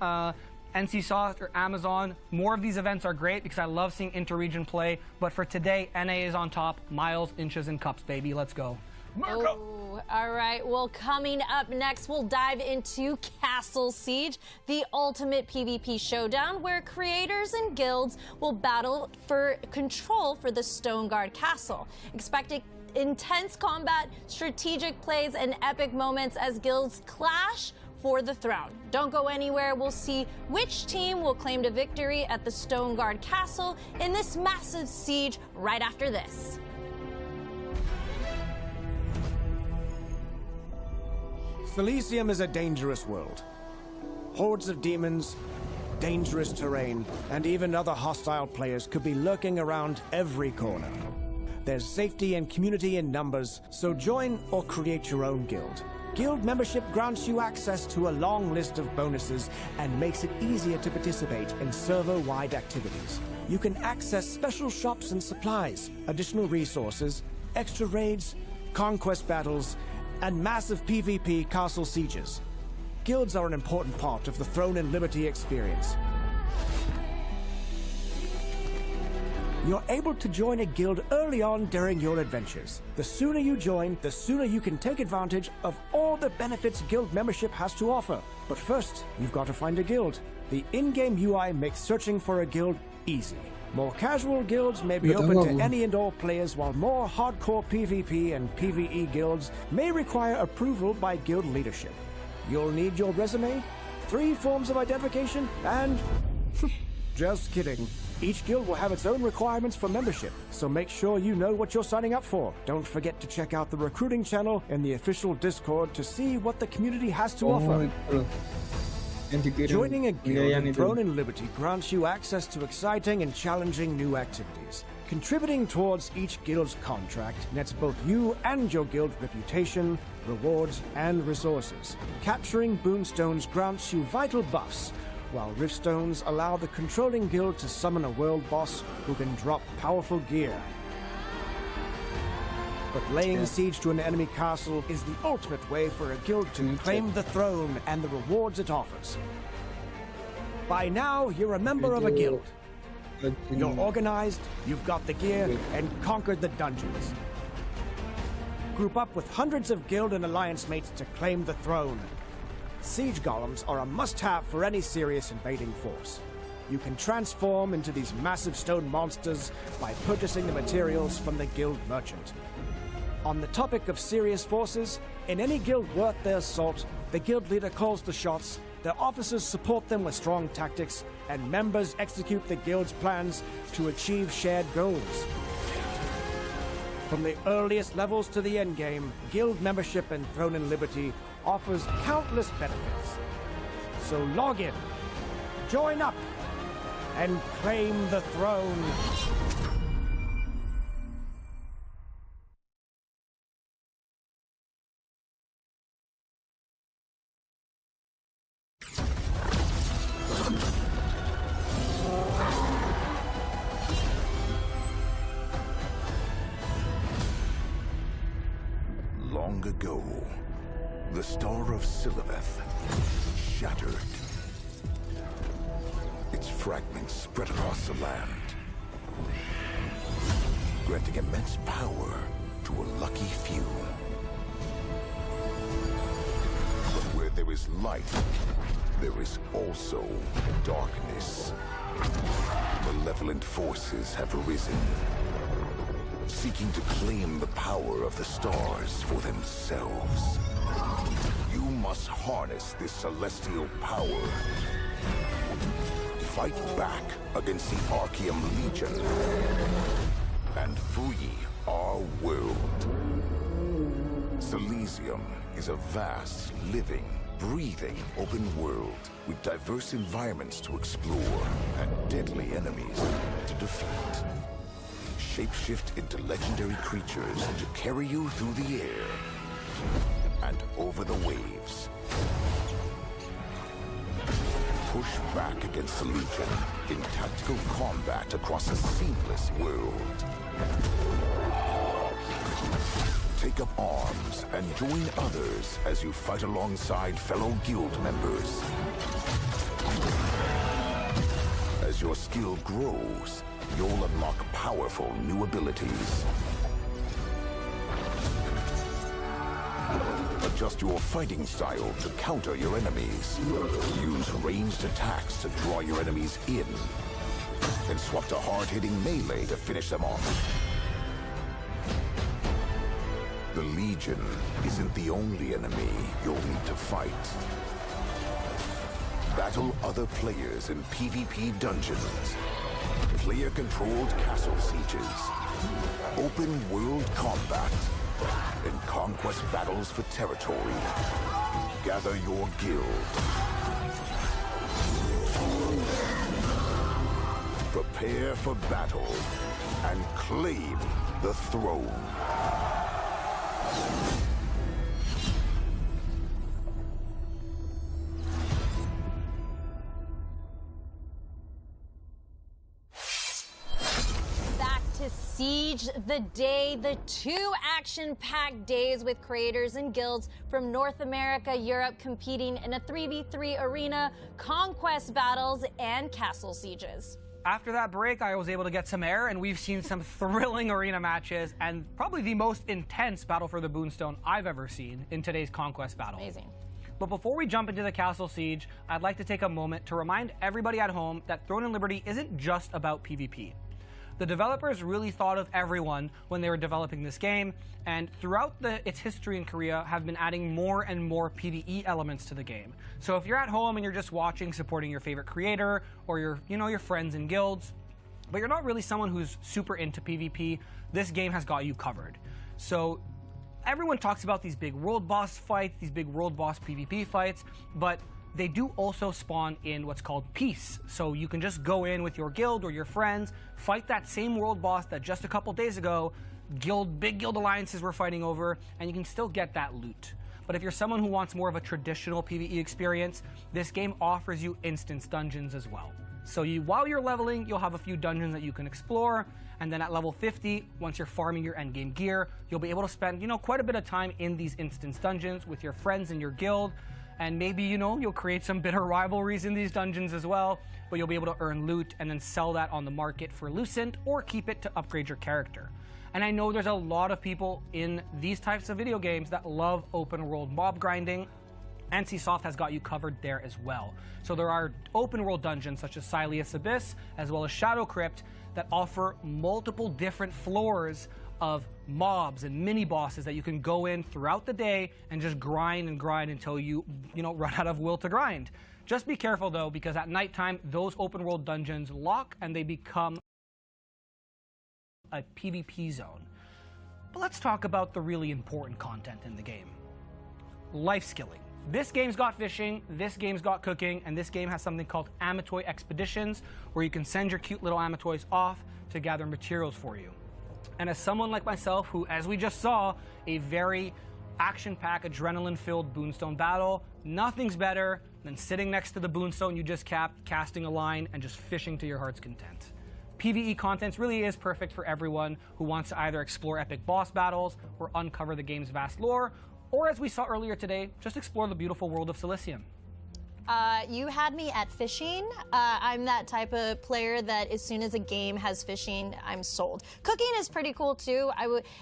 NCSoft or Amazon, more of these events are great because I love seeing inter-region play. But for today, NA is on top. Miles, inches, and cups, baby. Let's go. Oh, all right. Well, coming up next, we'll dive into Castle Siege, the ultimate PvP showdown where creators and guilds will battle for control for the Stone Guard Castle. Expect intense combat, strategic plays, and epic moments as guilds clash for the throne. Don't go anywhere. We'll see which team will claim the victory at the Stone Guard Castle in this massive siege right after this. Elysium is a dangerous world. Hordes of demons, dangerous terrain, and even other hostile players could be lurking around every corner. There's safety and community in numbers, so join or create your own guild. Guild membership grants you access to a long list of bonuses and makes it easier to participate in server-wide activities. You can access special shops and supplies, additional resources, extra raids, conquest battles, and massive PvP castle sieges. Guilds are an important part of the Throne and Liberty experience. You're able to join a guild early on during your adventures. The sooner you join, the sooner you can take advantage of all the benefits guild membership has to offer. But first, you've got to find a guild. The in-game UI makes searching for a guild easy. More casual guilds may be open to any and all players, while more hardcore PvP and PvE guilds may require approval by guild leadership. You'll need your resume, 3 forms of identification, and... just kidding. Each guild will have its own requirements for membership, so make sure you know what you're signing up for. Don't forget to check out the recruiting channel in the official Discord to see what the community has to offer. Joining a guild in Throne and Liberty grants you access to exciting and challenging new activities. Contributing towards each guild's contract nets both you and your guild reputation, rewards, and resources. Capturing boonstones grants you vital buffs, while riftstones allow the controlling guild to summon a world boss who can drop powerful gear. But laying siege to an enemy castle is the ultimate way for a guild to claim the throne and the rewards it offers. By now, you're a member of a guild. You're organized, you've got the gear, and conquered the dungeons. Group up with hundreds of guild and alliance mates to claim the throne. Siege golems are a must-have for any serious invading force. You can transform into these massive stone monsters by purchasing the materials from the guild merchant. On the topic of serious forces, in any guild worth their salt, the guild leader calls the shots, their officers support them with strong tactics, and members execute the guild's plans to achieve shared goals. From the earliest levels to the endgame, guild membership in Throne and Liberty offers countless benefits. So log in, join up, and claim the throne. ago, the star of Siliveth shattered. Its fragments spread across the land, granting immense power to a lucky few. But where there is light, there is also darkness. Malevolent forces have arisen, seeking to claim the power of the stars for themselves. You must harness this celestial power. Fight back against the Archeum Legion and free our world. Silesium is a vast, living, breathing open world with diverse environments to explore and deadly enemies to defeat. Shapeshift into legendary creatures to carry you through the air and over the waves. Push back against the Legion in tactical combat across a seamless world. Take up arms and join others as you fight alongside fellow guild members. As your skill grows, you'll unlock powerful new abilities. Adjust your fighting style to counter your enemies. Use ranged attacks to draw your enemies in. Then swap to hard-hitting melee to finish them off. The Legion isn't the only enemy you'll need to fight. Battle other players in PvP dungeons. Player-controlled castle sieges. Open world combat. And conquest battles for territory. Gather your guild. Prepare for battle and claim the throne. Siege the Day, the 2 action-packed days with creators and guilds from North America, Europe competing in a 3v3 arena, conquest battles, and castle sieges. After that break, I was able to get some air, and we've seen some thrilling arena matches and probably the most intense battle for the Boonstone I've ever seen in today's conquest battle. Amazing. But before we jump into the castle siege, I'd like to take a moment to remind everybody at home that Throne and Liberty isn't just about PvP. The developers really thought of everyone when they were developing this game, and throughout its history in Korea have been adding more and more PvE elements to the game. So if you're at home and you're just watching, supporting your favorite creator or your friends in guilds, but you're not really someone who's super into PvP, this game has got you covered. So everyone talks about these big world boss fights, these big world boss PvP fights, but they do also spawn in what's called peace. So you can just go in with your guild or your friends, fight that same world boss that just a couple days ago big guild alliances were fighting over, and you can still get that loot. But if you're someone who wants more of a traditional PvE experience, this game offers you instance dungeons as well. So while you're leveling, you'll have a few dungeons that you can explore, and then at level 50, once you're farming your endgame gear, you'll be able to spend, quite a bit of time in these instance dungeons with your friends in your guild. And maybe, you'll create some bitter rivalries in these dungeons as well, but you'll be able to earn loot and then sell that on the market for Lucent or keep it to upgrade your character. And I know there's a lot of people in these types of video games that love open world mob grinding. NCSoft has got you covered there as well. So there are open world dungeons such as Sileus Abyss as well as Shadow Crypt that offer multiple different floors of mobs and mini bosses that you can go in throughout the day and just grind and grind until you run out of will to grind. Just be careful though, because at nighttime those open world dungeons lock and they become a PvP zone. But let's talk about the really important content in the game. Life skilling. This game's got fishing, this game's got cooking, and this game has something called Amatoy Expeditions, where you can send your cute little Amatoys off to gather materials for you. And as someone like myself who, as we just saw, a very action-packed, adrenaline-filled Boonstone battle, nothing's better than sitting next to the Boonstone you just capped, casting a line, and just fishing to your heart's content. PvE content really is perfect for everyone who wants to either explore epic boss battles or uncover the game's vast lore, or as we saw earlier today, just explore the beautiful world of Cilicium. You had me at fishing. I'm that type of player that as soon as a game has fishing, I'm sold. Cooking is pretty cool too.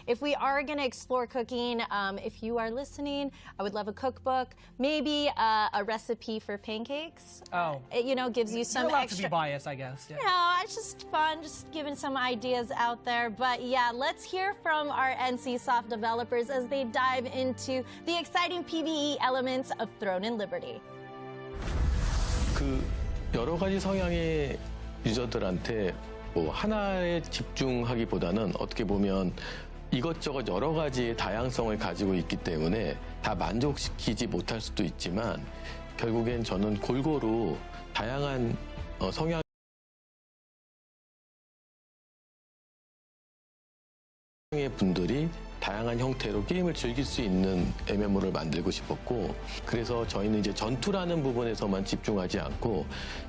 If we are going to explore cooking, if you are listening, I would love a cookbook, maybe a recipe for pancakes. It, gives you some You're allowed extra. to be biased, I guess. Yeah. It's just fun, just giving some ideas out there. But yeah, let's hear from our NCSoft developers as they dive into the exciting PvE elements of Throne and Liberty. 그 여러 가지 성향의 유저들한테 뭐 하나에 집중하기보다는 어떻게 보면 이것저것 여러 가지의 다양성을 가지고 있기 때문에 다 만족시키지 못할 수도 있지만 결국엔 저는 골고루 다양한 성향 의 분들이 다양한 형태로 게임을 즐길 수 있는 MMO를 만들고 싶었고 그래서 저희는 이제 전투라는 부분에서만 집중하지 않고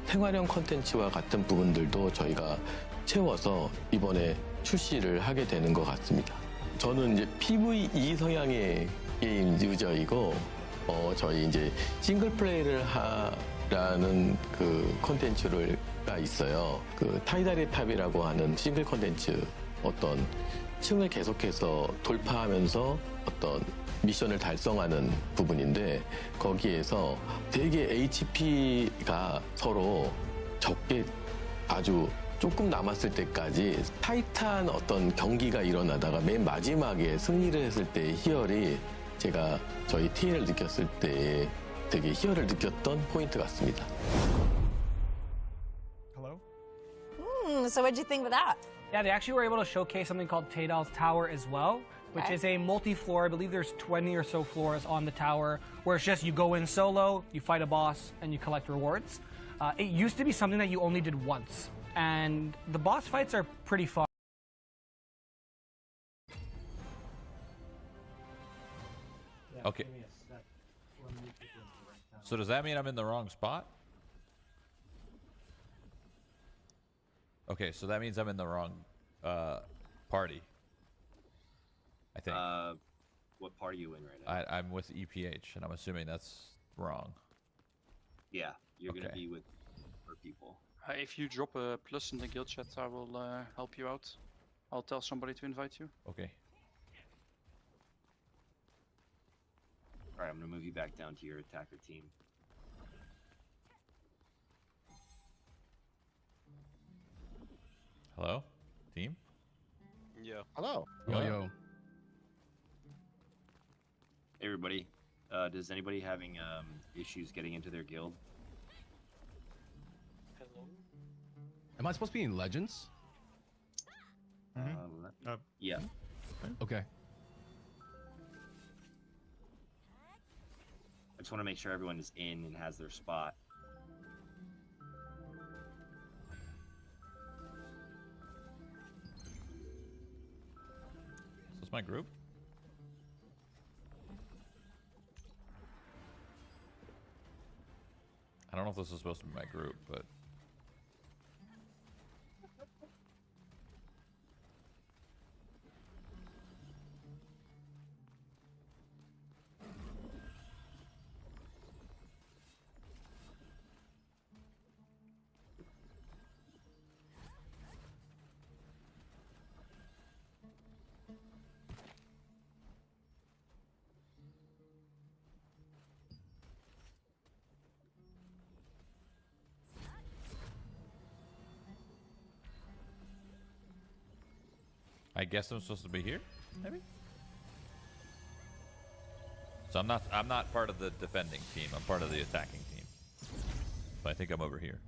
생활형 컨텐츠와 같은 부분들도 저희가 채워서 이번에 출시를 하게 되는 것 같습니다. 저는 이제 PVE 성향의 게임 유저이고 저희 이제 싱글 플레이를 하라는 그 컨텐츠가 있어요. 그 타이다리 탑이라고 하는 싱글 컨텐츠 어떤 층을 계속해서 돌파하면서 어떤 미션을 달성하는 부분인데 거기에서 되게 HP가 서로 적게 아주 조금 남았을 때까지 타이트한 어떤 경기가 일어나다가 맨 마지막에 승리를 했을 때의 희열이 제가 저희 TN을 느꼈을 때 되게 희열을 느꼈던 포인트 같습니다. Hello? So what'd you think of that? Yeah, they actually were able to showcase something called Taydal's Tower as well, which is a multi-floor, I believe there's 20 or so floors on the tower, where it's just you go in solo, you fight a boss, and you collect rewards. It used to be something that you only did once, and the boss fights are pretty fun. Okay. So does that mean I'm in the wrong spot? Okay, so that means I'm in the wrong party. I think. What party are you in right now? I'm with EPH, and I'm assuming that's wrong. Yeah, you're gonna be with her people. If you drop a plus in the guild chat, I will help you out. I'll tell somebody to invite you. Okay. Alright, I'm gonna move you back down to your attacker team. Hello, team. Yeah. Hello. Yo. Hey everybody, does anybody having issues getting into their guild? Hello. Am I supposed to be in Legends? Yeah. Okay. I just want to make sure everyone is in and has their spot. Is this my group? I don't know if this is supposed to be my group, but... I guess I'm supposed to be here, maybe? So I'm not part of the defending team, I'm part of the attacking team. But I think I'm over here.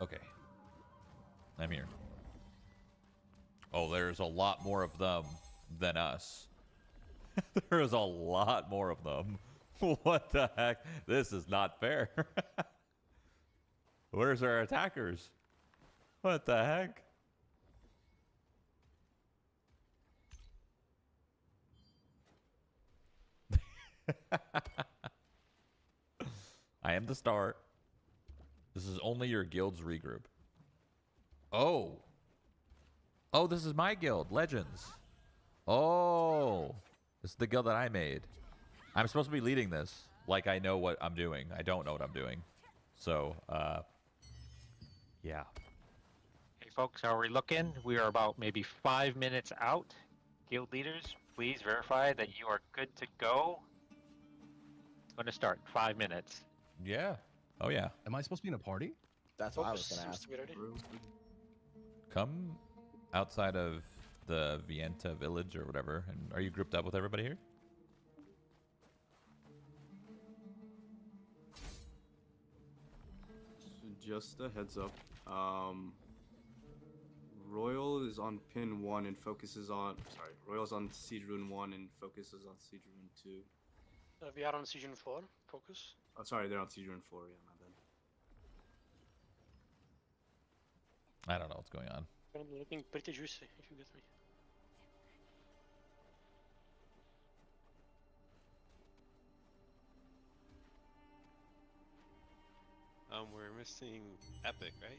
Okay. I'm here. Oh, there's a lot more of them than us. There is a lot more of them. What the heck? This is not fair. Where's our attackers? What the heck? I am the start. This is only your guild's regroup. Oh. Oh, this is my guild, Legends. Oh, this is the guild that I made. I'm supposed to be leading this. Like I know what I'm doing. I don't know what I'm doing. So, yeah. Hey folks, how are we looking? We are about maybe 5 minutes out. Guild leaders, please verify that you are good to go. It's going to start 5 minutes. Yeah. Oh yeah. Am I supposed to be in a party? That's what I was gonna ask. Come outside of the Vienta village or whatever. And are you grouped up with everybody here? Just a heads up. Royal is on pin 1 and focuses on. Sorry, Royal's on Siege Rune 1 and focuses on Siege Rune 2. We are on Siege Rune 4. Focus. Oh, sorry, they're on Siege Rune 4. Yeah, my bad. I don't know what's going on. I'm looking pretty juicy, if you get me. We're missing Epic, right?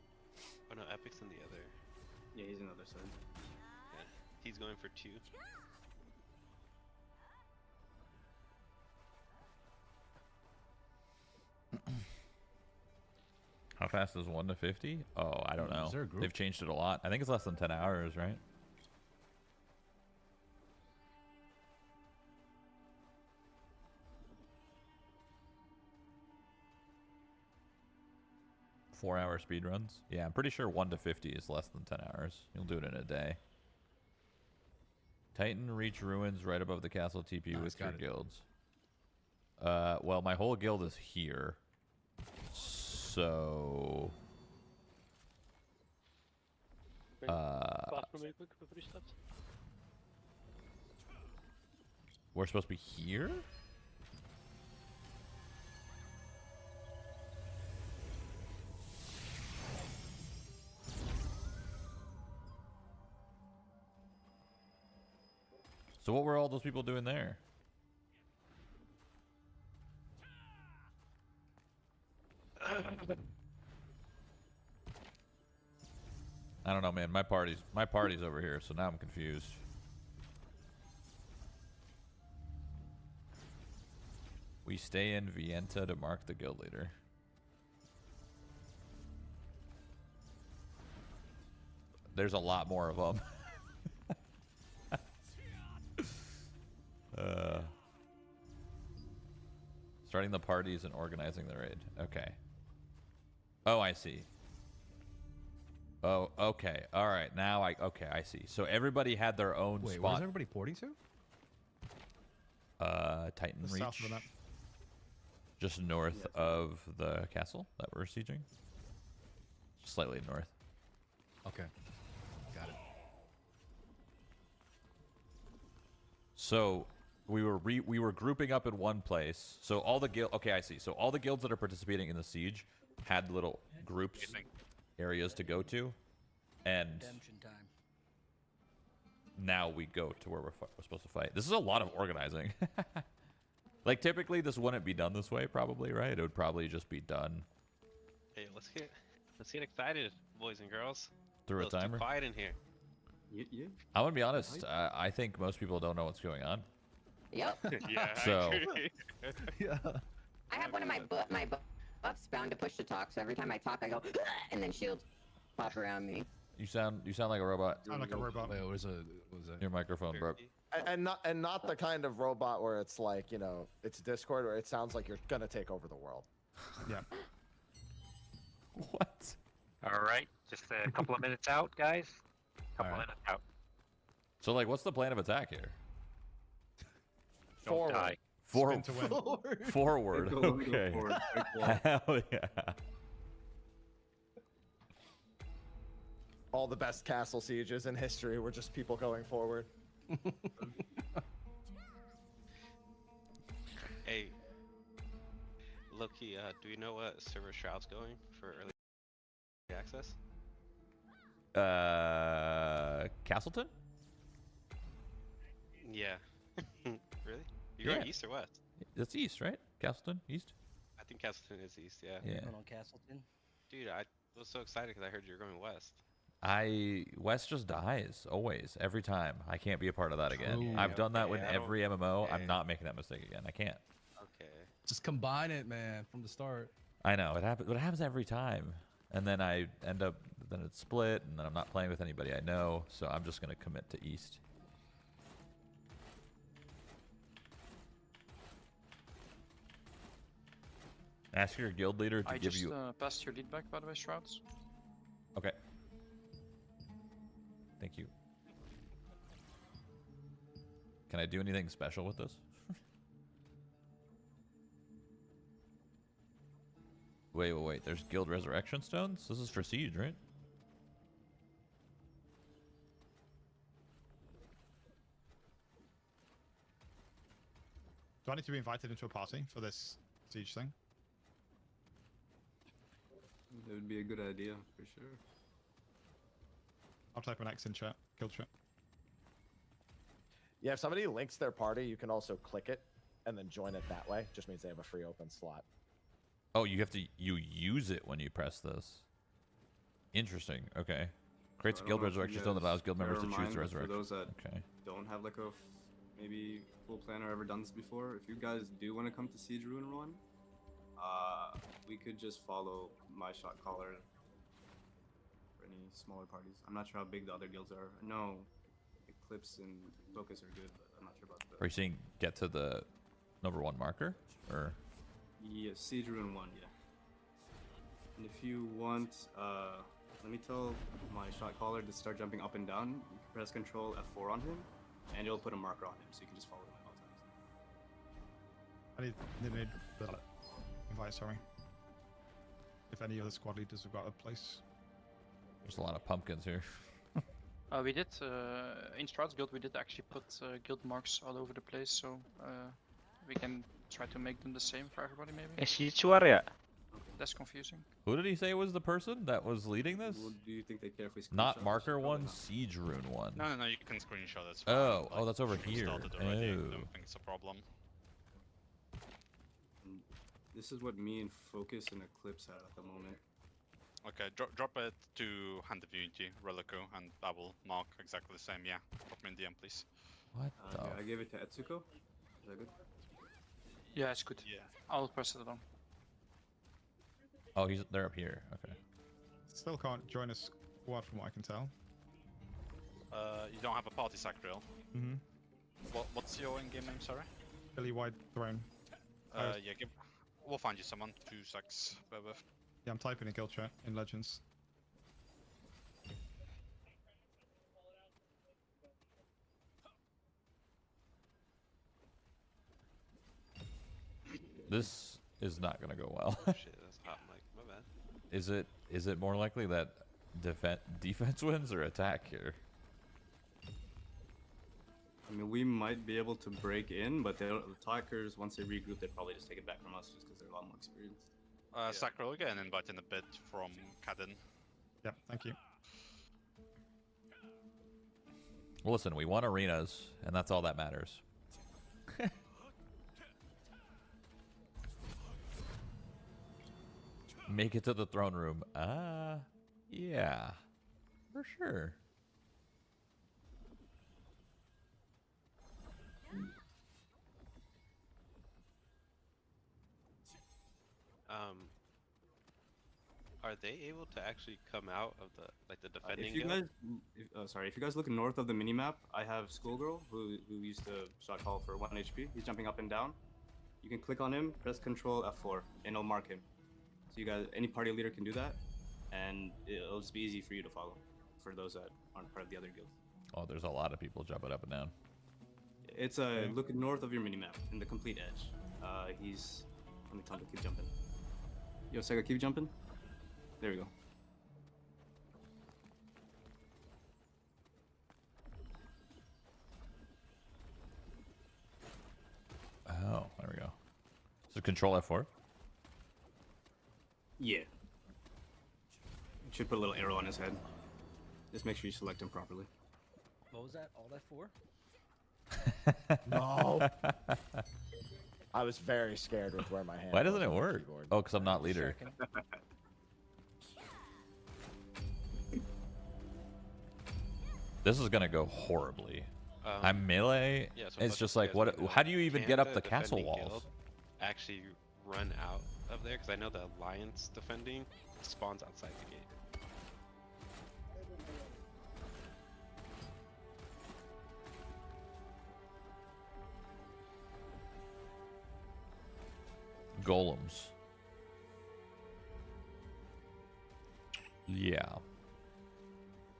Oh no, Epic's on the other. Yeah, he's on the other side. Yeah, he's going for 2. How fast is 1 to 50? Oh, I don't know. Is there a group? They've changed it a lot. I think it's less than 10 hours, right? Four-hour speed runs. Yeah, I'm pretty sure 1 to 50 is less than 10 hours. You'll do it in a day. Titan reach ruins right above the castle TP with your guilds. Well, my whole guild is here. So... Bathroom real quick before you start. We're supposed to be here? So what were all those people doing there? I don't know, man. My party's over here, so now I'm confused. We stay in Vienta to mark the guild leader. There's a lot more of them. Starting the parties and organizing the raid. Okay. Oh, I see. Oh, okay. All right. Now okay, I see. So everybody had their own Wait, spot. where's everybody porting to? Titan The Reach. south of the map. Just north of the castle that we're sieging. Slightly north. Okay. Got it. So we were grouping up in one place. So all the guild. Okay, I see. So all the guilds that are participating in the siege had little groups, areas to go to, and Redemption time. now we go to where we're supposed to fight. This is a lot of organizing. Like typically this wouldn't be done this way, probably, right? It would probably just be done Hey, let's get excited, boys and girls. through a It's too timer. quiet in here. Yeah. I'm gonna be honest. I think most people don't know what's going on. Yep. Yeah. So Yeah. I have one of my buffs bound to push to talk, so every time I talk, I go, and then shields pop around me. you sound like a robot. Sound like a robot. Wait, what is that? Your microphone broke. And not the kind of robot where it's like, you know, it's Discord where it sounds like you're gonna take over the world. Yeah. What? All right, just a couple of minutes out, guys. Couple All right. minutes out. So like, what's the plan of attack here? Don't die. Forward. Spin to win. Forward. Go Okay. forward, quick wall. Hell yeah. All the best castle sieges in history were just people going forward. Hey, Loki, do you know what server Shroud's going for early access? Castleton? Yeah. Really? You're going Yeah. east or west? That's east, right? Castleton, east? I think Castleton is east, yeah. Yeah. Going on Castleton. Dude, I was so excited because I heard you were going west. West just dies always, every time. I can't be a part of that again. Ooh, I've done that with okay, every MMO. okay. I'm not making that mistake again. I can't. Okay. Just combine it, man, from the start. I know it happens, but it happens every time. And then I end up, then it's split, and then I'm not playing with anybody I know. So I'm just gonna commit to East. Ask your guild leader to give you. I just passed your lead back, by the way, Shrouds. Okay. Thank you. Can I do anything special with this? Wait. There's guild resurrection stones? This is for Siege, right? Do I need to be invited into a party for this Siege thing? That would be a good idea, for sure. I'll type an X in chat. Guild chat. Yeah, if somebody links their party, you can also click it and then join it that way. Just means they have a free open slot. Oh, you use it when you press this. Interesting. Okay. Creates a So I don't guild know if you resurrection stone that guys allows guild members to bear in choose mind, the but resurrection. For those that okay. don't have like a maybe full plan or ever done this before, if you guys do want to come to Siege Ruin Run, we could just follow my shot caller for any smaller parties. I'm not sure how big the other guilds are. I know Eclipse and Focus are good, but I'm not sure about the... Are you saying get to the #1 marker? Or Yeah, Siege Ruin 1, yeah. And if you want, let me tell my shot caller to start jumping up and down. You can press Control F4 on him, and it'll put a marker on him, so you can just follow him at all times. I need invite, sorry. If any other squad leaders have got a place. there's a lot of pumpkins here. We did, in Shrouds Guild, we did actually put guild marks all over the place, so we can try to make them the same for everybody, maybe. Siege war ya? Less confusing. Who did he say was the person that was leading this? Well, do you think they care if we Not screenshot marker this? 1, Siege Rune 1. No, you can screenshot it. It's fine. Oh, Like, that's over we here. started already. I Oh. don't think it's a problem. This is what me and Focus and Eclipse have at the moment. Okay, drop it to Hand of Unity, Relico, and I will mark exactly the same. Yeah, drop me in DM, please. What Okay, I gave it to Etsuko. Is that good? Yeah, it's good. Yeah. I'll press it on. Oh, they're up here. Okay. Still can't join a squad from what I can tell. You don't have a party sack drill. Mm-hmm. What's your in-game name? Sorry. Billy White Throne. Yeah, we'll find you someone. 2 sacks. Yeah, I'm typing in guild chat in Legends. This is not gonna go well. Shit, that's hot mic. My bad. Is it more likely that defense wins or attack here? I mean, we might be able to break in, but the attackers, once they regroup, they'd probably just take it back from us just because they're a lot more experienced. Sacro, will get an invite in a bit from Kadin. Yep, thank you. Well, listen, we won arenas, and that's all that matters. Make it to the throne room. Yeah, for sure. Are they able to actually come out of the defending If you guild? guys, if you guys look north of the minimap, I have Schoolgirl, who used to shot call for 1 HP. He's jumping up and down. You can click on him, press Control F4, and it'll mark him. So you guys, any party leader can do that, and it'll just be easy for you to follow, for those that aren't part of the other guilds. Oh, there's a lot of people jumping up and down. It's look north of your minimap in the complete edge. Let me tell him to keep jumping. Yo, Sega, keep jumping. There we go. Oh, there we go. So Control F4. Yeah. You should put a little arrow on his head. Just make sure you select him properly. What was that? All that for? No. I was very scared with where my hand. Why doesn't it work? Oh, because I'm not leader. This is gonna go horribly. I'm melee. Yeah, so It's just like, what? How do you even get up the castle walls? Actually run out of there? Because I know the alliance defending spawns outside the gate. Golems. Yeah.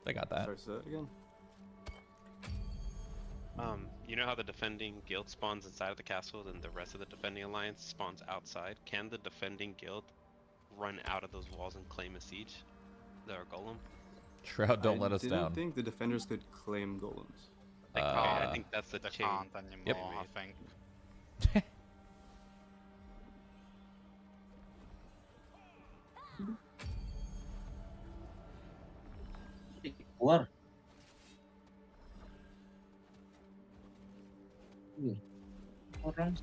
They got that. Starts that again. You know how the defending guild spawns inside of the castle, and the rest of the defending alliance spawns outside? Can the defending guild run out of those walls and claim a siege? Their golem? Shroud, don't let us down. I didn't think the defenders could claim golems. I think that's the change. Yep. I think. Keluar. Orang.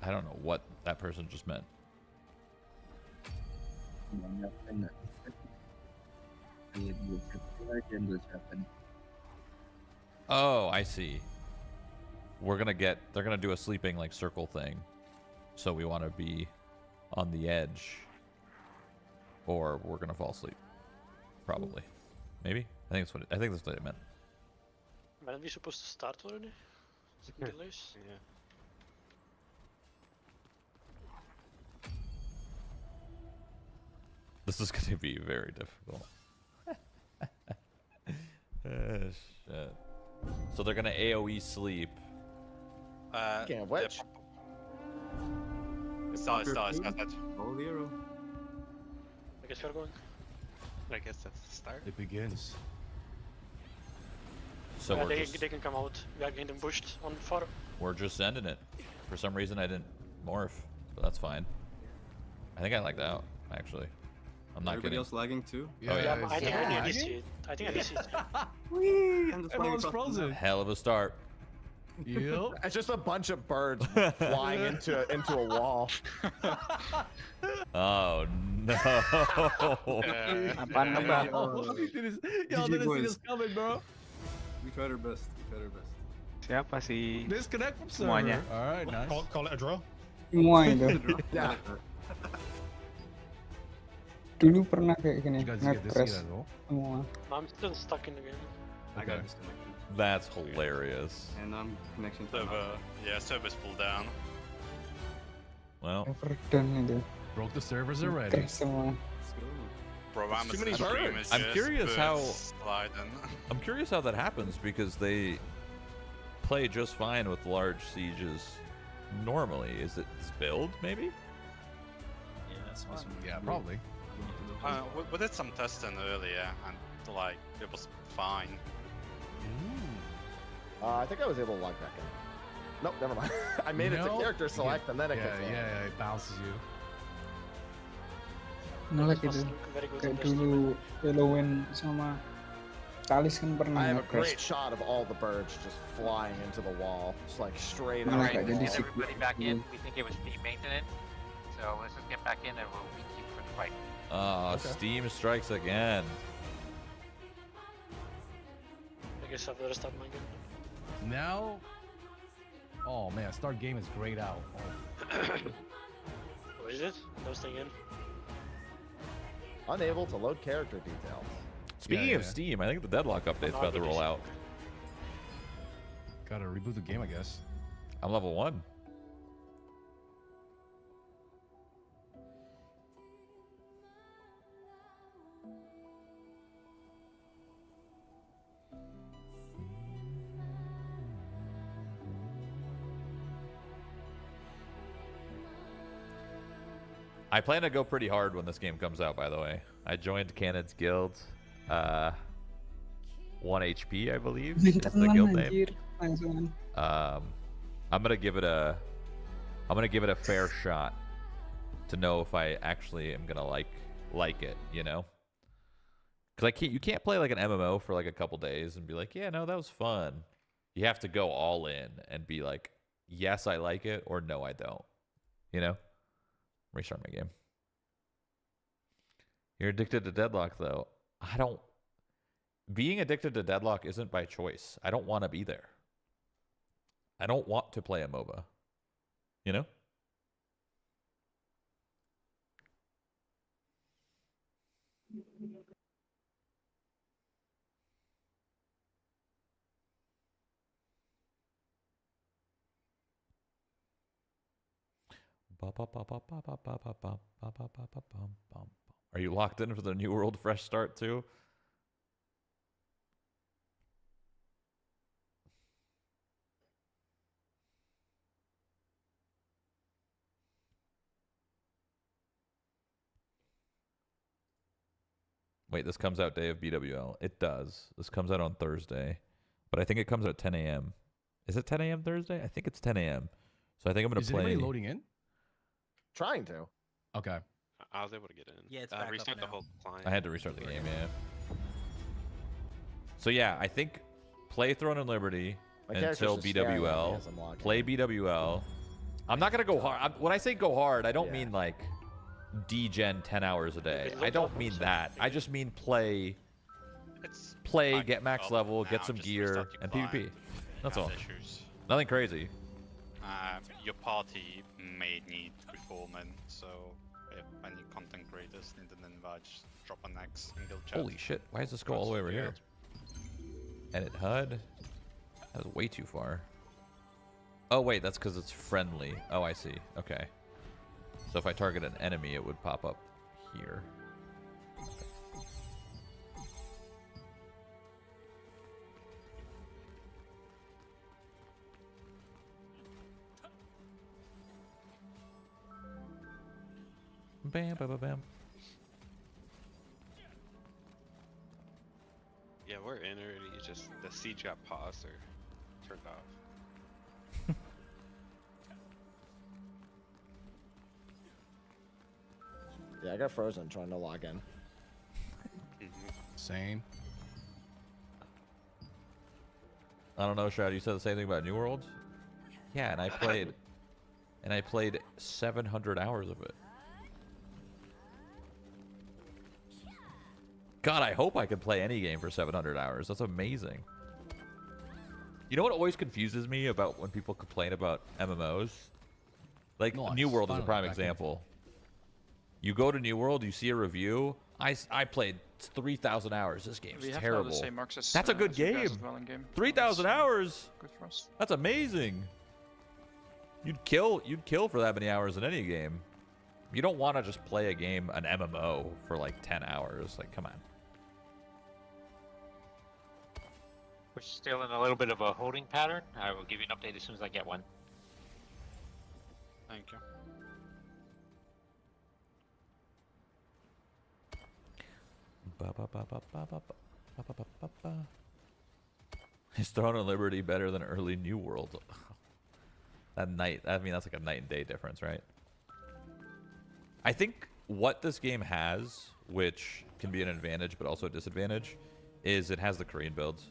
I don't know what that person just meant. Oh, I see. They're gonna do a sleeping like circle thing. So we want to be on the edge. Or we're gonna fall asleep. Probably. Maybe? I think that's what it meant. When are we supposed to start already? Delays? Yeah. This is gonna be very difficult. Shit. So they're gonna AoE sleep. Can't which? Start. All the arrow. I guess we're going. I guess that's the start. It begins. So we're they, just, they can come out. We are getting pushed on far. we're just ending it. For some reason I didn't morph, but that's fine. I think I lagged out, actually. I'm not Everybody kidding. else lagging too? Oh, yeah. I think I did see it. I think I did see it. Whee! I'm just Everyone's frozen. Hell of a start. Yep. It's just a bunch of birds flying into a wall. Oh no. Y'all didn't see this coming, bro. We tried our best. Siapa sih? Disconnect from Semuanya. server. All right, nice. Call it a draw. Semua itu. Yeah. Dulu pernah kayak gini, You guys get to see nge-press that, though. semua. I'm still stuck in the game. I got disconnected. That's hilarious. And I'm connection to Server's full down. Well, Overdone itu. Broke the servers already. Terus semua. Bro, I'm Too many birds. I'm curious how sliding. I'm curious how that happens because they play just fine with large sieges normally. Is it spilled maybe? Yeah, that's awesome. Yeah, probably. We did some testing earlier, and like it was fine. I think I was able to log back in. Nope, never mind. I made it to character select and then it kicks in. Yeah, it bounces you. Nolak itu. Kayak dulu Halloween sama Talis kan pernah I have a nge-press. great shot of all the birds just flying into the wall, just like straight Malah out. kayak jadi Get si everybody back in. We think it was deep maintenance. So let's just get back in and we'll be keep for the fight. Steam strikes again. I guess I've restart my game. Now, oh man, start game is grayed out. What is it? No staying in. Unable to load character details. Speaking of Steam, I think the Deadlock update's about to roll out. Gotta reboot the game, I guess. I'm level 1. I plan to go pretty hard when this game comes out, by the way. I joined Cannon's Guild. 1 HP, I believe, is the guild name. I'm gonna give it a fair shot to know if I actually am gonna like it, you know? Because you can't play like an MMO for like a couple days and be like, yeah, no, that was fun. You have to go all in and be like, yes, I like it, or no, I don't. You know? Restart my game. You're addicted to Deadlock, though. I don't... Being addicted to Deadlock isn't by choice. I don't want to be there. I don't want to play a MOBA. You know? Are you locked in for the New World fresh start too? Wait, this comes out day of BWL. It does. This comes out on Thursday. But I think it comes out at 10 a.m. Is it 10 a.m. Thursday? I think it's 10 a.m. So I think I'm going to play... Is anybody loading in? Trying to. Okay. I was able to get in. Yeah, it's back restart up the now. whole client. I had to restart the game, yeah. So yeah, I think play Throne and Liberty until BWL. Play BWL. I'm not going to go hard. When I say go hard, I don't mean like degen 10 hours a day. I don't mean that. I just mean play, get max level, get some gear, and PvP. That's all. Nothing crazy. Your party may need reforming, so if any content creators need an invite, just drop an X in guild chat. Holy shit, why does this go all the way over here? Edit HUD? That was way too far. Oh wait, that's because it's friendly. Oh, I see. Okay. So if I target an enemy, it would pop up here. Bam, bam, bam, bam. Yeah, we're in already. It's just the siege got paused or turned off. Yeah, I got frozen trying to log in. Same. I don't know, Shroud. You said the same thing about New World? Yeah, and I played 700 hours of it. God, I hope I can play any game for 700 hours. That's amazing. You know what always confuses me about when people complain about MMOs? Like, New World is a prime example. You go to New World, you see a review. I played 3,000 hours. This game's terrible. The same marks as, That's a good game. 3,000 hours. Good for us. That's amazing. You'd kill for that many hours in any game. You don't want to just play a game, an MMO, for like 10 hours. Like, come on. We're still in a little bit of a holding pattern. I will give you an update as soon as I get one. Thank you. Is Throne and Liberty better than early New World? That's like a night and day difference, right? I think what this game has, which can be an advantage but also a disadvantage, is it has the Korean builds.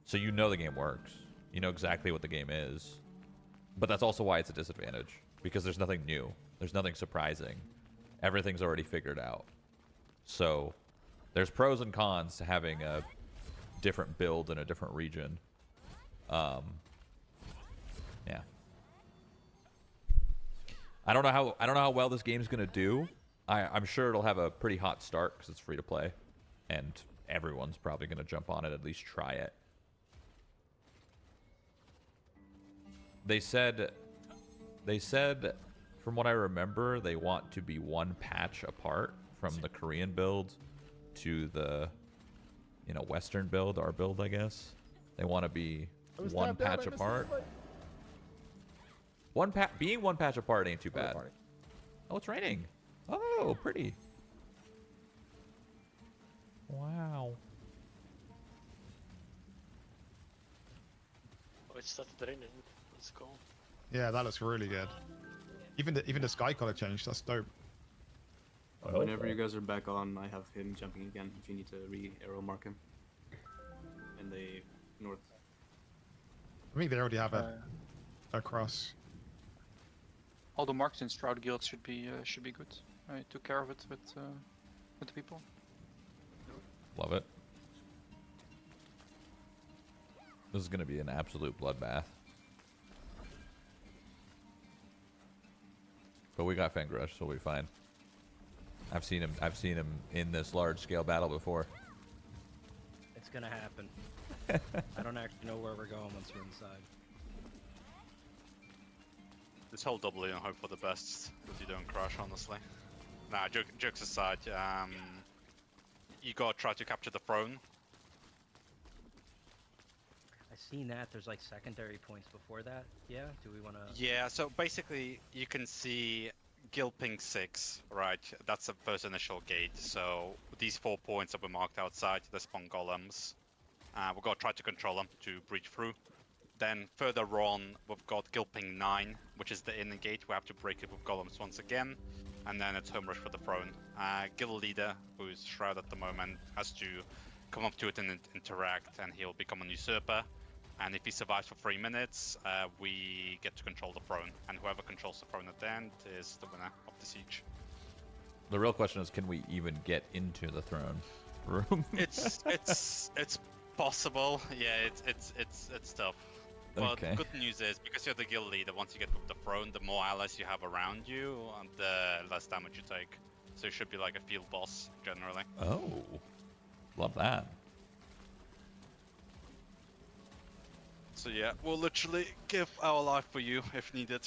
So you know the game works. You know exactly what the game is. But that's also why it's a disadvantage, because there's nothing new. There's nothing surprising. Everything's already figured out. So there's pros and cons to having a different build in a different region. Yeah. I don't know how well this game's gonna do. I'm sure it'll have a pretty hot start because it's free to play, and everyone's probably gonna jump on it, at least try it. They said, from what I remember, they want to be one patch apart from the Korean build to the, Western build, our build, I guess. They want to be one patch apart. Being one patch apart ain't too bad. Oh, it's raining. Oh, pretty. Wow. Oh, it started raining. Let's go. Yeah, that looks really good. Even the sky color change. That's dope. Whenever you guys are back on, I have him jumping again if you need to re-arrow mark him. In the north. I think they already have a cross. All the marks in Stroud Guild should be good. I took care of it with the people. Love it. This is going to be an absolute bloodbath. But we got Fangrush, so we'll be fine. I've seen him in this large scale battle before. It's gonna happen. I don't actually know where we're going once we're inside. Just hold W and hope for the best that you don't crash, honestly. Nah, jokes aside, you gotta try to capture the throne. I've seen that. There's like secondary points before that. Yeah? Do we wanna... Yeah, so basically you can see Guild Ping 6, right? That's the first initial gate. So these 4 points that were marked outside, the spawn golems. We've got to try to control them to breach through. Then further on, we've got Guild Ping 9, which is the inner gate. We have to break it with golems once again. And then it's home rush for the throne. Guild leader, who is Shroud at the moment, has to come up to it and interact, and he'll become an usurper. And if he survives for 3 minutes, we get to control the throne. And whoever controls the throne at the end is the winner of the siege. The real question is, can we even get into the throne room? It's possible. Yeah, it's tough. But Okay. the good news is, because you're the guild leader, once you get with the throne, the more allies you have around you, and the less damage you take. So it should be like a field boss, generally. Oh, love that. So yeah, we'll literally give our life for you if needed.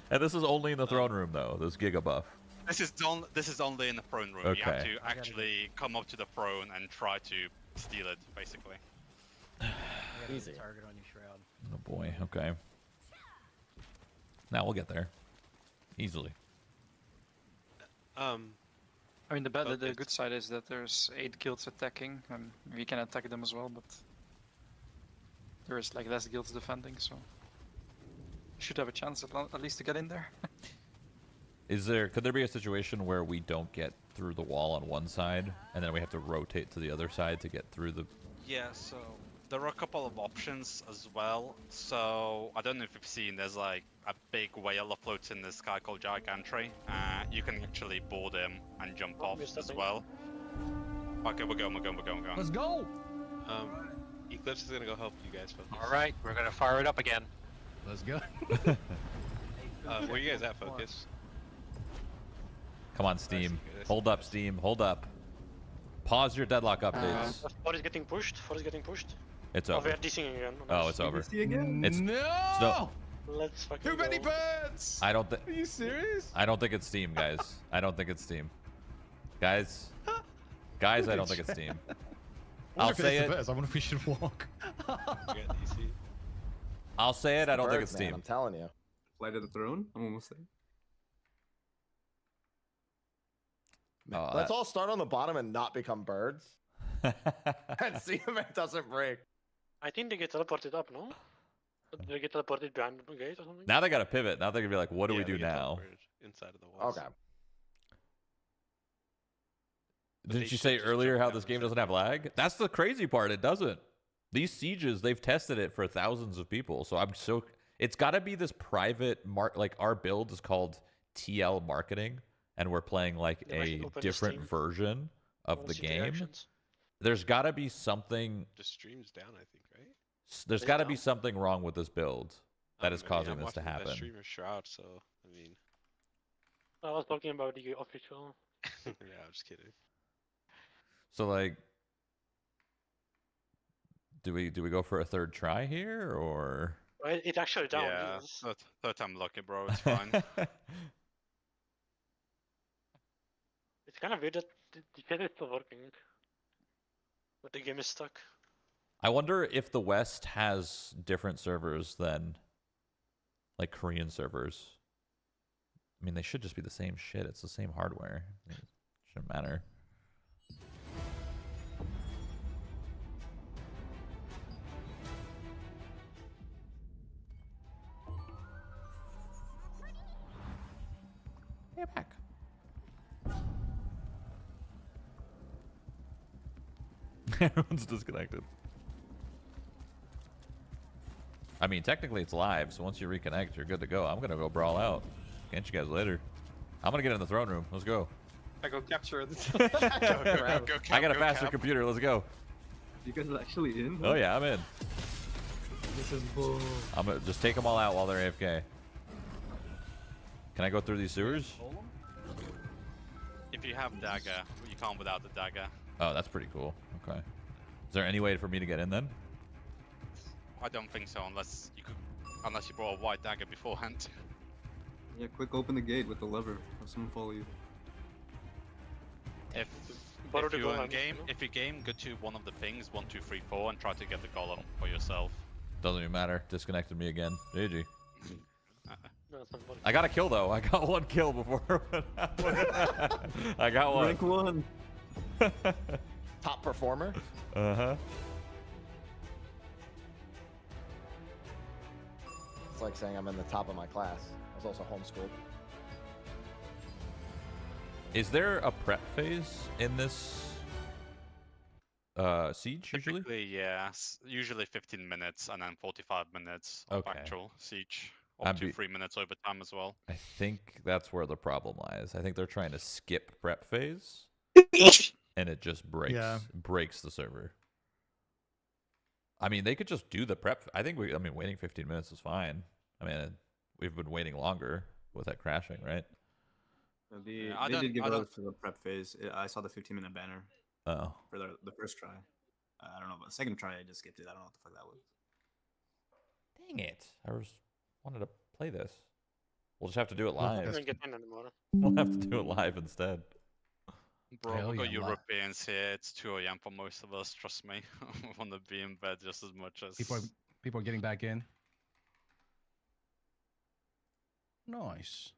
And this is only in the throne room, though. This Giga buff. This is only in the throne room. You have to actually come up to the throne and try to steal it, basically. Easy. Target on you, Shroud. Oh boy. Okay. Now we'll get there. Easily. I mean, the good side is that there's 8 guilds attacking, and we can attack them as well, but there's like less guilds defending, so should have a chance at least to get in there. Could there be a situation where we don't get through the wall on one side, and then we have to rotate to the other side to get through the... Yeah, so there are a couple of options as well. So I don't know if you've seen, there's like a big whale that floats in the sky called Gigantry. You can actually board him and jump off as well. Okay, we're going. Let's go! Eclipse is gonna go help you guys focus. Alright, we're gonna fire it up again. Let's go. Where you guys at, Focus? Come on, Steam. Hold up, Steam. Hold up. Pause your deadlock updates. 4 is getting pushed. 4 is getting pushed. It's Oh, over. we are DCing again. Oh, it's over. It's No! Let's fucking Too many go. birds! I don't think. Are you serious? I don't think it's Steam, guys. I don't think it's Steam. Guys, I don't think it's Steam. I'll say it. I wonder if we should walk. I'll say it. I don't think it's Birds, man, Steam. I'm telling you. Flight of the Throne? I'm almost there. Let's all start on the bottom and not become birds. And see if it doesn't break. I think they get teleported up, no? They get teleported behind the gate or something? Now they got to pivot. Now they're gonna be like, what do we do now? Inside of the walls. Okay. Didn't you say earlier how this game doesn't have lag? That's the crazy part. It doesn't. These sieges, they've tested it for thousands of people. So it's got to be this private like our build is called TL marketing, and we're playing like a different version of the game. There's got to be something. The stream's down, I think, right? There's got to be something wrong with this build that is causing this to happen. I'm streamer Shroud, so I mean. I was talking about the official. Yeah, I'm just kidding. So like, do we go for a third try here, or? Well, it's actually down. Yeah, Jesus. third time lucky, bro. It's fine. It's kind of weird that the chat is still working, but the game is stuck. I wonder if the West has different servers than like Korean servers. I mean, they should just be the same shit. It's the same hardware. It shouldn't matter. Hey, back. Everyone's disconnected. I mean, technically it's live, so once you reconnect, you're good to go. I'm gonna go brawl out. Catch you guys later. I'm gonna get in the throne room. Let's go. I go capture it. I got a faster computer. Let's go. You guys are actually in? Oh yeah, I'm in. This is bull. I'm gonna just take them all out while they're AFK. Can I go through these sewers? If you have dagger, you can't without the dagger. Oh, that's pretty cool. Okay. Is there any way for me to get in then? I don't think so, unless you brought a white dagger beforehand. Yeah, quick open the gate with the lever. Have someone follow you. If you game, go to one of the pings, 1, 2, 3, 4, and try to get the golem for yourself. Doesn't even matter. Disconnected me again. GG. I got a kill though. I got 1 kill before. I got 1. Rank 1. Top performer. Uh-huh. It's like saying I'm in the top of my class. I was also homeschooled. Is there a prep phase in this siege usually? Typically, yeah. Usually 15 minutes and then 45 minutes of actual siege. Up to 3 minutes over time as well. I think that's where the problem lies. I think they're trying to skip prep phase, and it just breaks the server. I mean, they could just do the prep. I think waiting 15 minutes is fine. I mean, we've been waiting longer with that crashing, right? They did give out for the prep phase. I saw the 15-minute banner. Oh. For the first try. I don't know, but the second try I just skipped it. I don't know what the fuck that was. Dang it! Wanted to play this. We'll just have to do it live. We'll have to do it live instead. Bro, we've got Europeans here. It's 2 AM for most of us. Trust me, we want to be in bed just as much as people are getting back in. Nice.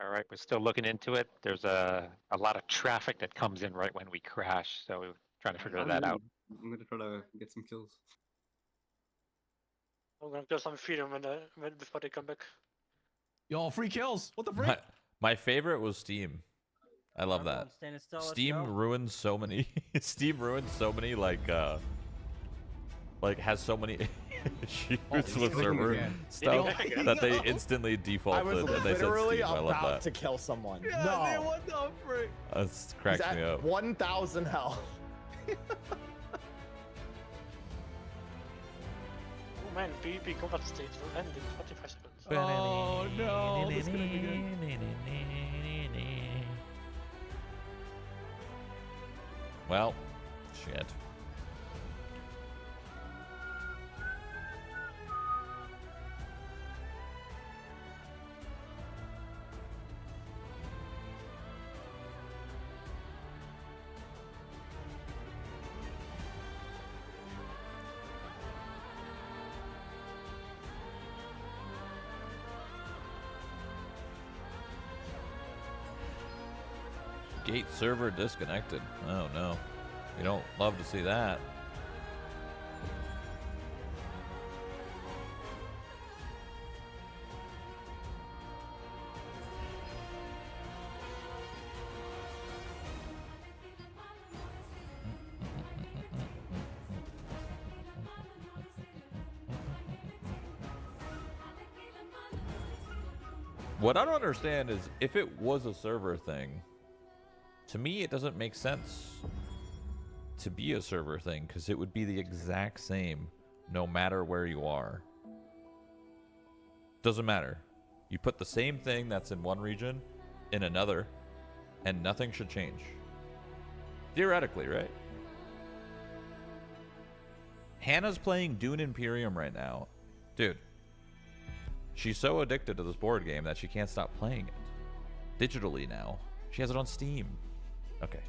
All right, we're still looking into it. There's a lot of traffic that comes in right when we crash, so we're trying to figure that out. I'm gonna try to get some kills. I'm gonna kill some freedom before they come back. Yo, free kills! What the frick? My favorite was Steam. I love that. Steam ruined so many. Steam ruined so many like has so many issues with server stuff that they instantly defaulted. I was and they literally said Steam. I love about that. to kill someone. Yeah, no. man, what the frick? That cracks He's me at up. 1,000 health. Oh man, PvP combat stage will end in 45 seconds. Oh no, this is gonna be good. Well, shit. Gate server disconnected. Oh no. We don't love to see that. What I don't understand is if it was a server thing, to me it doesn't make sense to be a server thing because it would be the exact same no matter where you are. Doesn't matter. You put the same thing that's in one region in another and nothing should change. Theoretically, right? Hannah's playing Dune Imperium right now. Dude. She's so addicted to this board game that she can't stop playing it. Digitally now. She has it on Steam. Okay.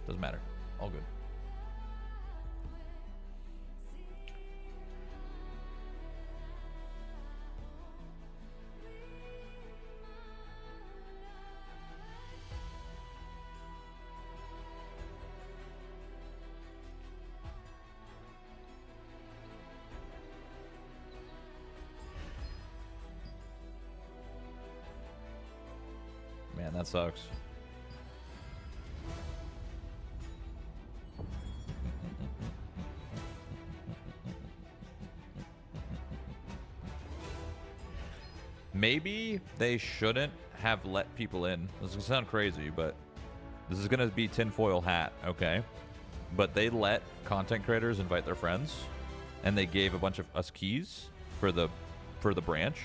Doesn't matter. All good. Man, that sucks. maybe they shouldn't have let people in. This is gonna sound crazy, but this is gonna be tinfoil hat, okay? But they let content creators invite their friends, and they gave a bunch of us keys for the branch.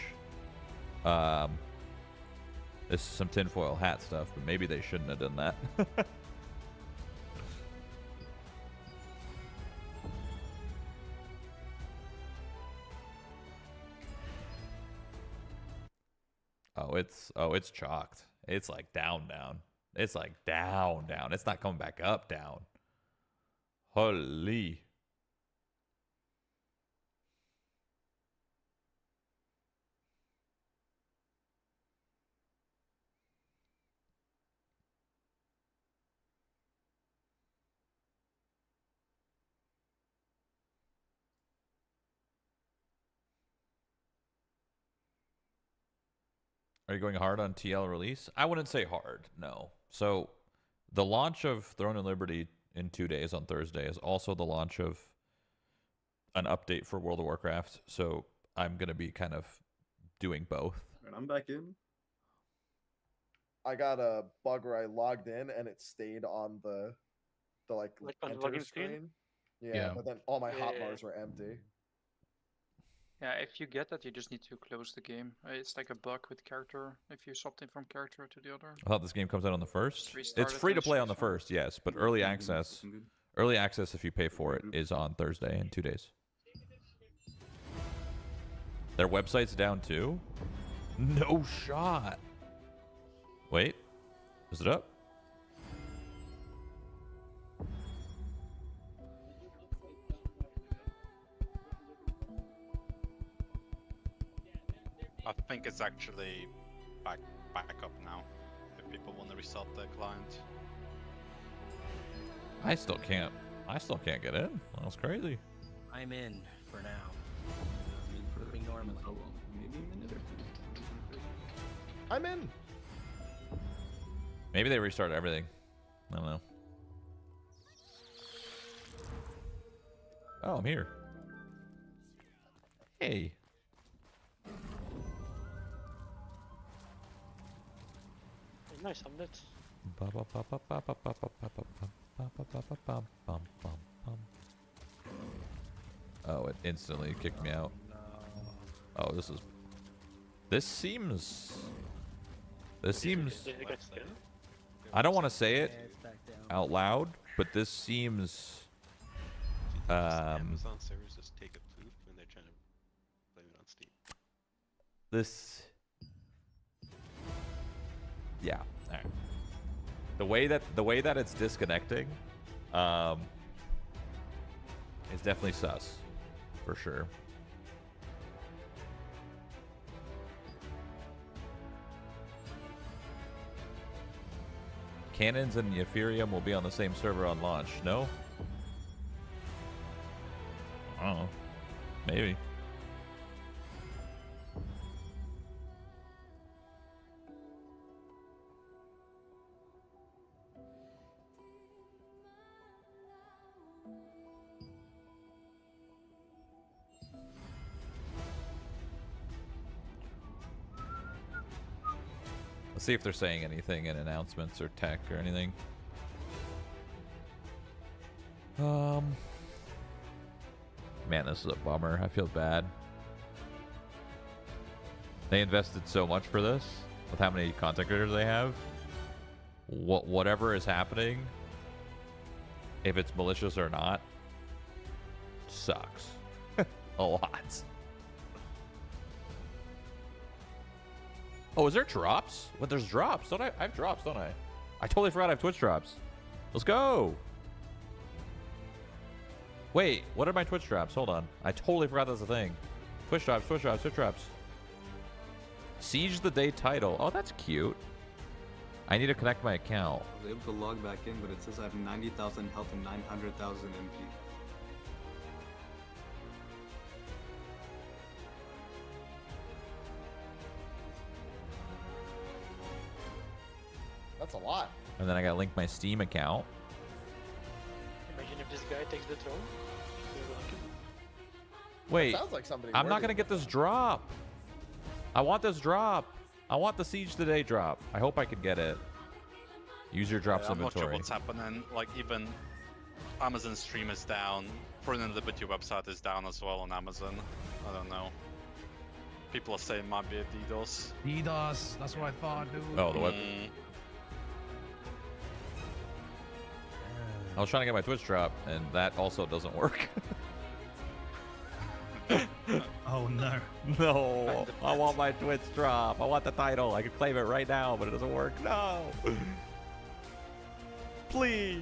This is some tinfoil hat stuff, but maybe they shouldn't have done that. Oh, it's chalked. It's like down. It's like down. It's not coming back up, down. Holy. Are you going hard on TL release? I wouldn't say hard, no. So the launch of Throne and Liberty in 2 days on Thursday is also the launch of an update for World of Warcraft. So I'm going to be kind of doing both. Right, I'm back in. I got a bug where I logged in and it stayed on the like on the enter login screen. screen? Yeah, but then all my Yeah. hotbars were empty. Yeah, if you get that, you just need to close the game. It's like a bug with character. If you swap it from character to the other. I thought this game comes out on the 1st. restart It's it free to and play it's on the fine. 1st, yes, but early access, if you pay for it, is on Thursday in 2 days. Their website's down too? No shot. Wait, is it up? I think it's actually back up now. If people want to restart their client. I still can't get in. That's crazy. I'm in for now. Moving normally. Maybe a minute or two. I'm in. Maybe they restarted everything. I don't know. Oh, I'm here. Hey. Nice omelette. Oh, it instantly kicked me out. Oh, this seems I don't want to say it out loud, but this seems Amazon servers just take a poop when they're trying to blame it on Steam. Yeah. All right. The way that it's disconnecting is definitely sus, for sure. Cannons and Ethereum will be on the same server on launch. No? I don't know. Maybe. Let's see if they're saying anything in announcements or tech or anything. Man, this is a bummer. I feel bad. They invested so much for this with how many content creators they have. Whatever is happening, if it's malicious or not, sucks. A lot. Oh, is there drops? What, there's drops, don't I? I have drops, don't I? I totally forgot I have Twitch drops. Let's go. Wait, what are my Twitch drops? Hold on. I totally forgot that's a thing. Twitch drops, Twitch drops, Twitch drops. Siege the Day title. Oh, that's cute. I need to connect my account. I was able to log back in, but it says I have 90,000 health and 900,000 MP. That's a lot. And then I gotta link my Steam account. Imagine if this guy takes the throne. Wait, Sounds like somebody I'm not worthy. gonna get this drop. I want this drop. I want the Siege Today drop. I hope I can get it. Use your drops I'm not sure inventory. what's happening. Like, even Amazon stream is down. Throneandliberty website is down as well on Amazon. I don't know. People are saying it might be a DDoS. DDoS, that's what I thought, dude. Oh, the web. I was trying to get my Twitch drop, and that also doesn't work. Oh no. No, I want my Twitch drop. I want the title. I could claim it right now, but it doesn't work. No. Please.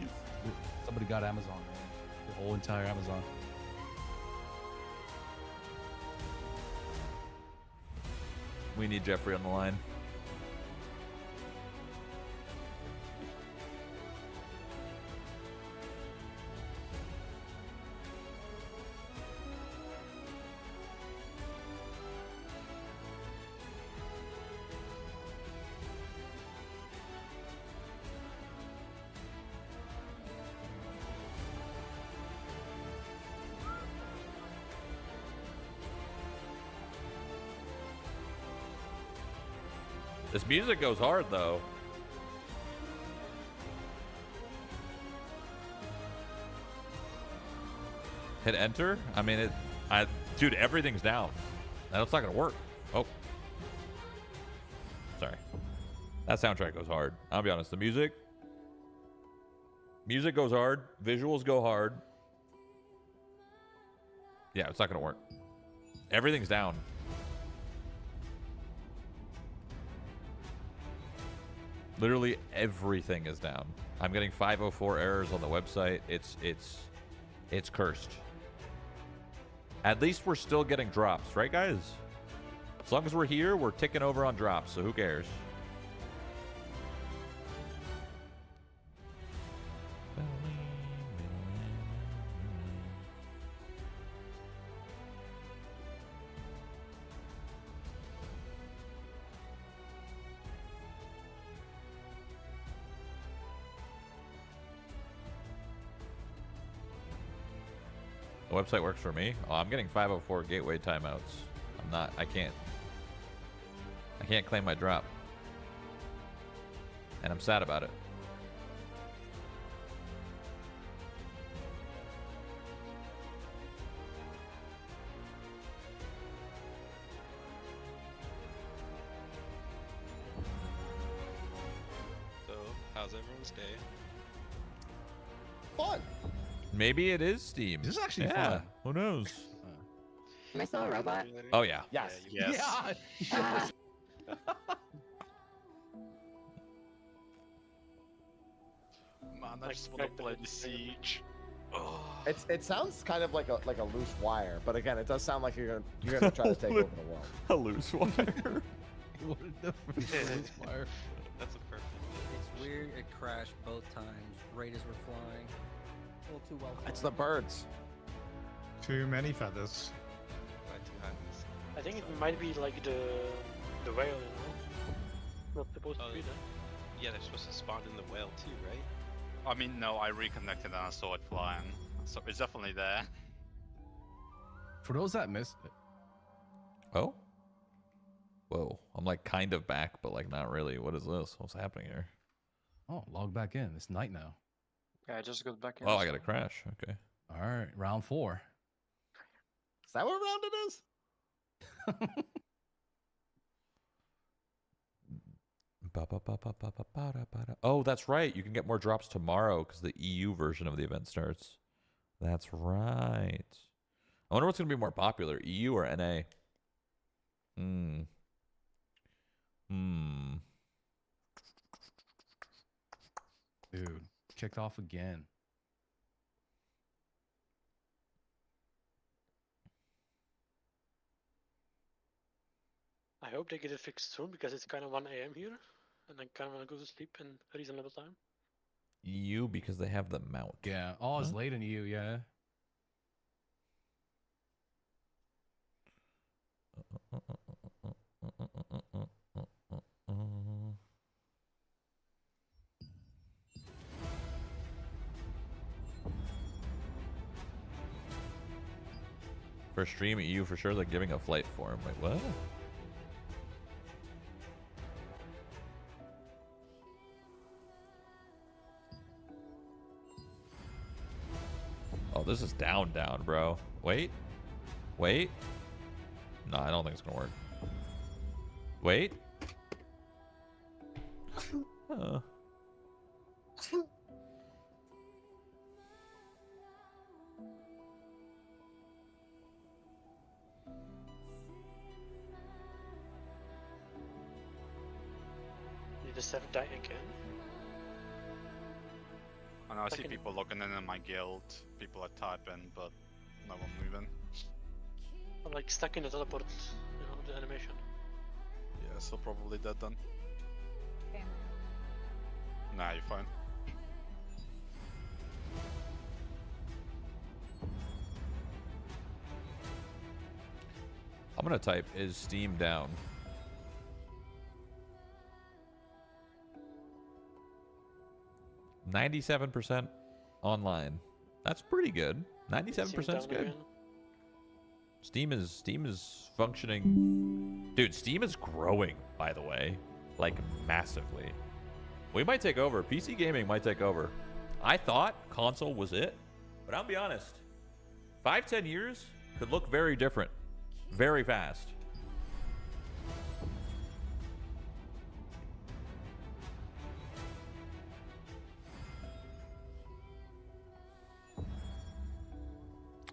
Somebody got Amazon, man. The whole entire Amazon. We need Jeffrey on the line. This music goes hard, though. Hit enter? I mean, dude, everything's down. That's not gonna work. Oh. Sorry. That soundtrack goes hard. I'll be honest, the music goes hard. Visuals go hard. Yeah, it's not gonna work. Everything's down. Literally everything is down. I'm getting 504 errors on the website. It's cursed. At least we're still getting drops, right, guys? As long as we're here, we're ticking over on drops, so who cares? The website works for me. Oh, I'm getting 504 gateway timeouts. I can't claim my drop. And I'm sad about it. So, how's everyone's day? Fun. Maybe it is Steam. This is actually yeah. fun. Who knows? Am I still a robot? Oh yeah. Yes. Yes. Ah. Man, I just want to play the Siege. It sounds kind of like a loose wire, but again, it does sound like you're gonna try to take over the world. A loose wire. What a difference. Loose wire. That's a perfect. It's weird. It crashed both times. Raiders were flying. A little too well. It's the birds. Too many feathers. I think it might be like the whale, you know? Not supposed to be there. Yeah, they're supposed to spawn in the whale too, right? I mean, no, I reconnected and I saw it flying. So it's definitely there. For those that missed it. Oh? Whoa. I'm like kind of back, but like not really. What is this? What's happening here? Oh, log back in. It's night now. Yeah, I just got back in. Oh, I got a crash. Okay. All right, round 4. Is that what round it is? Oh, that's right. You can get more drops tomorrow because the EU version of the event starts. That's right. I wonder what's going to be more popular, EU or NA? Dude, kicked off again. I hope they get it fixed soon because it's kind of 1 AM here, and I kind of want to go to sleep in a reasonable time. EU because they have the mount. Yeah. Oh, it's late in EU, yeah. For stream EU for sure, they're giving a flight for him. Wait, what? this is down, bro. Wait. Wait. No, I don't think it's gonna work. Wait. You just have died again. I know, I see people logging in my guild, people are typing, but no one moving. I'm like stuck in the teleport, the animation. Yeah, so probably dead then. Okay. Nah, you're fine. I'm gonna type, is Steam down? %97 online. That's pretty good. 97% is good. Steam is functioning. Dude, Steam is growing, by the way. Like, massively. We might take over. PC gaming might take over. I thought console was it, but I'll be honest. 5-10 years could look very different. Very fast.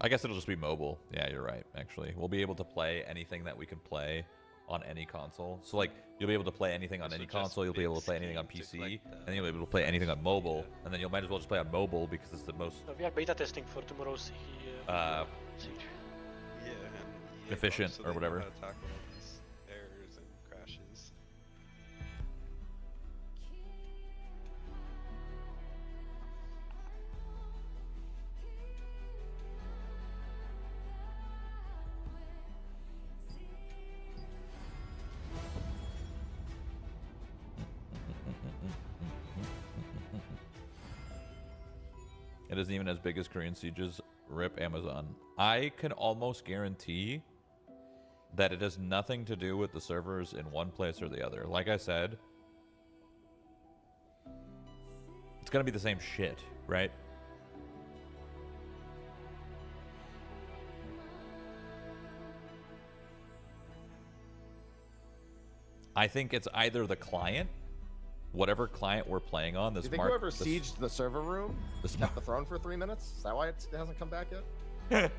I guess it'll just be mobile. Yeah, you're right, actually. We'll be able to play anything that we can play on any console. So, like, you'll be able to play anything on any console, you'll be able to play anything on PC, and then you'll be able to play anything on mobile, and then you might as well just play on mobile because it's the most... We are beta testing for tomorrow's Siege. Yeah, and efficient, or whatever. How to tackle all these errors and crashes. It isn't even as big as Korean Sieges. Rip Amazon. I can almost guarantee that it has nothing to do with the servers in one place or the other. Like I said, it's gonna be the same shit, right? I think it's either the client, whatever client we're playing on. Do you think whoever sieged the server room kept the throne for 3 minutes? Is that why it hasn't come back yet?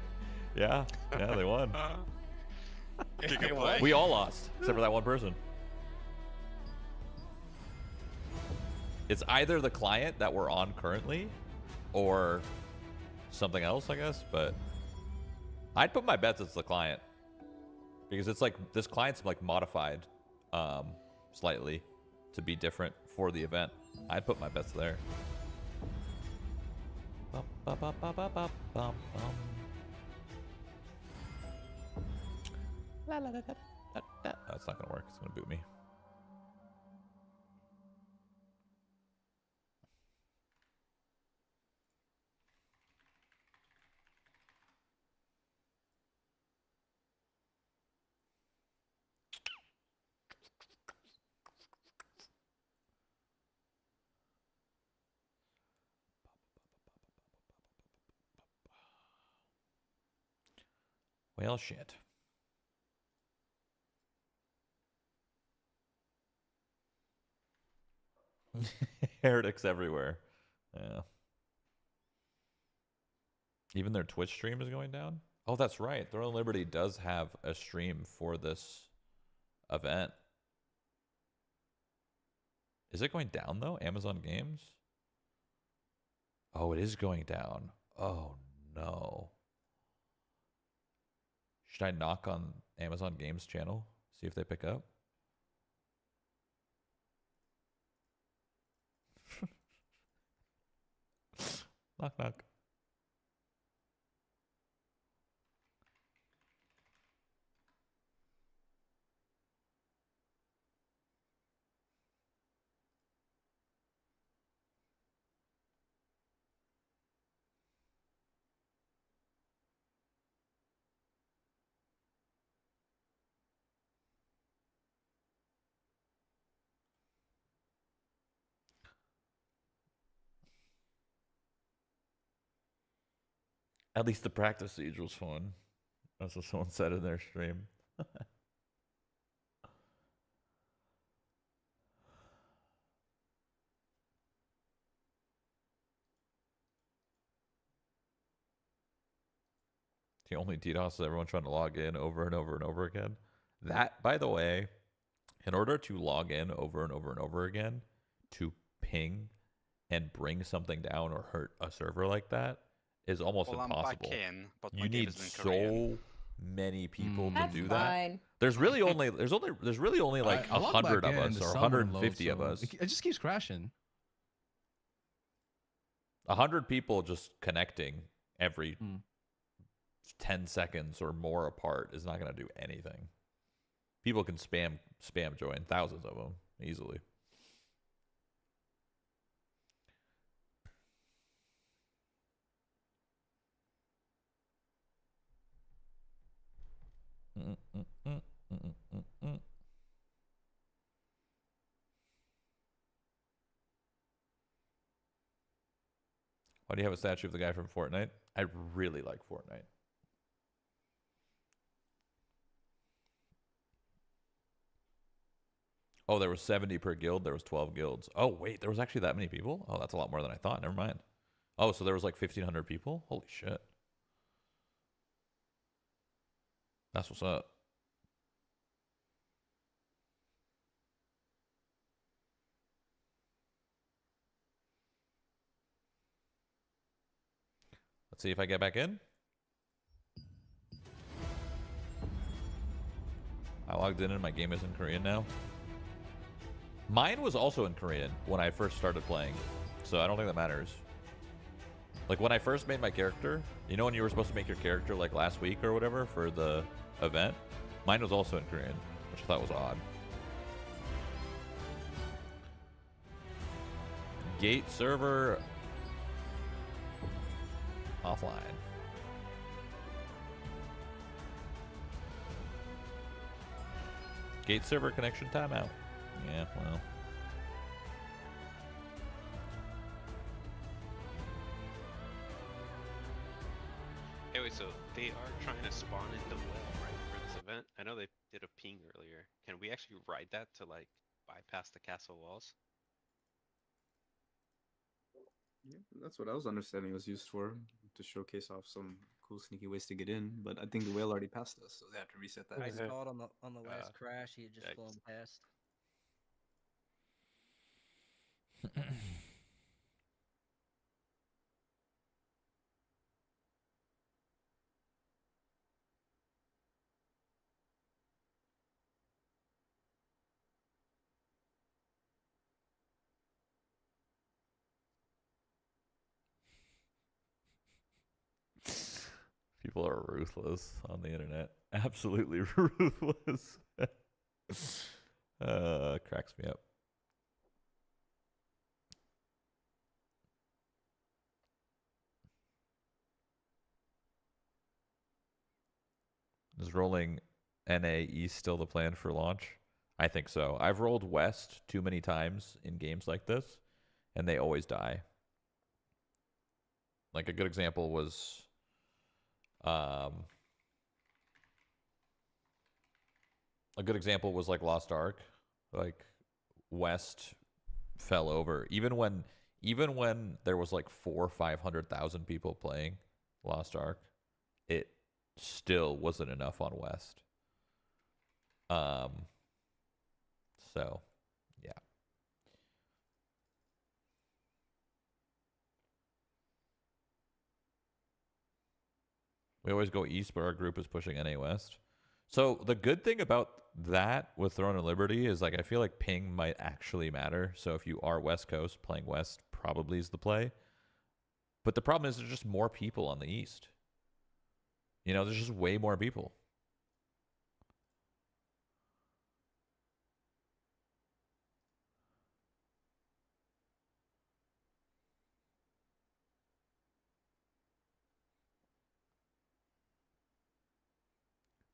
Yeah, they won. We all lost, except for that one person. It's either the client that we're on currently, or something else, I guess. But I'd put my bets it's the client, because it's like this client's like modified, slightly, to be different for the event. I'd put my bets there. That's not gonna work. It's gonna boot me. Well, shit. Heretics everywhere. Yeah. Even their Twitch stream is going down? Oh, that's right. Throne and Liberty does have a stream for this event. Is it going down, though? Amazon Games? Oh, it is going down. Oh, no. Should I knock on Amazon Games channel? See if they pick up? Knock, knock. At least the practice siege was fun. That's what someone said in their stream. The only DDoS is everyone trying to log in over and over and over again. That, by the way, in order to log in over and over and over again, to ping and bring something down or hurt a server like that is almost impossible. I'm back in, but my You game need is in so Korean. many people to That's do fine. that. There's really only like I logged 100 back of in, us the or summer 150 of load, us. so it just keeps crashing. 100 people just connecting every 10 seconds or more apart is not going to do anything. People can spam join, thousands of them easily. Why do you have a statue of the guy from Fortnite? I really like Fortnite. Oh, there was 70 per guild. There was 12 guilds. Oh, wait, there was actually that many people? Oh, that's a lot more than I thought. Never mind. Oh, so there was like 1,500 people? Holy shit. That's what's up. Let's see if I get back in. I logged in and my game is in Korean now. Mine was also in Korean when I first started playing, so I don't think that matters. Like when I first made my character, you know when you were supposed to make your character like last week or whatever for the event? Mine was also in Korean, which I thought was odd. Gate server offline. Gate server connection timeout. Yeah, well. Hey, wait, so they are trying to spawn in the wall, right, for this event? I know they did a ping earlier. Can we actually ride that to, like, bypass the castle walls? Yeah, that's what I was understanding it was used for, to showcase off some cool sneaky ways to get in. But I think the whale already passed us, so they have to reset that. I saw it on the last crash. He had just yikes. flown past. People are ruthless on the internet. Absolutely ruthless. Cracks me up. Is rolling NA East still the plan for launch? I think so. I've rolled West too many times in games like this, and they always die. Like a good example was like Lost Ark. Like West fell over even when there was like 400,000 or 500,000 people playing Lost Ark. It still wasn't enough on West. So yeah. We always go east, but our group is pushing NA West. So the good thing about that with Throne and Liberty is like I feel like ping might actually matter. So if you are West Coast, playing West probably is the play. But the problem is there's just more people on the East. You know, there's just way more people.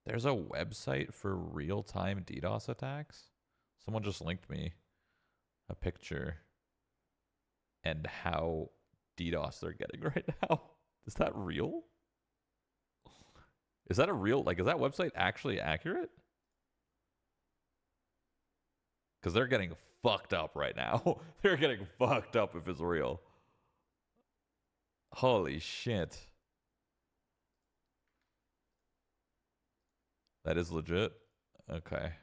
There's a website for real-time DDoS attacks. Someone just linked me a picture and how DDoS they're getting right now. Is that real? Is that a real, like, is that website actually accurate? Because they're getting fucked up right now. They're getting fucked up if it's real. Holy shit. That is legit? Okay.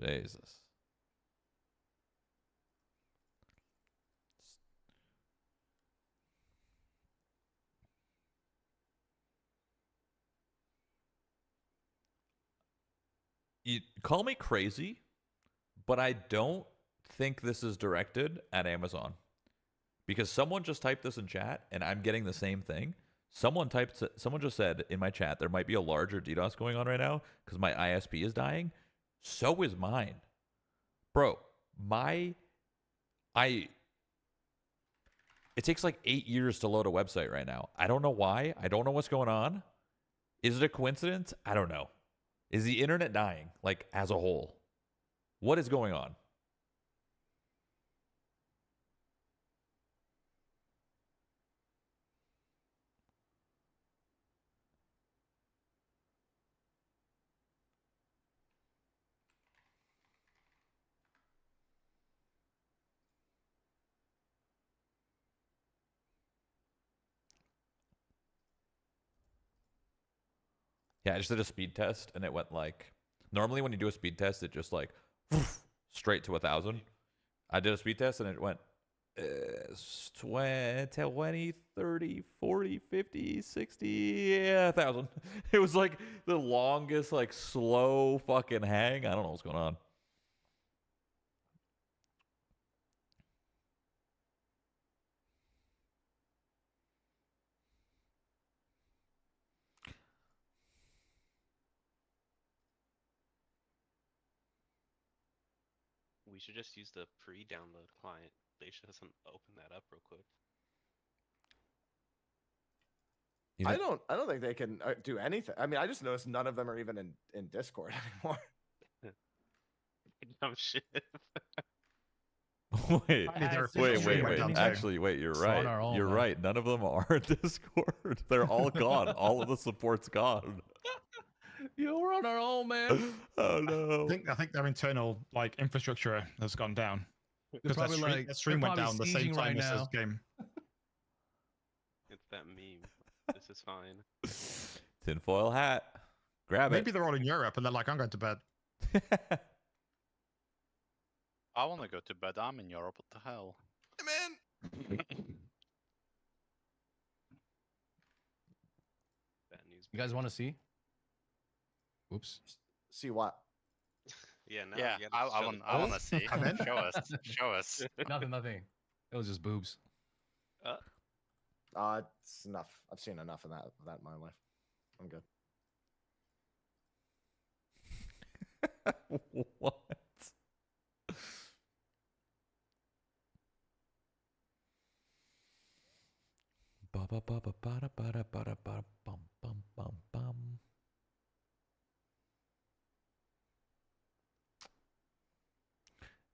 Jesus. You call me crazy, but I don't think this is directed at Amazon. Because someone just typed this in chat, and I'm getting the same thing. Someone just said in my chat there might be a larger DDoS going on right now because my ISP is dying. So is mine. Bro, it takes like 8 years to load a website right now. I don't know why. I don't know what's going on. Is it a coincidence? I don't know. Is the internet dying, like, as a whole? What is going on? Yeah, I just did a speed test, and it went like... Normally, when you do a speed test, it just like... straight to 1,000. I did a speed test, and it went... 20, 30, 40, 50, 60... Yeah, 1,000. It was like the longest, like, slow fucking hang. I don't know what's going on. We should just use the pre-download client. They should open that up real quick. I don't think they can do anything. I mean, I just noticed none of them are even in Discord anymore. Dumb shit. Wait. Actually, wait, you're right. You're right. None of them are Discord. They're all gone. All of the support's gone. Yo, we're on our own, man. Oh no. I think their internal like infrastructure has gone down. Because their stream went down the same time as this game. It's that meme. This is fine. Tinfoil hat. Grab it. Maybe they're all in Europe and they're like, I'm going to bed. I want to go to bed. I'm in Europe. What the hell? Man. Bad news. You guys want to see? Oops. See what? Yeah, no. Yeah, I want to see. Show us. Show us. Nothing. It was just boobs. It's enough. I've seen enough of that in my life. I'm good. What?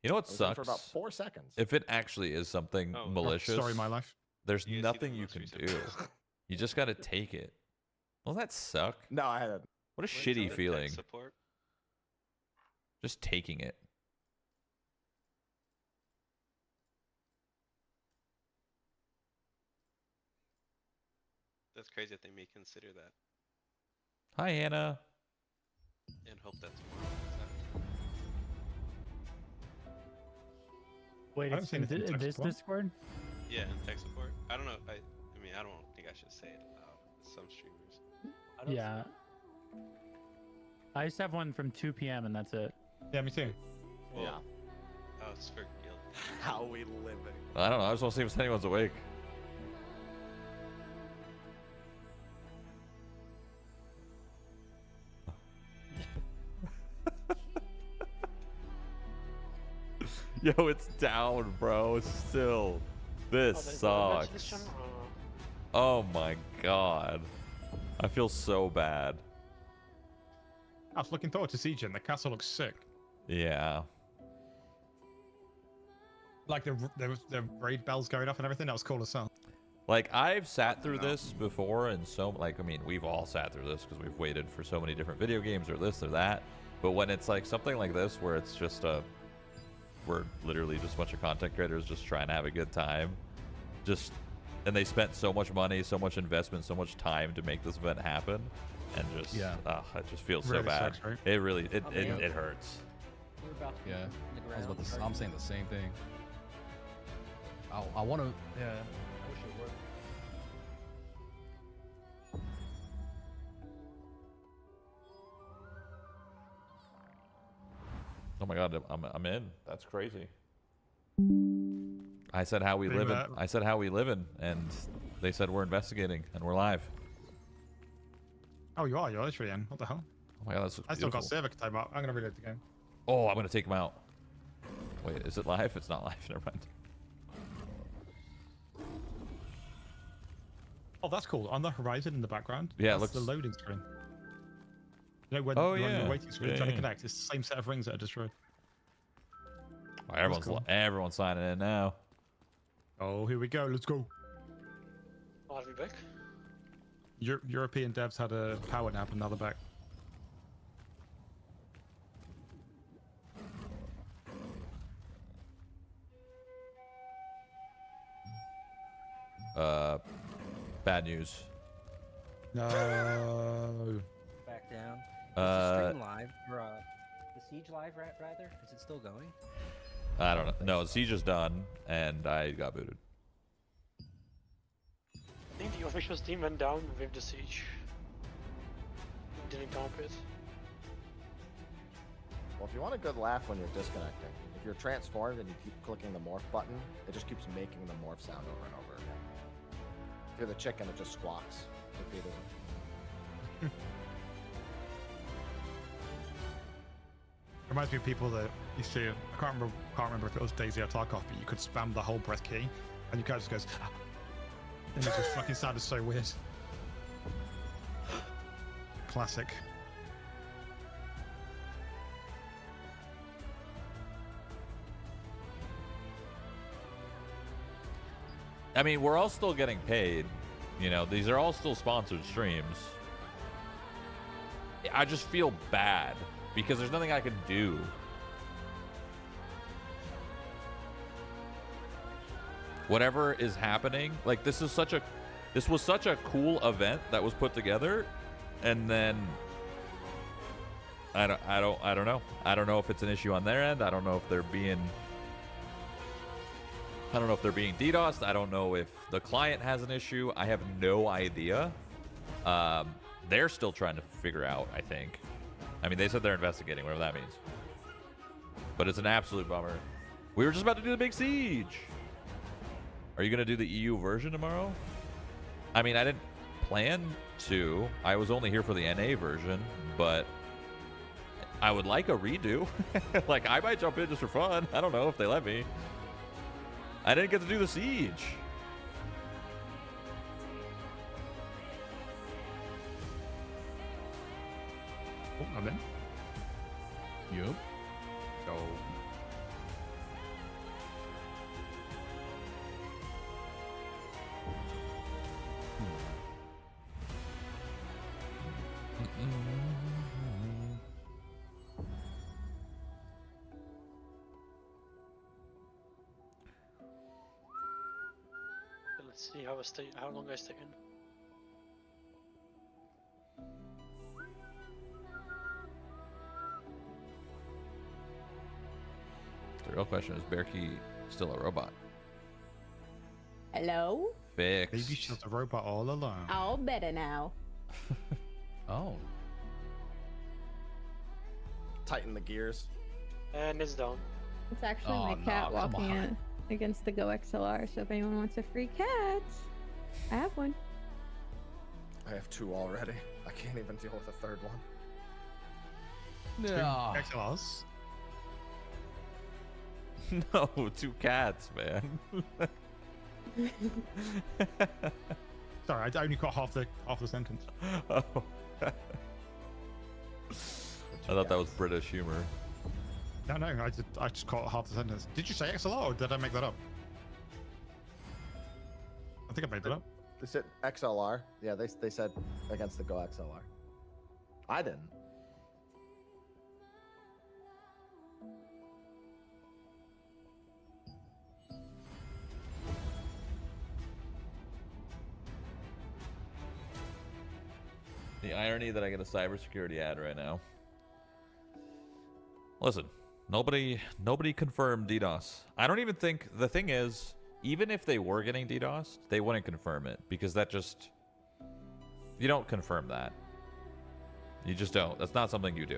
You know what sucks? For about 4 seconds. If it actually is something malicious, Story of my life. There's nothing you can do. You just got to take it. Well, that suck. No, I had. What a shitty feeling. Support. Just taking it. That's crazy that they may consider that. Hi, Hannah. And hope that's Wait, it's in this Discord? Yeah, in tech support. I don't know. I mean, I don't think I should say it aloud. Some streamers. Yeah. I just have one from 2 p.m. and that's it. Yeah, me too. Well, yeah. Oh, it's for guild. How we living. I don't know. I just want to see if anyone's awake. Yo, it's down, bro. Still. This sucks. Oh my god. I feel so bad. I was looking forward to Siege, and the castle looks sick. Yeah. Like the raid bells going off and everything, that was cool as hell. Like, I've sat through this before, and so, like, I mean, we've all sat through this because we've waited for so many different video games or this or that. But when it's like something like this, where it's just we're literally just a bunch of content creators just trying to have a good time, and they spent so much money, so much investment, so much time to make this event happen, and just, it just feels so bad. Sucks, right? It really, it hurts. Yeah, I'm saying the same thing. I want to, yeah. I wish it worked. Oh my god, I'm in. That's crazy. I said how we living. I said how we living, and they said we're investigating and we're live. Oh, you are. You're literally in. What the hell? Oh my god, that's I still got server time up. I'm gonna reload the game. Oh, I'm gonna take him out. Wait, is it live? It's not live. Never mind. Oh, that's cool. On the horizon in the background. Yeah, that's it looks the loading screen. You know when Oh, you're on yeah. your waiting screen Yeah, trying to yeah. connect, it's the same set of rings that are destroyed. Oh, everyone's signing in now. Oh, here we go. Let's go. Are we back? European devs had a power nap and now they're back. Bad news. No. Back down. Is the stream live or the Siege live rather? Is it still going? I don't know. No, Siege is done, and I got booted. I think the official team went down with the siege. Didn't comp it. Well, if you want a good laugh when you're disconnecting, if you're transformed and you keep clicking the morph button, it just keeps making the morph sound over and over again. If you're the chicken, it just squawks repeatedly. Reminds me of people that you see. I can't remember if it was Daisy or Tarkov, but you could spam the whole breath key, and you guy just goes, and it just fucking sounded so weird. Classic. I mean, we're all still getting paid. You know, these are all still sponsored streams. I just feel bad because there's nothing I can do. Whatever is happening, like this was such a cool event that was put together, and then I don't know. I don't know if it's an issue on their end. I don't know if they're being DDoSed. I don't know if the client has an issue. I have no idea. They're still trying to figure out, I think. I mean, they said they're investigating, whatever that means. But it's an absolute bummer. We were just about to do the big siege. Are you going to do the EU version tomorrow? I mean, I didn't plan to. I was only here for the NA version, but I would like a redo. Like, I might jump in just for fun. I don't know if they let me. I didn't get to do the siege. Oh, I'm in. Yup. So. Let's see how long I stay in. The real question is, Bearkey still a robot? Hello? Fixed. Maybe she's a robot all along. All better now. Oh. Tighten the gears. And it's down. It's actually Oh, my cat no, come walking on. against the Go XLR, so if anyone wants a free cat, I have one. I have 2 already. I can't even deal with a 3rd one. No. XLRs. No, 2 cats, man. Sorry, I only got half the sentence. Oh. I thought that was British humor. No, I just caught half the sentence. Did you say XLR or did I make that up? think I made that up. They said XLR. Yeah, they said against the Go XLR. I didn't. The irony that I get a cybersecurity ad right now. Listen, nobody confirmed DDoS. I don't even think, the thing is, even if they were getting DDoS, they wouldn't confirm it because that just, you don't confirm that. You just don't. That's not something you do.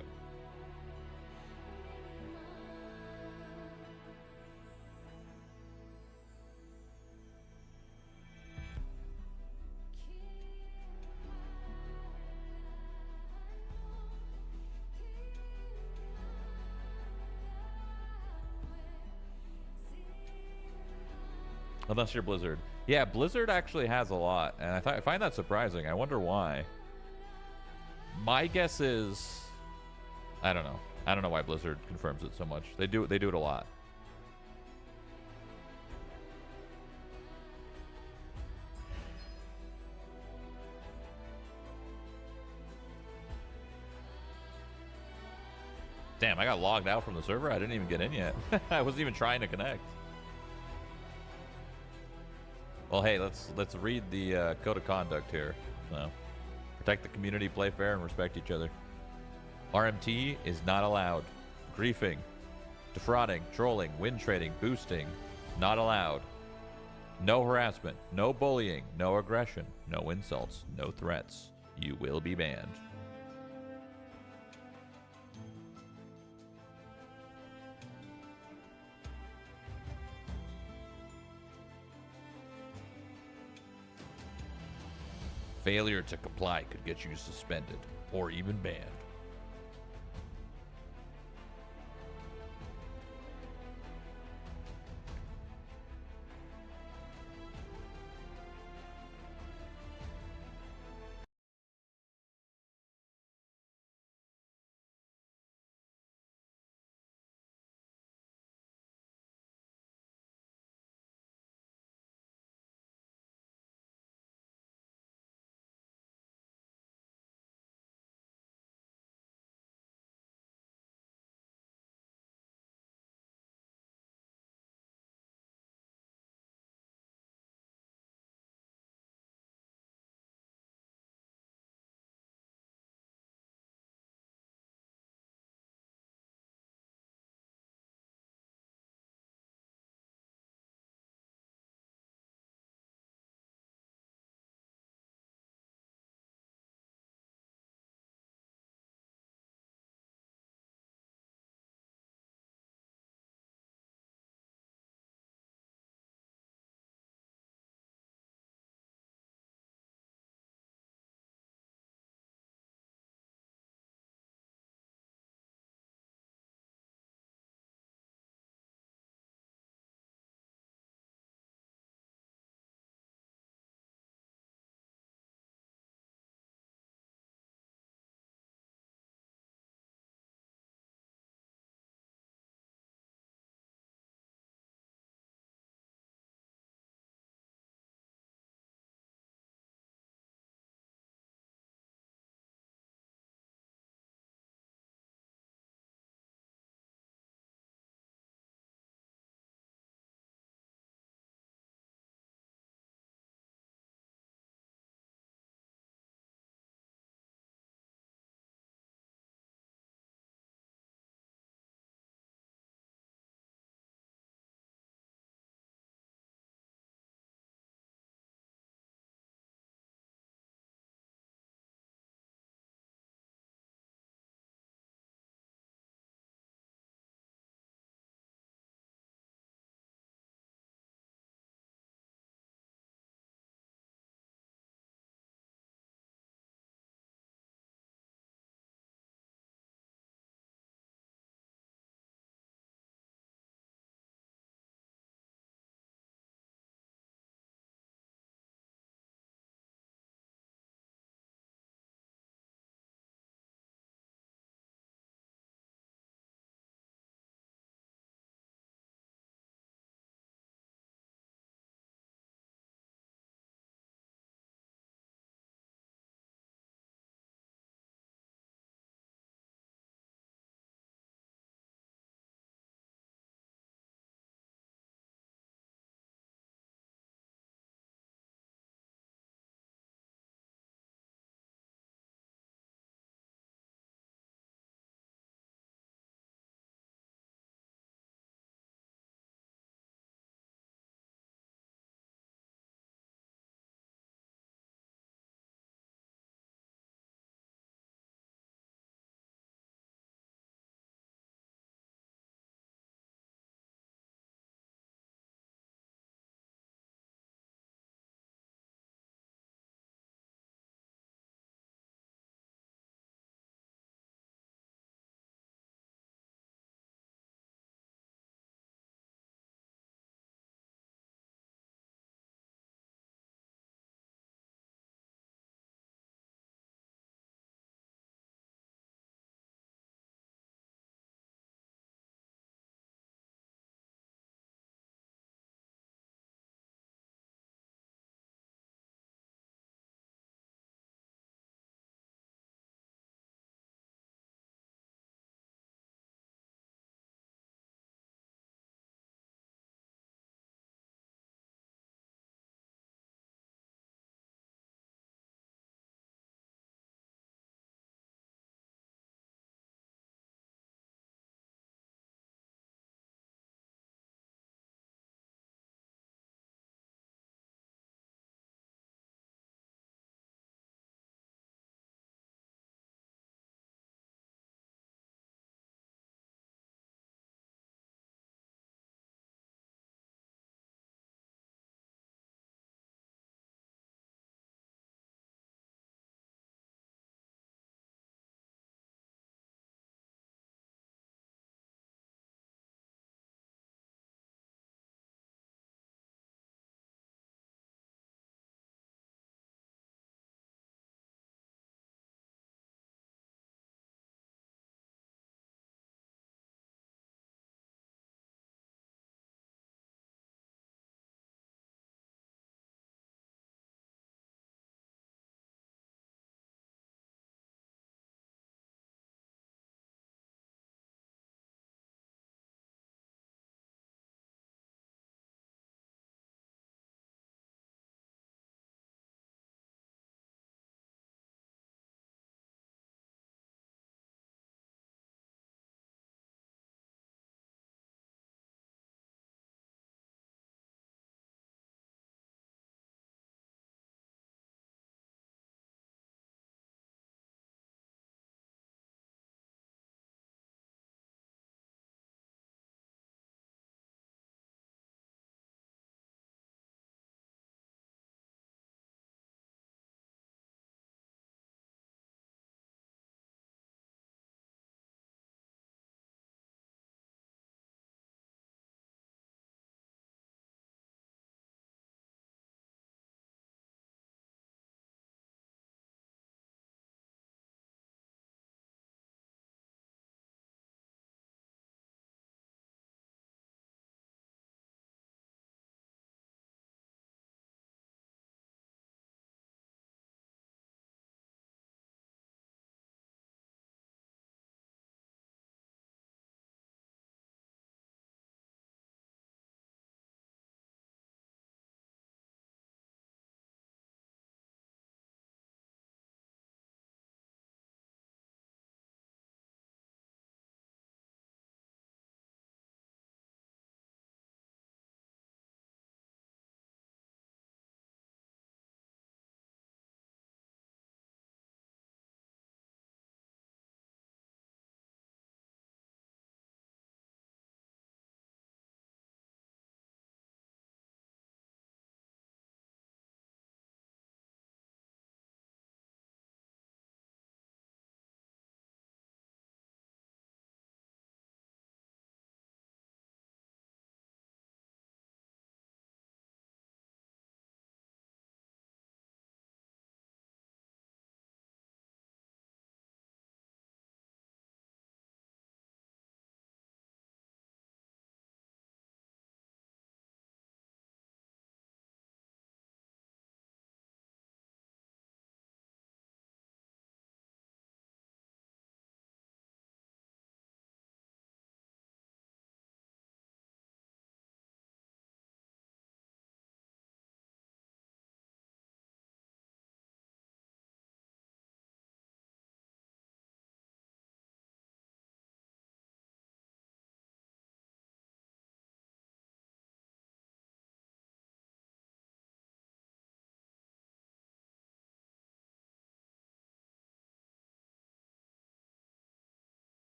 Unless you're Blizzard. Yeah, Blizzard actually has a lot, and I find that surprising. I wonder why. My guess is, I don't know. I don't know why Blizzard confirms it so much. They do it a lot. Damn, I got logged out from the server. I didn't even get in yet. I wasn't even trying to connect. Well, hey, let's read the code of conduct here. So, protect the community, play fair, and respect each other. RMT is not allowed. Griefing, defrauding, trolling, win trading, boosting, not allowed. No harassment, no bullying, no aggression, no insults, no threats. You will be banned. Failure to comply could get you suspended or even banned.